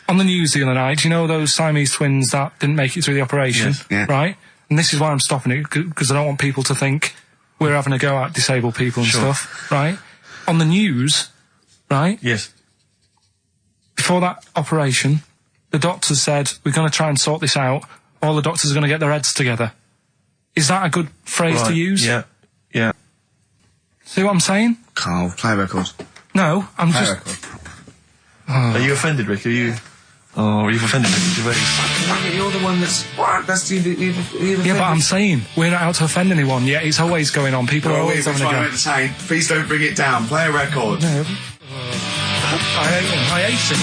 On the news the other night, do you know those Siamese twins that didn't make it through the operation? Yes. Yeah. Right? And this is why I'm stopping it, because I don't want people to think we're having a go at disabled people and stuff, right? On the news, right? Yes. Before that operation, the doctors said, we're going to try and sort this out. All the doctors are going to get their heads together. Is that a good phrase to use? Yeah. Yeah. See what I'm saying? Carl, play a record. No, I'm Play a just... record. Are you offended, Rick? You've offended Ricky Gervais. You're the one that's... That's Yeah, but I'm saying, we're not out to offend anyone, yet it's always going on. People are always having a go. entertain. Please don't bring it down. Play a record. No. I hate it.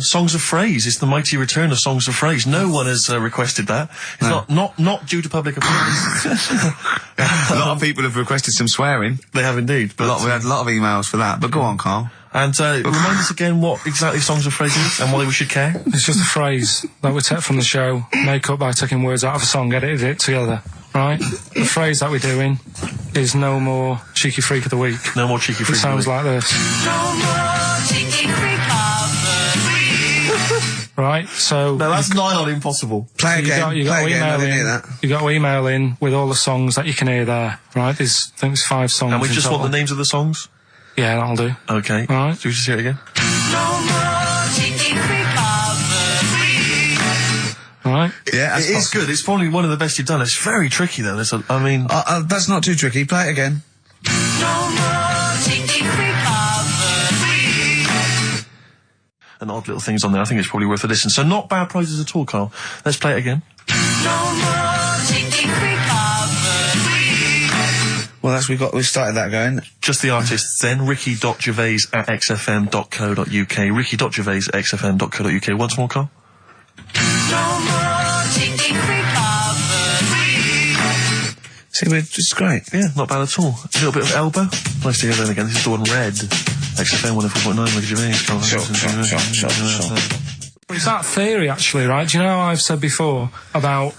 Songs of Phrase. It's the mighty return of Songs of Phrase. No one has requested that. It's not due to public appearance. A lot of people have requested some swearing. They have indeed. But We had a lot of emails for that. But go on, Carl. And remind us again what exactly Songs of Phrase is and why we should care. It's just a phrase that we take from the show, make up by taking words out of a song, edited it together, right? The phrase that we're doing is no more Cheeky Freak of the Week. No more Cheeky Freak. It sounds like this. No more Cheeky Freak of the Week. Right, so... No, that's nigh on impossible. Play again. You got Play to again. I email didn't hear in. that. You got to email in with all the songs that you can hear there, right? I think there's 5 songs. And we in just want total. the names of the songs? Yeah, that'll do. Okay. Right. So we just hear it again? No more Cheeky Freak of the Week. All right. Yeah, It is good. It's probably one of the best you've done. It's very tricky, though. that's not too tricky. Play it again. No more Cheeky Freak of the Week. and odd little things on there. I think it's probably worth a listen. So not bad prizes at all, Carl. Let's play it again. No more Cheeky Freak of the Week. Well, we started that going. Just the artists then. Ricky.gervais@xfm.co.uk. Ricky.gervais@xfm.co.uk. Once more, Carl. No more Cheeky Freak of the Week. See, it's great. Yeah, not bad at all. A little bit of elbow. Nice to hear that again. This is the one red. XFM 104.9, Ricky Gervais. Carl. Sure. It's that theory, actually, right? Do you know how I've said before about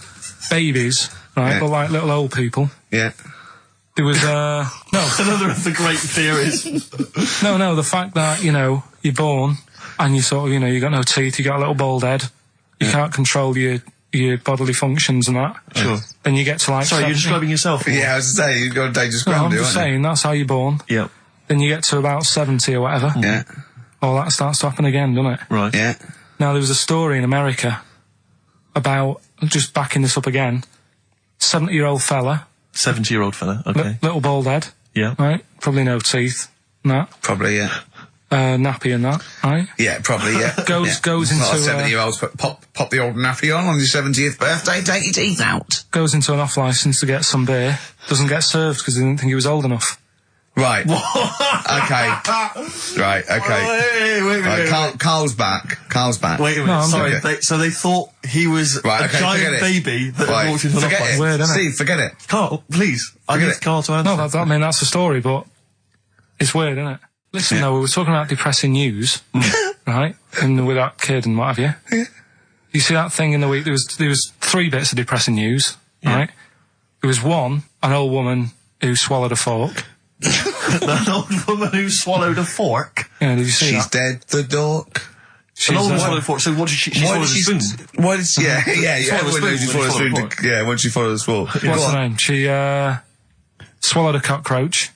babies, right? Yeah. But like little old people. Yeah. There was, no, Another of the great theories. no, the fact that, you're born and you sort of, you got no teeth, you got a little bald head, you can't control your bodily functions and that. Sure. Then you get to like... Sorry, you're 70. describing yourself? Or? Yeah, I was saying, you've got a dangerous No, ground, I'm aren't just you? saying, that's how you're born. Yeah. Then you get to about 70 or whatever. Yeah. All that starts to happen again, doesn't it? Right. Yeah. Now, there was a story in America about, just backing this up again, 70-year-old fella, 70-year-old fella. Okay. little bald head, Yeah. right? Probably no teeth, and that. Probably, yeah. nappy and that, right? Yeah, probably, yeah. Goes It's not into, 70-year-olds pop the old nappy on your 70th birthday, take your teeth out. Goes into an off licence to get some beer. Doesn't get served because he didn't think he was old enough. Right. Okay. Right, okay. Wait. Carl's back. Wait a minute, No, sorry. okay. So they thought he was a giant baby that had walked into an Forget off-licence. it. Weird, isn't it? Steve, forget it. Carl, please. I Forget need it. Carl to answer. No, I mean, that's the story, but it's weird, isn't it? Listen, though, we were talking about depressing news, right? And with that kid and what have you. Yeah. You see that thing in the week? There was 3 bits of depressing news, right? There was one, an old woman who swallowed a fork. An old woman who swallowed a fork. Yeah, did you see She's that? dead, the dork. An old woman She's, swallowed a fork. So what did she Why swallowed did a she? spoon? Why did she? Yeah. Swallowed a Everyone knows she spoon swallowed a when spoon. she swallowed a Yeah, when she swallowed a spoon. What's her name? She swallowed a cockroach.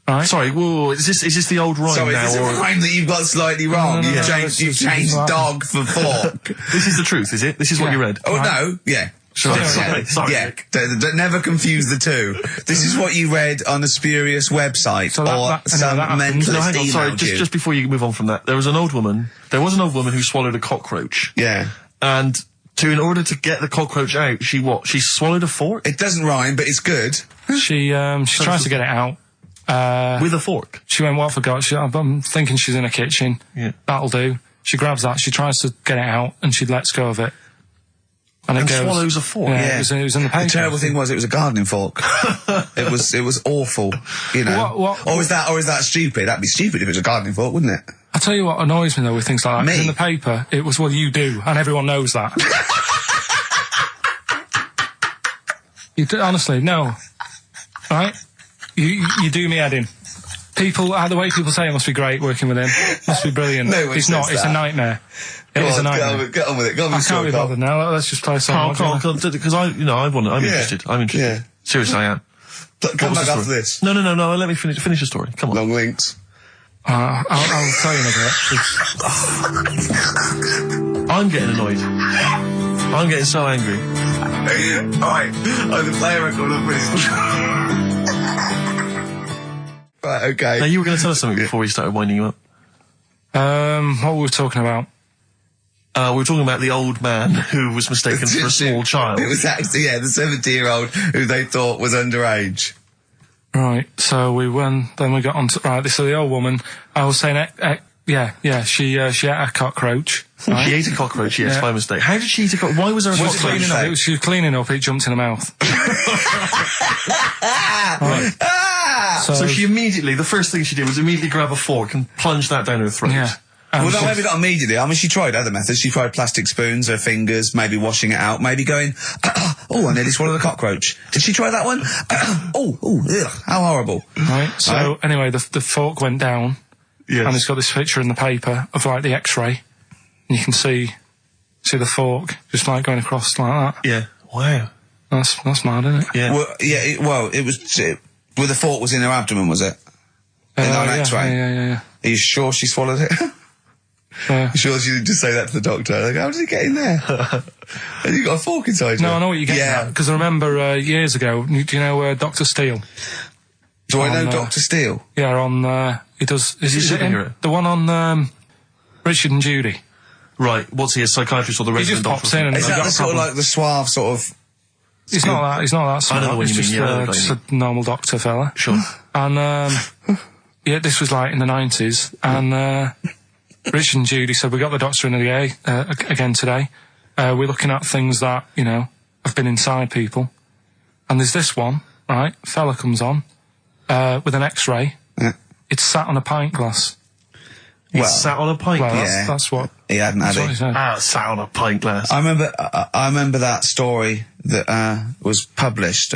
Right? Sorry, whoa, is this the old rhyme Sorry, now? is this a rhyme that you've got slightly wrong? No, You've it's changed just- dog for fork. This is the truth, is it? This is what you read? Oh, no, yeah. Sorry, Yeah, Nick. never confuse the two. This is what you read on a spurious website So that- or that- some that happens. mentalist No, hang on, sorry, emailed you. just before you move on from that, there was an old woman who swallowed a cockroach. Yeah. And in order to get the cockroach out, she swallowed a fork? It doesn't rhyme, but it's good. She tries to get it out. With a fork? She went, what I forgot? I'm thinking she's in a kitchen. Yeah. That'll do. She grabs that, she tries to get it out, and she lets go of it. And it goes, swallows a fork? Yeah, Yeah. It was in the paper. The terrible thing was it was a gardening fork. it was awful, you know. What- or is that stupid? That'd be stupid if it was a gardening fork, wouldn't it? I tell you what annoys me though with things like that. 'Cause Me? in the paper, it was, well, you do, and everyone knows that. Honestly, no. Right? You do me head in. People, the way people say it must be great working with him. Must be brilliant. No one It's not, says it's a that. nightmare. It is a nightmare. Get on with it. Go on with I the story, can't be Carl. bothered now. Let's just play a song. Carl, because I'm interested. I'm interested. Yeah. Seriously, I am. Come What was back the after story? this. No, let me finish the story. Come on. Long links. I'll tell you in a bit. I'm getting annoyed. I'm getting so angry. Alright, the player record up finished. Right, okay. Now, you were going to tell us something before we started winding you up. What were we talking about? We were talking about the old man who was mistaken for a small child. It was actually, the 70-year-old who they thought was underage. Right, so then we got on to, right, so the old woman, I was saying, she ate a cockroach. Right? She ate a cockroach, yes, Yeah. by mistake. How did she eat a cockroach? Why was there a She was cockroach? cleaning up, she was cleaning up, it jumped in her mouth. Right. So she immediately, the first thing she did was immediately grab a fork and plunge that down her throat. Yeah. Well, no, maybe not immediately. I mean, she tried other methods. She tried plastic spoons, her fingers, maybe washing it out, maybe going, oh, I nearly swallowed a cockroach. Did she try that one? Ugh, how horrible. Right, so anyway, the fork went down, Yes. and it's got this picture in the paper of like the X-ray, and you can see the fork just like going across like that. Yeah. Wow. That's mad, isn't it? Yeah. Well, it was, well, the fork was in her abdomen, was it? In her X-ray? Yeah. Are you sure she swallowed it? You sure she didn't just say that to the doctor? Like, how did it get in there? And you got a fork inside you? No, I know what you're getting at, because I remember years ago, do you know Dr. Steele? Do I know on, Dr. Steele? Yeah, on, he does... Is he it him? superhero? The one on Richard and Judy. Right. What's he, a psychiatrist or the He resident just doctor? pops in and Is he's that got the a sort of problem. like the suave sort of... He's not that smart. I know what He's you just, mean, yeah, just a normal doctor fella. Sure. And, yeah, this was like in the 90s, and Richard and Judy said, we got the doctor in again today. We're looking at things that, have been inside people. And there's this one, right? Fella comes on with an X-ray. Yeah. It's sat on a pint glass. He sat on a pint Well, glass. that's what... He hadn't had That's what he it. said. Sat on a pint glass. I remember that story that was published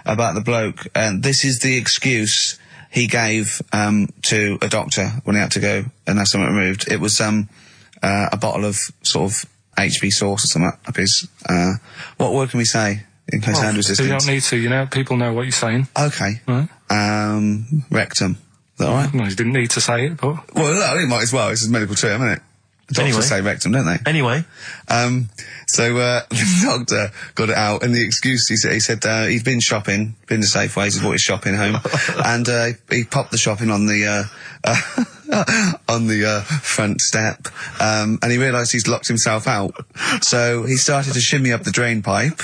about the bloke, and this is the excuse he gave to a doctor when he had to go and have something removed. It was a bottle of sort of HB sauce or something up his... what word can we say in case sound You resistance? don't need to, people know what you're saying. Okay. Right. Rectum. Is that all right? No, you didn't need to say it, but... Well, no, he might as well. It's a medical term, isn't it? Doctors Anyway. say rectum, don't they? Anyway. So the doctor got it out, and the excuse he said he'd been shopping, been to Safeways, he's brought his shopping home, and he popped the shopping on the on the front step, and he realised he's locked himself out. So he started to shimmy up the drain pipe,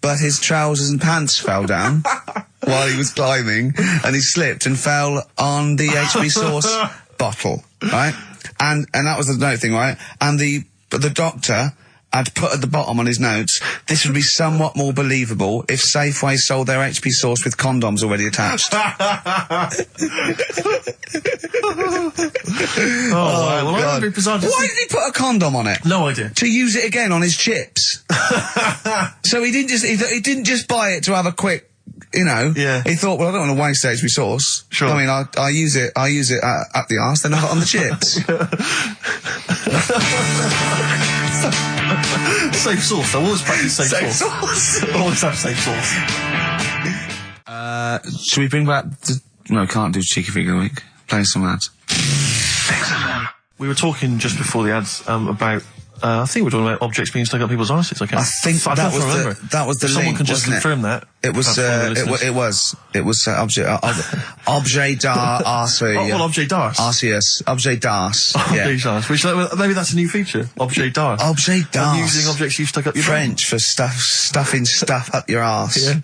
but his trousers and pants fell down while he was climbing, and he slipped and fell on the HB sauce bottle, right? And that was the note thing, right? And the doctor had put at the bottom on his notes, this would be somewhat more believable if Safeway sold their HP sauce with condoms already attached. Wow. Well, God. I'd be bizarre. Why did he put a condom on it? No idea. To use it again on his chips. So he didn't just buy it to have a quick, you know. Yeah. He thought, well, I don't want to waste HP sauce. Sure. I mean, I use it at the arse, then I have it on the chips. Safe sauce. I always practice safe sauce. Always have safe sauce. Should we bring back no, can't do Cheeky Freak of the Week. Play some ads. We were talking just before the ads about. I think we were talking about objects being stuck up people's arses. Okay. I think that was the Someone link, can just wasn't confirm that. It was objet d'art. Well, objet d'art. Objet d'art. Objet d'art. Which maybe that's a new feature. Objet d'art. Objet d'art. Using objects you've stuck up your French for stuffing stuff up your arse. Yeah.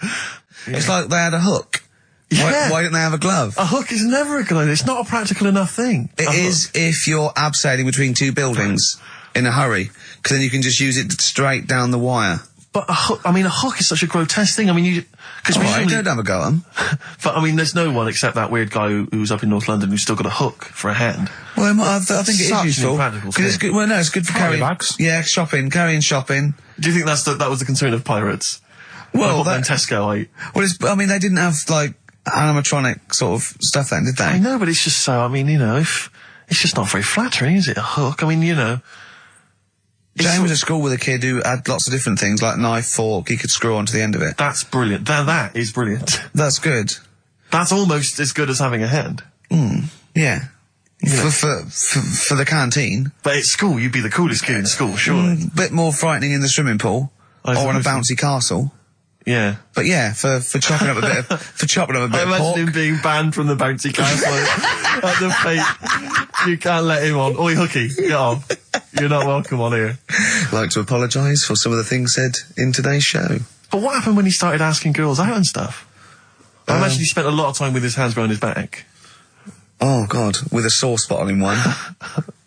It's like they had a hook. Yeah. Why didn't they have a glove? A hook is never a good idea. It's not a practical enough thing. It is if you're abseiling between two buildings in a hurry, because then you can just use it straight down the wire. But a hook is such a grotesque thing. I mean, don't have a go at them. But I mean, there's no one except that weird guy who's up in North London who's still got a hook for a hand. Well, I think it is useful. It's good. Well, no, it's good for carrying bags. Yeah, carrying shopping. Do you think that was the concern of pirates? Well, like Tesco. They didn't have like animatronic sort of stuff then, did they? I know, but it's just so. I mean, if it's just not very flattering, is it? A hook. I mean, Jane was at school with a kid who had lots of different things, like knife, fork, he could screw onto the end of it. That's brilliant. That is brilliant. That's good. That's almost as good as having a hand. Yeah. For the canteen. But at school, you'd be the coolest kid in school, surely. Bit more frightening in the swimming pool. Or in a bouncy castle. Yeah. But yeah, for chopping up a bit of, I pork. imagine him being banned from the bouncy castle at the fate. You can't let him on. Oi, hooky, get on. You're not welcome on here. I'd like to apologise for some of the things said in today's show. But what happened when he started asking girls out and stuff? I imagine he spent a lot of time with his hands behind his back. Oh, God, with a sauce bottle in one.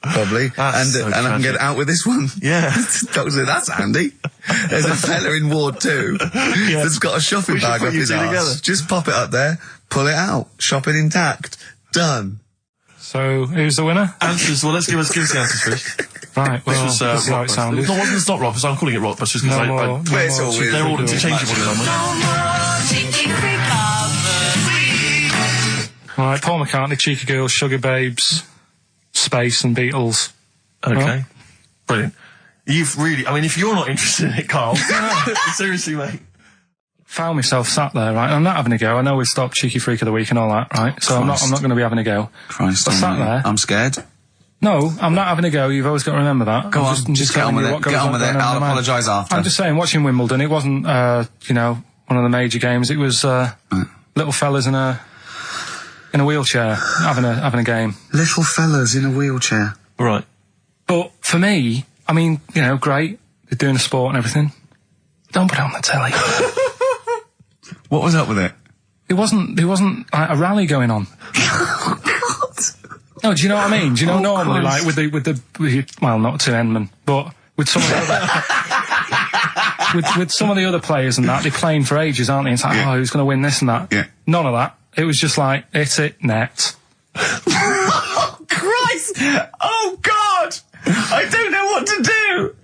Probably. And I can get out with this one. Yeah. Doctor said, that's handy. There's a fella in Ward 2 that's got a shopping bag up his arse. Just pop it up there, pull it out, shopping intact. Done. So, who's the winner? Answers. Well, let's give us the answers first. Right, well, this was how it sounded. No, it's not Rockbusters. I'm calling it Rockbusters because they're all interchangeable at the moment. Right, Paul McCartney, Cheeky Girls, Sugar Babes, Space and Beatles. Okay. Well, Brilliant. You've really, if you're not interested in it, Carl, seriously, mate. Found myself sat there, right? I'm not having a go. I know we've stopped Cheeky Freak of the Week and all that, right? So I'm not going to be having a go. Christ, I sat there. I'm scared. No, I'm not having a go. You've always got to remember that. Go on, just get on with it. Get on with it. I'll apologise after. I'm just saying, watching Wimbledon, it wasn't, one of the major games. It was little fellas in a wheelchair having a game. Little fellas in a wheelchair. Right. But for me, great. They're doing a sport and everything. Don't put it on the telly. What was up with it? There wasn't like a rally going on. No, do you know what I mean? Do you know normally, Christ. like with the well, not to Enman, but with some of the other, with some of the other players and that, they're playing for ages, aren't they? It's like, who's going to win this and that? Yeah. None of that. It was just like, hit it, net. Oh, Christ! Oh, God! I don't know what to do!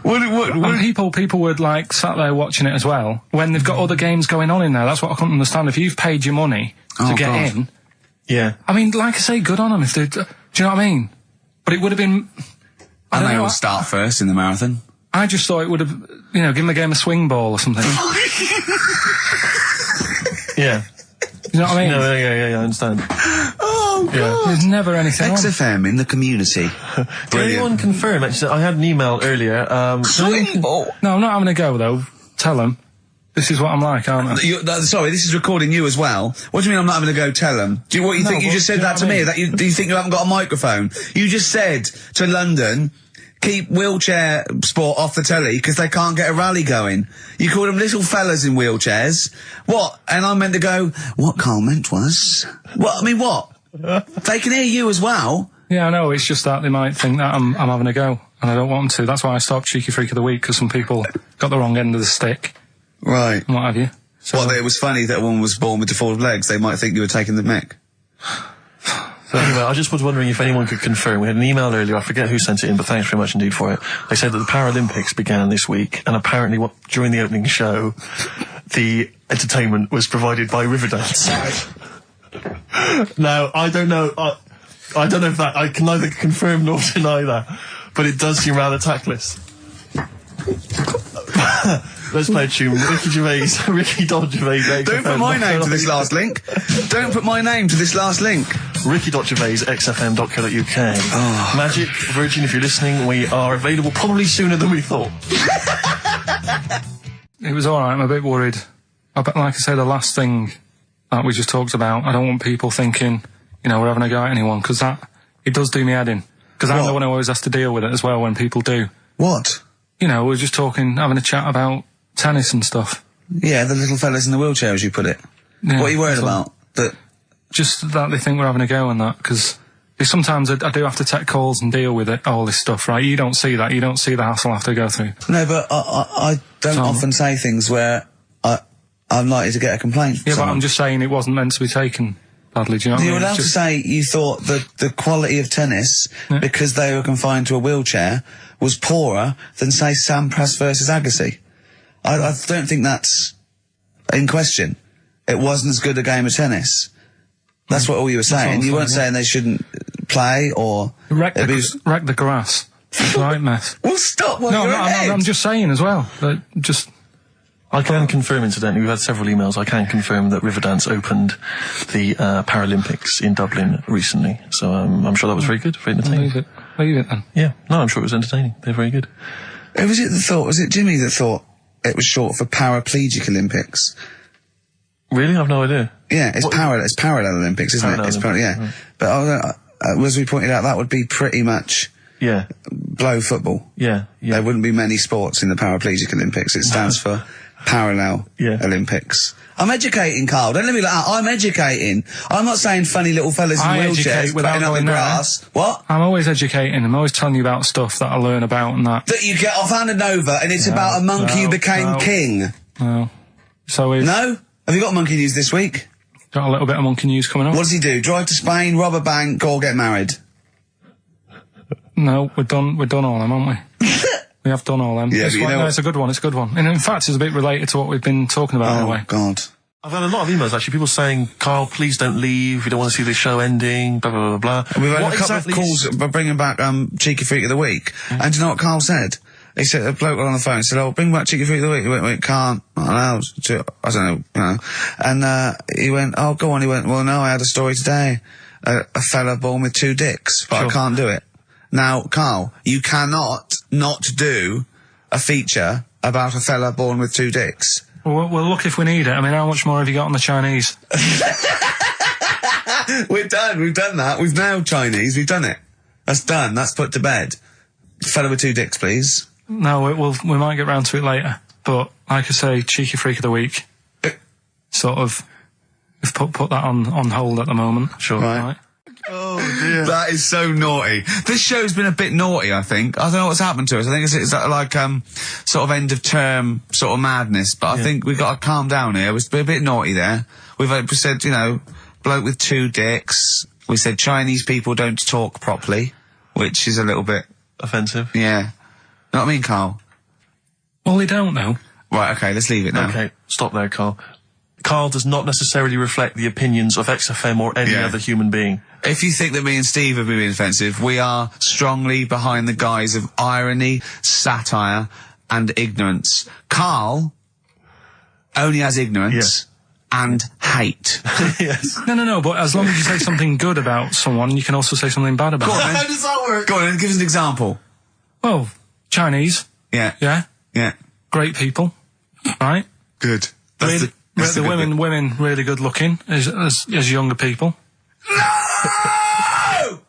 And people would like sat there watching it as well when they've got other games going on in there. That's what I couldn't understand. If you've paid your money to get in, yeah. Like I say, good on them. If they, do you know what I mean? But it would have been. And they all start first in the marathon. I just thought it would have, give them a game of swing ball or something. Yeah. You know what I mean? No, yeah, I understand. Oh, God. Yeah. There's never anything XFM in the community. Can anyone confirm? Actually, I had an email earlier. Swing ball? No, I'm not having a go, though. Tell them. This is what I'm like, aren't I? Sorry, this is recording you as well. What do you mean I'm not having to go tell them? Do you think you just said that to me? That do you think you haven't got a microphone? You just said to London, keep wheelchair sport off the telly because they can't get a rally going. You called them little fellas in wheelchairs. What? And I meant to go, what Karl meant was... What? I mean, what? They can hear you as well. Yeah, I know. It's just that they might think that I'm having a go, and I don't want them to. That's why I stopped Cheeky Freak of the Week, because some people got the wrong end of the stick. Right. And what have you. So, well, it was funny that a woman was born with deformed legs. They might think you were taking the mick. So anyway, I just was wondering if anyone could confirm. We had an email earlier, I forget who sent it in, but thanks very much indeed for it. They said that the Paralympics began this week, and apparently during the opening show, the entertainment was provided by Riverdance. Now, I don't know if that, I can neither confirm nor deny that, but it does seem rather tactless. Let's play a tune. Ricky Gervais. Don't put my name to this last link. Don't put my name to this last link. Ricky.Gervais, XFM.co.uk. Oh. Magic, Virgin, if you're listening, we are available probably sooner than we thought. It was alright, I'm a bit worried. Like I say, the last thing that we just talked about, I don't want people thinking, we're having a go at anyone, because it does do me head in. Because I'm the one who always has to deal with it as well when people do. What? We're just having a chat about tennis and stuff. Yeah, the little fellas in the wheelchair, as you put it. Yeah, what are you worried about? Just that they think we're having a go and that, because sometimes I do have to take calls and deal with all this stuff, right? You don't see that. You don't see the hassle I have to go through. No, but I don't often say things where I'm likely to get a complaint from someone. But I'm just saying it wasn't meant to be taken badly, do you know what I mean? You're allowed to say you thought that the quality of tennis, because they were confined to a wheelchair, was poorer than, say, Sampras versus Agassi. I don't think that's in question. It wasn't as good a game of tennis. That's what all you were saying. You weren't saying they shouldn't play or... Wreck the grass. Right mess. Well, stop while I'm just saying as well. I can confirm, incidentally, we've had several emails, I can confirm that Riverdance opened the Paralympics in Dublin recently. So I'm sure that was very good, very entertaining. Leave it then. Yeah, no, I'm sure it was entertaining. They're very good. Who was it that thought? Was it Jimmy that thought it was short for Paraplegic Olympics? Really? I've no idea. Yeah, it's Parallel Olympics, isn't it? It's yeah. Right. But as we pointed out, that would be pretty much blow football. Yeah. There wouldn't be many sports in the Paraplegic Olympics. It stands for Parallel Olympics. I'm educating, Karl. Don't let me like that. I'm educating. I'm not saying funny little fellas in wheelchairs putting up the grass. What? I'm always educating. I'm always telling you about stuff that I learn about and that. That you get off-handed over, and it's about a monkey who became king. No. So No? Have you got monkey news this week? Got a little bit of monkey news coming up. What does he do? Drive to Spain, rob a bank, or get married? No, we're done all them, aren't we? We have done all them. Yeah, it's a good one, And in fact, it's a bit related to what we've been talking about in a way. Oh, God. I've had a lot of emails, actually, people saying, Karl, please don't leave, we don't want to see the show ending, blah, blah, blah, blah. We've had a couple of calls about bringing back Cheeky Freak of the Week. And do you know what Karl said? He said, a bloke on the phone said, bring back Cheeky Freak of the Week. He went, can't, not allowed to, I don't know, And, he went, go on. He went, well, no, I had a story today. A fella born with 2 dicks, but I can't do it. Now, Karl, you cannot not do a feature about a fella born with 2 dicks. Well, look if we need it. I mean, how much more have you got on the Chinese? We're done. We've done that. We've nailed Chinese. We've done it. That's done. That's put to bed. Fella with 2 dicks, please. No, we might get round to it later. But, like I say, Cheeky Freak of the Week. Sort of, we've put that on hold at the moment. Sure. Right. Oh, dear. That is so naughty. This show's been a bit naughty, I think. I don't know what's happened to us. I think it's like, sort of end of term sort of madness. But I think we've got to calm down here. We've been a bit naughty there. We've said, bloke with 2 dicks. We said Chinese people don't talk properly, which is a little bit offensive. Yeah. Know what I mean, Karl? Well, they don't know. Right, okay, let's leave it now. Okay, stop there, Karl. Karl does not necessarily reflect the opinions of XFM or any other human being. If you think that me and Steve have been offensive, we are strongly behind the guise of irony, satire, and ignorance. Karl only has ignorance and hate. Yes. No, but as long as you say something good about someone, you can also say something bad about them. How does that work? Go on, give us an example. Well, Chinese. Yeah. Yeah? Yeah. Great people. Right? Good. That's Really, that's the good bit. women really good looking as younger people. No!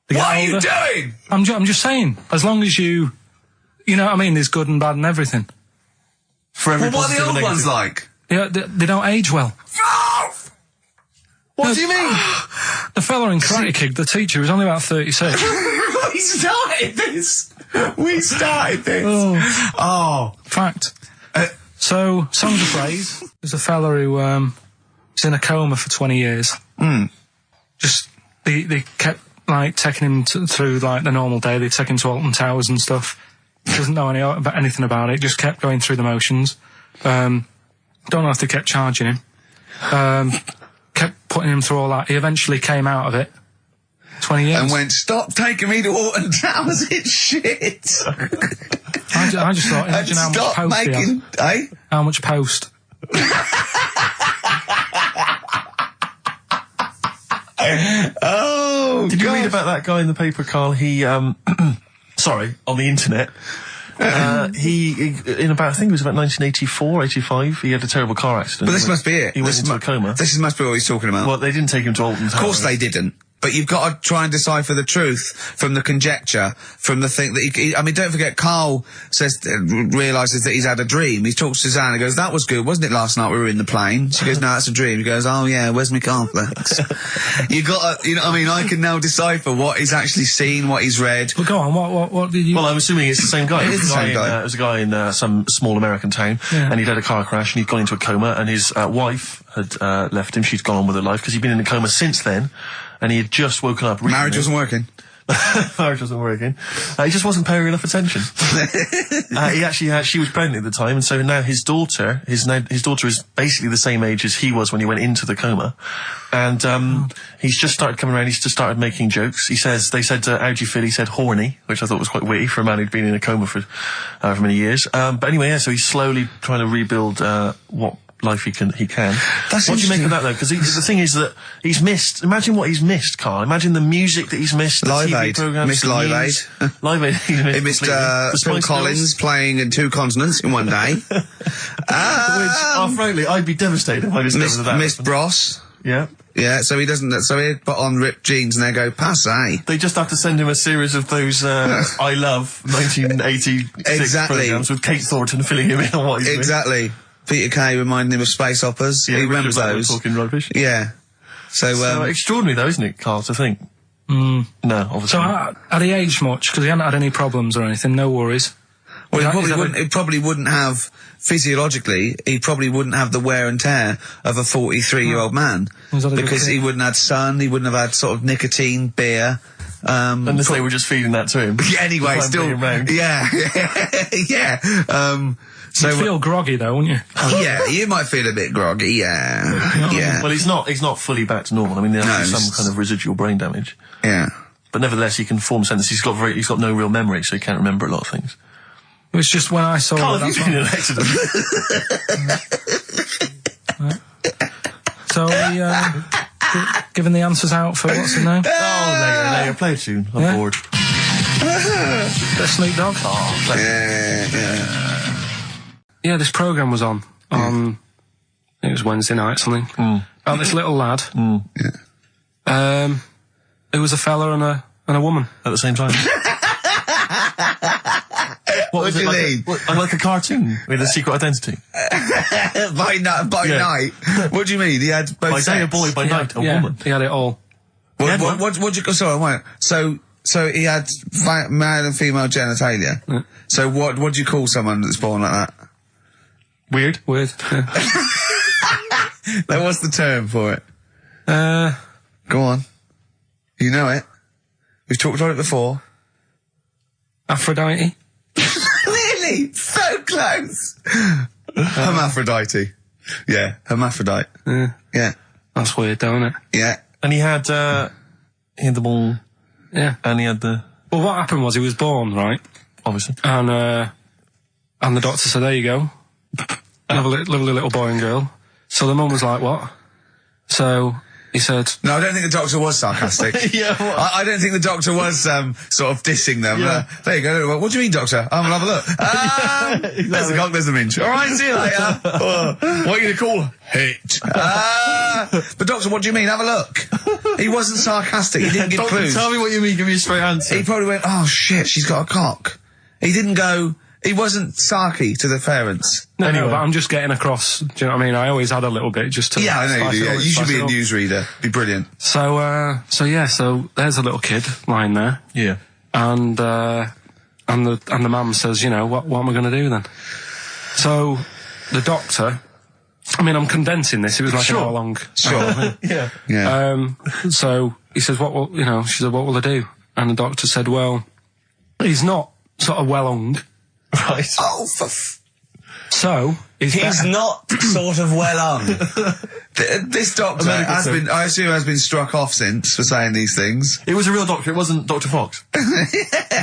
They get What are you older. doing? I'm just saying, as long as you know what I mean, there's good and bad and everything. For every Well, what are the positive old and ones negative. like? They don't age well. What do you mean? The fella in Karate Kid, the teacher, was only about 36. We started this. We started this. Oh. Fact. So, Songs of Praise, there's a fella who was in a coma for 20 years. Just, they kept, like, taking him through, like, the normal day. They'd take him to Alton Towers and stuff. Doesn't know anything about it, just kept going through the motions. Don't know if they kept charging him. Kept putting him through all that. He eventually came out of it. 20 years. And went, stop taking me to Alton Towers, it's shit. I just thought, imagine how much Stop post he making, had. eh? How much post? Oh, Did you God. read about that guy in the paper, Carl? He, sorry, on the internet. He, in about, I think it was about 1984, 85, he had a terrible car accident. But this must be it. He went This into a coma. This must be what he's talking about. Well, they didn't take him to Alton Towers. Of course they didn't. But you've got to try and decipher the truth from the conjecture, from the thing that I mean, don't forget, Karl realises that he's had a dream. He talks to Susanna and goes, that was good, wasn't it, last night we were in the plane? She goes, no, that's a dream. He goes, oh yeah, where's my cornflakes? You got to, you know what I mean? I can now decipher what he's actually seen, what he's read. Well, go on, what did you... Well, I'm assuming it's the same guy. It is the same guy. It was a guy in some small American town, Yeah. and he'd had a car crash, and he'd gone into a coma, and his wife had left him. She'd gone on with her life, because he'd been in a coma since then, and he had just woken up. Marriage wasn't working. Marriage wasn't working. He just wasn't paying enough attention. He actually had, she was pregnant at the time, and so now his daughter is basically the same age as he was when he went into the coma, and he's just started coming around. He's just started making jokes. They said, how do you feel? He said horny, which I thought was quite witty for a man who'd been in a coma for many years. But anyway, yeah, so he's slowly trying to rebuild what life he can. That's what do you make interesting. of that though? Because the thing is that he's missed. Imagine what he's missed, Carl. Imagine the music that he's missed. The Live TV Aid. programs, Missed the Live news. Aid. Live Aid. He He missed The Phil Spice Collins Girls. playing in 2 consonants in one day. Frankly, I'd be devastated if I discovered that. Missed Bros. Yeah. Yeah, so he doesn't. So he'd put on ripped jeans and they go passe. They just have to send him a series of those I Love 1986 Exactly. programs with Kate Thornton filling him in on what he's doing. Exactly. Peter Kay reminding him of space operas. Yeah, he Richard remembers Butler those. talking rubbish. Yeah. So, Extraordinary though, isn't it, Carl, to think? No, obviously. So, had he aged much? Because he hadn't had any problems or anything, no worries. well, Is that- he probably wouldn't have, physiologically, he probably wouldn't have the wear and tear of a 43-year-old man. Was that a good Because thing? he wouldn't have had sun, he wouldn't have had sort of nicotine, beer. Unless they were just feeding that to him. Yeah, anyway, To try and still, bring him round. yeah, yeah. So, You'd feel groggy though, wouldn't you? yeah, you might feel a bit groggy, yeah, yeah, Well, he's not fully back to normal. I mean, there's No, actually some it's- kind of residual brain damage. yeah. But nevertheless, he can form sentences. He's got no real memory, so he can't remember a lot of things. It was just when I saw Carl, it. have you been in an accident? So we giving the answers out for what's his name? Oh, later, play a tune. I'm Yeah. bored. The Snoop Dogg. Yeah, this programme was on. It was Wednesday night, something. About this little lad. It was a fella and a woman. At the same time. What was do it you like? mean? Like a cartoon with a secret identity. By Yeah. night. What do you mean? He had both By day a sets? boy, by night a Yeah, woman. he had it all. What do you? Sorry, wait. So he had male and female genitalia. So what do you call someone that's born like that? Weird. Weird. Yeah. Like, what's the term for it? Go on. You know it. We've talked about it before. Aphrodite. Really? So close. Hermaphrodite. Yeah, hermaphrodite. Yeah. That's weird, though, isn't it? Yeah. And he had the ball, Yeah. and he had the, Well, what happened was he was born, right? obviously. And the doctor said, there you go. Lovely little boy and girl. So the mum was like, what? So he said... No, I don't think the doctor was sarcastic. Yeah, what? I don't think the doctor was sort of dissing them. Yeah. There you go. What do you mean, doctor? I'm gonna have a look. There's the cock, there's the minge. All right, see you later. What are you going to call hit? But doctor, what do you mean? Have a look. He wasn't sarcastic. He didn't give Doctor, clues. tell me what you mean. Give me a straight answer. He probably went, oh shit, she's got a cock. He didn't go... He wasn't sarky to the parents. No, Anyway. but I'm just getting across. Do you know what I mean? I always had a little bit just to... Yeah, I know you spice do. it Yeah. up, You should spice be it a up. newsreader. Be brilliant. So there's a little kid lying there. Yeah. And the mum says, you know, what am I going to do then? So the doctor, I mean, I'm condensing this. It was like Sure. an hour long. Sure. Yeah. Yeah. So he says, she said, what will I do? And the doctor said, well, he's not sort of well hung. Right. Oh, So he's better. not sort of well on. This doctor medical has term. been, I assume, has been struck off since for saying these things. It was a real doctor. It wasn't Dr. Fox.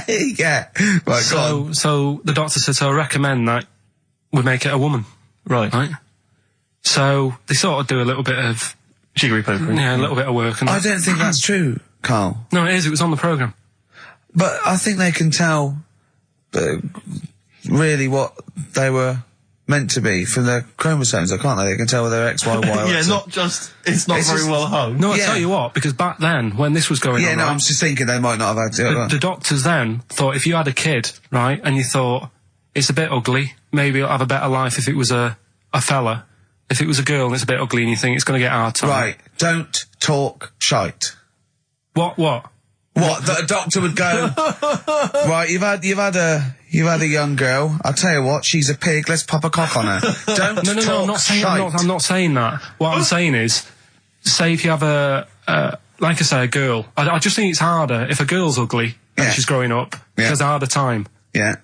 Yeah. Right, go on. So the doctor said, so I recommend that we make it a woman, Right. right? So they sort of do a little bit of, Jiggery pokery. a little bit of work. And I don't think that's true, Carl. No, it is. It was on the programme. But I think they can tell really what they were meant to be from their chromosomes, can't they? They can tell whether they're X, Y, Y, or Yeah, X. not just... It's not It's very just- well hung. No, I Yeah. tell you what, because back then, when this was going Yeah, on, no, right, I'm just thinking they might not have had to. the doctors then thought if you had a kid, right, and you thought, it's a bit ugly, maybe it'll have a better life if it was a fella. If it was a girl and it's a bit ugly and you think it's going to get a hard time. Right, don't talk shite. What? What? That a doctor would go, right, you've had a young girl. I'll tell you what, she's a pig, let's pop a cock on her. Don't No, talk I'm not saying, shite. I'm not saying that. What I'm saying is, say if you have like I say, a girl. I just think it's harder if a girl's ugly and Yeah. she's growing up. Yeah. She has a harder time. Yeah.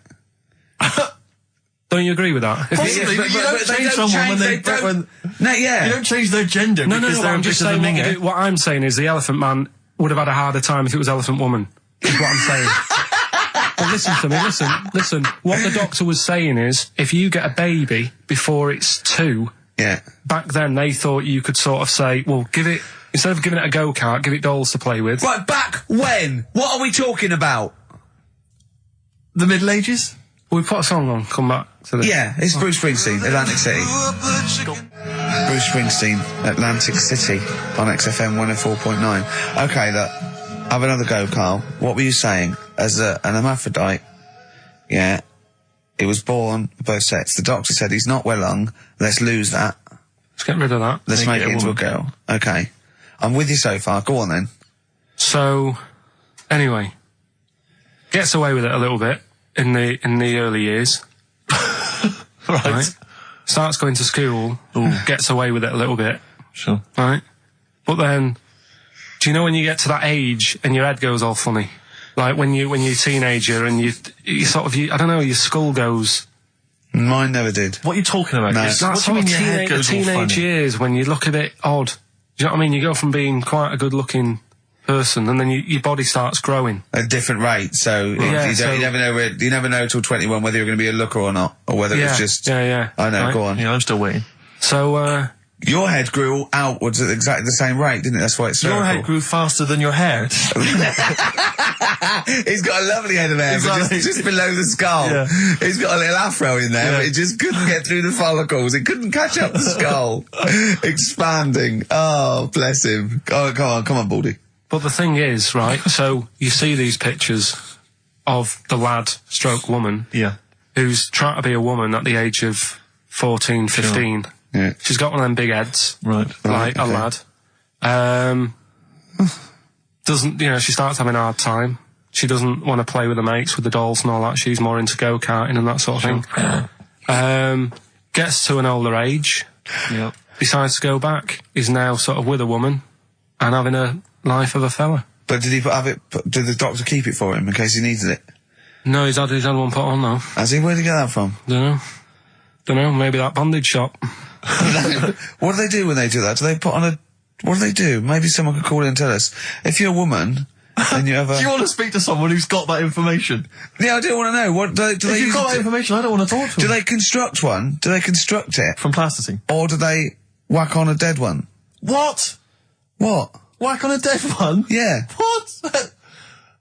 Don't you agree with that? If Possibly, but you don't they change someone when they... don't- No, yeah. You don't change their gender No, because they're I'm a just bit of a saying minger. what I'm saying is the elephant man would have had a harder time if it was elephant woman. Is what I'm saying. But listen to me, listen. What the doctor was saying is, if you get a baby before it's 2, Yeah. back then they thought you could sort of say, well, instead of giving it a go-kart, give it dolls to play with. Right, back when? What are we talking about? The Middle Ages? We put a song on, come back to this. Yeah, it's Bruce Springsteen, Atlantic City. Bruce Springsteen, Atlantic City, on XFM 104.9. Okay, look, have another go, Carl. What were you saying? As an hermaphrodite, yeah, he was born both sets. The doctor said he's not well hung. Let's lose that. Let's get rid of that. Let's make it into a woman. girl. Okay. I'm with you so far. Go on then. So, anyway, gets away with it a little bit in the early years. Right. Starts going to school, gets away with it a little bit, Sure. right? But then, do you know when you get to that age and your head goes all funny? Like when you're a teenager and you sort of, I don't know, your skull goes... Mine never did. What are you talking about? No. What That's do you sort mean of your head goes all teenage funny? years when you look a bit odd. Do you know what I mean? You go from being quite a good-looking person and then your body starts growing. At a different rate, so, Yeah, you never know till 21 whether you're going to be a looker or not, or whether it's just... Yeah. I know, Right. go on. Yeah, I'm still waiting. So, Your head grew outwards at exactly the same rate, didn't it? That's why it's Your spherical. head grew faster than your hair. He's got a lovely head of hair, but Exactly. just below the skull. Yeah. He's got a little afro in there, Yeah. but it just couldn't get through the follicles. It couldn't catch up the skull. Expanding. Oh, bless him. Oh, come on, Baldy. but the thing is, right, so you see these pictures of the lad stroke woman Yeah. who's trying to be a woman at the age of 14, 15. Yeah. She's got one of them big heads, Right. like a okay. lad. She starts having a hard time. She doesn't want to play with the mates, with the dolls and all that. She's more into go-karting and that sort of thing. Gets to an older age, Yep. decides to go back, is now sort of with a woman and having a life of a fella. But did did the doctor keep it for him in case he needed it? No, he's had one put on though. Has he? Where'd he get that from? Don't know, maybe that bondage shop. What do they do when they do that? Do they put on what do they do? Maybe someone could call in and tell us. If you're a woman and you have a... Do you want to speak to someone who's got that information? Yeah, I do want to know. What do they If use you've got it that information, I don't want to talk to Do them. they construct one? Do they construct it? From plasticine. Or do they whack on a dead one? What? What? Whack on a dead one? Yeah. What?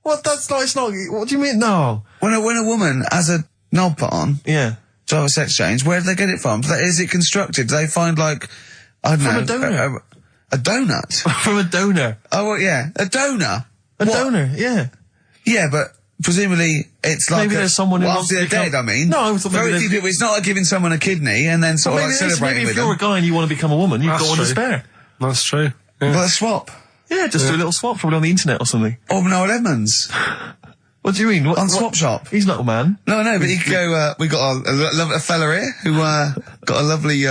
What? That's not. It's not. What do you mean? No. When a woman has a knob put on Yeah. to have a sex change, where do they get it from? Is it constructed? Do they find like I don't know From a donor. a donut? From a donor. Oh well, yeah, a donor. A donor. Yeah. Yeah, but presumably it's like Maybe there's someone who wants after to they're become- dead. I mean, No, I thought maybe very there's- few people. It's not like giving someone a kidney and then sort of like celebrating maybe with if you're them. a guy and you want to become a woman, you've That's got one to true. spare. That's true. Yeah. But a swap. Yeah, just do a little swap, probably on the internet or something. Or Noel Edmonds What do you mean? on Swap Shop. He's not a man. No, but he could go. We got a fella here who got a lovely,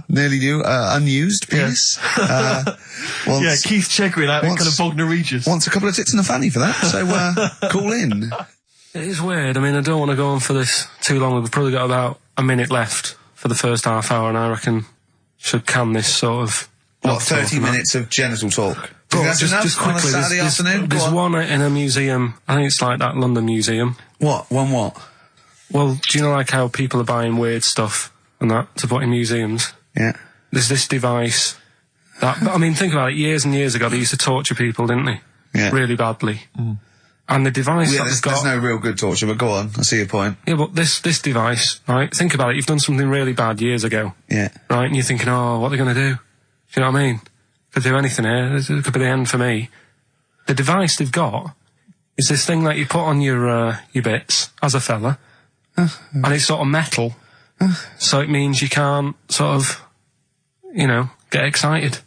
nearly new, unused penis. Wants, Yeah, Keith Chegwin out in kind of Bognor Regis. wants a couple of tits and a fanny for that. So call in. It is weird. I mean, I don't want to go on for this too long. We've probably got about a minute left for the first half hour, and I reckon should can this sort of... What, 30 minutes of genital talk? Do you think that's enough just on a quickly, Saturday afternoon? Go there's on. one in a museum. I think it's like that London Museum. What? One what? Well, do you know like how people are buying weird stuff and that to put in museums? Yeah. There's this device that, I mean, think about it, years and years ago they used to torture people, didn't they? Yeah. Really badly. And the device Yeah, that there's, they've got... there's no real good torture, but go on. I see your point. Yeah, but this device, right, think about it, you've done something really bad years ago, Yeah. right, and you're thinking, oh, what are they going to do? Do you know what I mean? Could do anything here, it could be the end for me. The device they've got is this thing that you put on your bits, as a fella, and it's sort of metal, so it means you can't sort of, you know, get excited.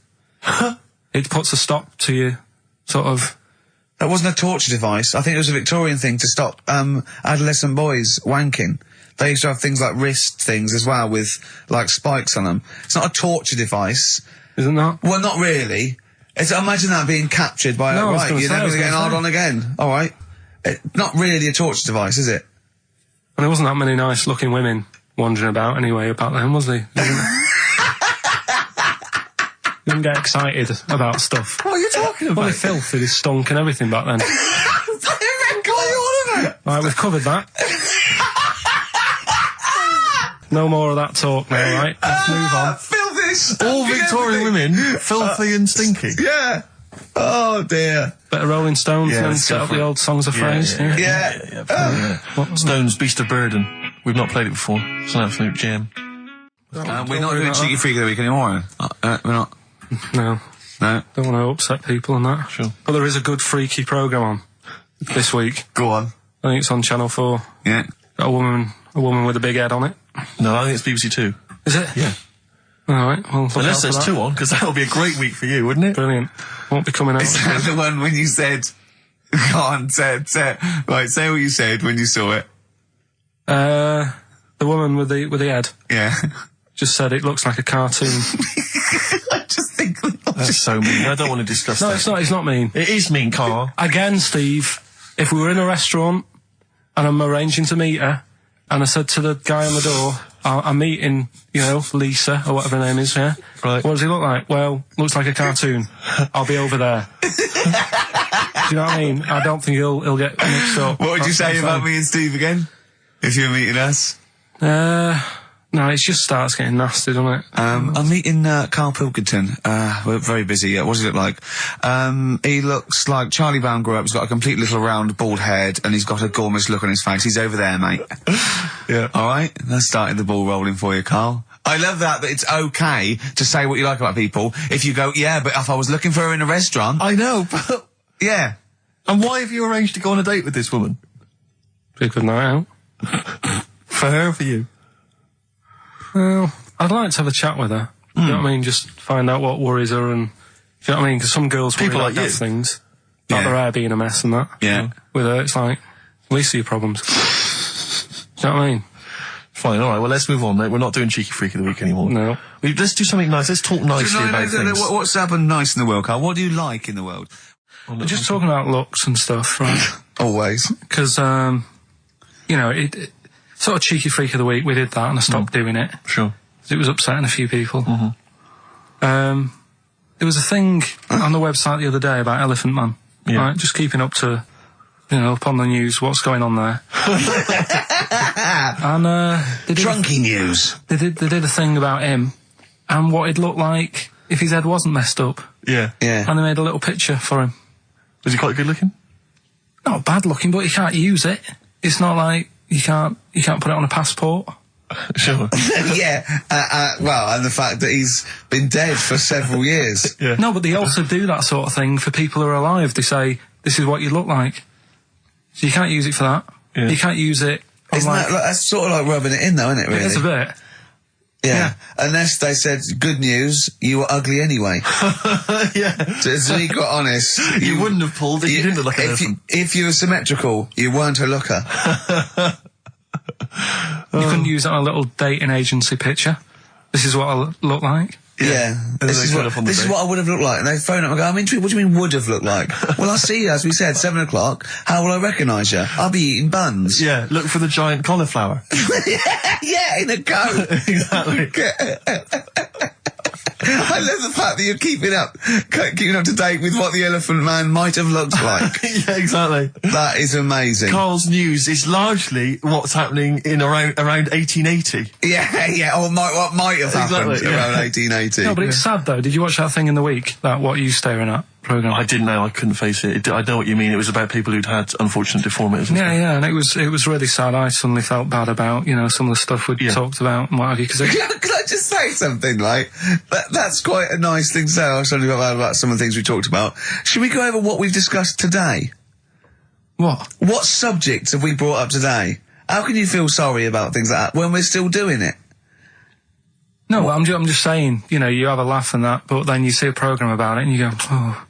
It puts a stop to you, sort of... That wasn't a torture device. I think it was a Victorian thing to stop adolescent boys wanking. They used to have things like wrist things as well with like spikes on them. It's not a torture device. Isn't that? Well, not really. It's, imagine that being captured by No, I was right. gonna You're say, I never was going to get gonna hard say. on again. All right. Not really a torture device, is it? And there wasn't that many nice looking women wandering about anyway about them, was there? You didn't get excited about stuff. What are you talking about? Well, they filthy, they stunk and everything back then. What are you on about? Right, we've covered that. No more of that talk now, right? Let's move on. Filthy. All Victorian women, filthy and stinky. Yeah. Oh dear. Bit of Rolling Stones Yeah, and then let's set go up for the it. old songs of phrase. Yeah. Stones, Beast of Burden. We've not played it before. It's an absolute jam. We're not doing Cheeky Freak of the Week anymore. We're not. No, No. don't want to upset people and that. Sure. But there is a good freaky programme on this week. Go on. I think it's on Channel 4. Yeah. Got a woman with a big head on it. No, I think it's BBC Two. Is it? Yeah. All right. Well, look Unless out for there's that. two on, because that'll be a great week for you, wouldn't it? Brilliant. Won't be coming out. Is that the one when you said, go on, say right, say what you said when you saw it. The woman with the head Yeah. just said it looks like a cartoon. I just think That's so mean. I don't want to discuss No, that. it's not. It's not mean. It is mean, Carl. Again, Steve, if we were in a restaurant and I'm arranging to meet her, and I said to the guy on the door, I'm meeting, you know, Lisa, or whatever her name is, yeah? Right. What does he look like? Well, looks like a cartoon. I'll be over there. Do you know what I mean? I don't think he'll get mixed up. What would you That's say what I'm about saying. me and Steve again? If you were meeting us? No, it just starts getting nasty, doesn't it? I'm meeting Karl Pilkington. We're very busy. What does he look like? He looks like Charlie Brown grew up. He's got a complete little round bald head and he's got a gormless look on his face. He's over there, mate. Yeah. All right? That started the ball rolling for you, Carl. I love that it's okay to say what you like about people if you go, yeah, but if I was looking for her in a restaurant... I know, but... Yeah. And why have you arranged to go on a date with this woman? Be a good night out. For her or for you? Well, I'd like to have a chat with her. You know what I mean? Just find out what worries her and... Do you know what I mean? Because some girls worry People about like you. death things. Like Yeah. their hair being a mess and that. Yeah. With her, it's like, at least your problems. Do you know what I mean? Fine, alright, well let's move on, mate. We're not doing Cheeky Freak of the Week anymore. No. Let's do something nice. Let's talk nicely about things. What's happened nice in the world, Carl? What do you like in the world? We're just talking about looks and stuff, right? Always. Because, you know, it sort of Cheeky Freak of the Week, we did that and I stopped doing it. Sure. It was upsetting a few people. There was a thing on the website the other day about Elephant Man. Yeah. Right? Just keeping up to, you know, up on the news, what's going on there. And, they did Drunky news. They did a thing about him and what he'd look like if his head wasn't messed up. Yeah. And they made a little picture for him. Was he quite good looking? Not bad looking, but you can't use it. It's not like you can't put it on a passport. Sure. Yeah. Well, and the fact that he's been dead for several years. Yeah. No, but they also do that sort of thing for people who are alive. They say, this is what you look like. So you can't use it for that. Yeah. You can't use it on Isn't that, that's sort of like rubbing it in, though, isn't it, really? It is a bit. Yeah. Unless they said, good news, you were ugly anyway. Yeah. So he got honest. You wouldn't have pulled it. You didn't look like an elephant. If you were symmetrical, you weren't a looker. You couldn't use it on a little dating agency picture. This is what I look like. Yeah. This is what I would have looked like. And they phone up and go, I'm intrigued, what do you mean would have looked like? Well, I'll see you, as we said, 7 o'clock. How will I recognise you? I'll be eating buns. Yeah, look for the giant cauliflower. Yeah, in a coat. Exactly. I love the fact that you're keeping up to date with what the Elephant Man might have looked like. Yeah, exactly. That is amazing. Carl's news is largely what's happening in around 1880. Yeah, or what might have happened Exactly, around 1880. No, but it's sad though. Did you watch that thing in the week? That What Are You Staring At programme? I didn't know. I couldn't face it. I know what you mean. It was about people who'd had unfortunate deformities. And stuff. Yeah, and it was really sad. I suddenly felt bad about, some of the stuff we'd talked about and what have you. Cause Can I just say something, like, that's quite a nice thing to say. I was only about some of the things we talked about. Should we go over what we've discussed today? What? What subjects have we brought up today? How can you feel sorry about things like that when we're still doing it? No, I'm just saying, you have a laugh and that, but then you see a programme about it and you go, oh.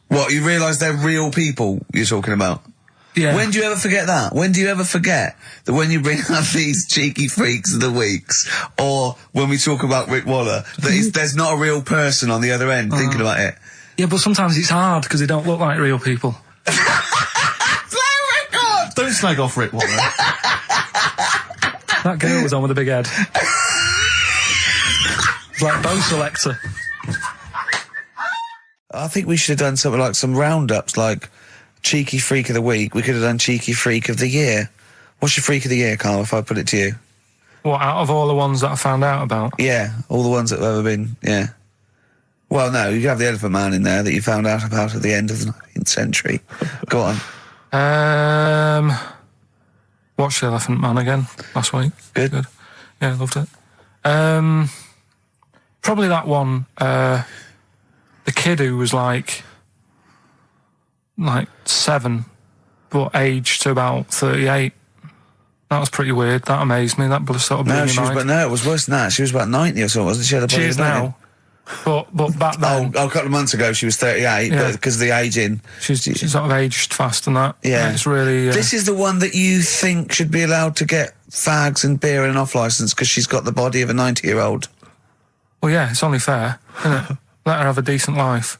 What, you realise they're real people you're talking about? Yeah. When do you ever forget that? When do you ever forget that when you bring up these cheeky freaks of the weeks, or when we talk about Rick Waller, that there's not a real person on the other end thinking about it? Yeah, but sometimes it's hard because they don't look like real people. Don't slag off Rick Waller. That girl was on with a big head. It's like Bo Selector. I think we should have done something like some roundups, like Cheeky Freak of the Week. We could have done Cheeky Freak of the Year. What's your Freak of the Year, Carl, if I put it to you? What, out of all the ones that I found out about? Yeah, all the ones that have ever been, yeah. Well, no, you have the Elephant Man in there that you found out about at the end of the 19th century. Go on. Watched The Elephant Man again last week. Good. Yeah, loved it. Probably that one, the kid who was like 7, but aged to about 38. That was pretty weird. That amazed me. That sort of blew my mind. No, it was worse than that. She was about 90 or something, wasn't she? She is now. But back then... a couple of months ago she was 38, Yeah. but because of the aging. She's sort of aged fast and that. Yeah. And it's really... This is the one that you think should be allowed to get fags and beer and an off-licence because she's got the body of a 90-year-old. Well, yeah, it's only fair, isn't it? Let her have a decent life.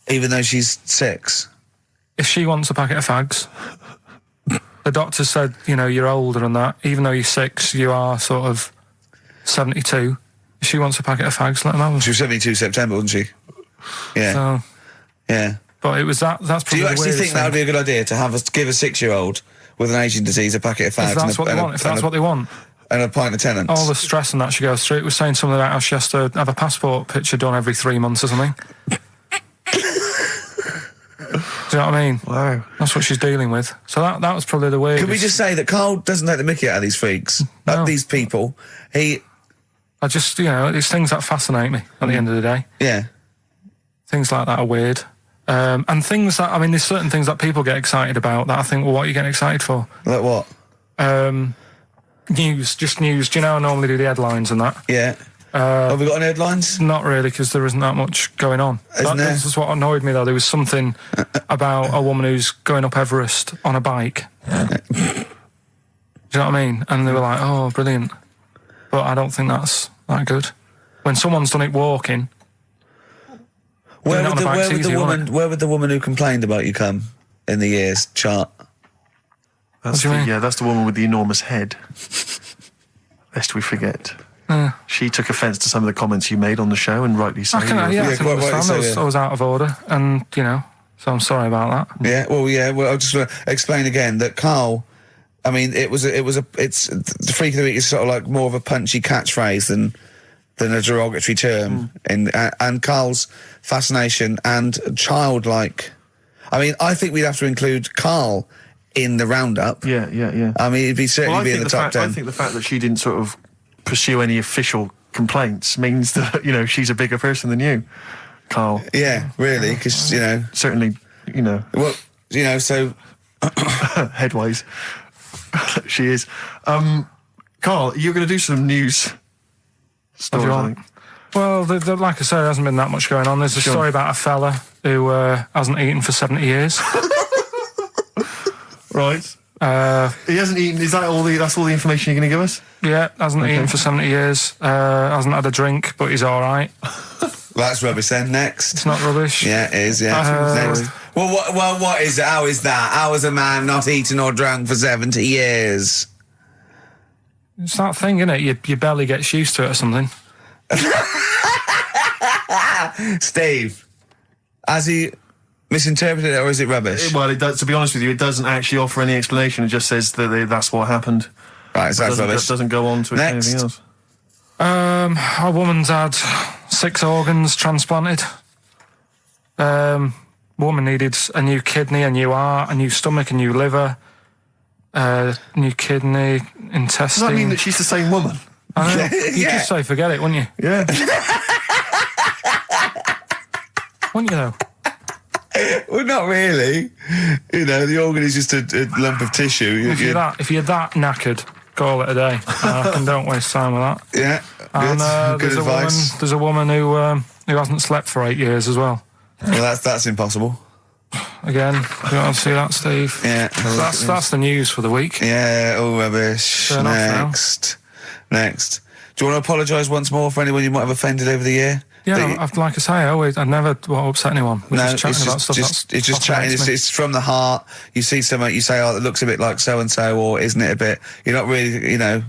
Even though she's 6. If she wants a packet of fags, the doctor said, you're older and that. Even though you're 6, you are sort of 72. If she wants a packet of fags, let them have them. She was 72 September, wasn't she? Yeah. So, yeah. But it was that's probably Do you the actually weirdest think that would be a good idea, to give a 6-year-old with an aging disease a packet of fags? If that's what they want. If that's what they want. And a pint of Tennants. All the stress and that she goes through. It was saying something about how she has to have a passport picture done every 3 months or something. Do you know what I mean? Wow. That's what she's dealing with. So that was probably the weirdest. Can we just say that Carl doesn't take the mickey out of these freaks? No. These people. I just, it's things that fascinate me at the end of the day. Yeah. Things like that are weird. And things that, there's certain things that people get excited about that I think, well, what are you getting excited for? Like what? News. Do you know I normally do the headlines and that? Yeah. Have we got any headlines? Not really, because there isn't that much going on. This is what annoyed me, though. There was something about a woman who's going up Everest on a bike. Do you know what I mean? And they were like, oh, brilliant. But I don't think that's that good. When someone's done it walking... Where would the woman who complained about you come in the years chart? What do you mean? Yeah, that's the woman with the enormous head. Lest we forget. She took offence to some of the comments you made on the show, and rightly so. I was out of order, and, so I'm sorry about that. Yeah, well, I'll just explain again that Carl, the Freak of the Week is sort of like more of a punchy catchphrase than a derogatory term. And Karl's fascination and childlike. I mean, I think we'd have to include Karl in the roundup. Yeah. I mean, he'd certainly be in the top 10. I think the fact that she didn't sort of pursue any official complaints means that, you know, she's a bigger person than you, Karl. Yeah, really, because, you know... Certainly, you know... Well, you know, so... Headways. She is. Karl, you're going to do some news stories, I think. Well, like I said, there hasn't been that much going on. There's a story about a fella who hasn't eaten for 70 years. Right. He hasn't eaten. Is that all that's all the information you're going to give us? Yeah, hasn't eaten for 70 years. Hasn't had a drink, but he's all right. That's rubbish then. Next. It's not rubbish. Yeah, it is, yeah. Next. Well, what is it? How is that? How is a man not eaten or drunk for 70 years? It's that thing, isn't it? Your belly gets used to it or something. Steve, has he misinterpreted it or is it rubbish? Well, it does. To be honest with you, it doesn't actually offer any explanation. It just says that that's what happened. Right, so that's rubbish. It doesn't go on to Next. anything else. A woman's had 6 organs transplanted. Woman needed a new kidney, a new heart, a new stomach, a new liver, new kidney, intestine. Does that mean that she's the same woman? I know. You'd just say forget it, wouldn't you? Yeah. Wouldn't you though? Well, not really. You know, the organ is just a lump of tissue. If you're that knackered, call it a day. And don't waste time with that. Yeah, And good advice. There's a woman who hasn't slept for 8 years as well. Well, that's impossible. Again, you want to see that, Steve? Yeah. So that's the news for the week. Yeah, all rubbish. Turn off now. Next. Do you want to apologise once more for anyone you might have offended over the year? Yeah, like I say, I never want to upset anyone. We're just chatting about stuff. It's just chatting. It's from the heart. You see something, you say, "Oh, it looks a bit like so and so," or "Isn't it a bit?" You're not really, you know,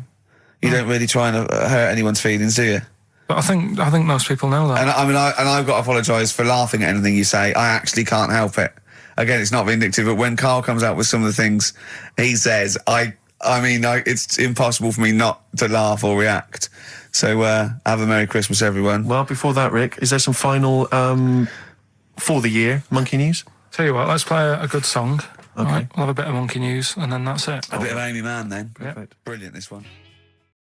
you don't really try and hurt anyone's feelings, do you? But I think most people know that. And I mean, I've got to apologise for laughing at anything you say. I actually can't help it. Again, it's not vindictive, but when Karl comes out with some of the things he says, it's impossible for me not to laugh or react. So have a Merry Christmas, everyone. Well, before that, Rick, is there some final for the year monkey news? Tell you what, let's play a good song. Okay. Right, we'll have a bit of monkey news, and then that's it. A bit of Amy Mann, then. Perfect. Brilliant, this one.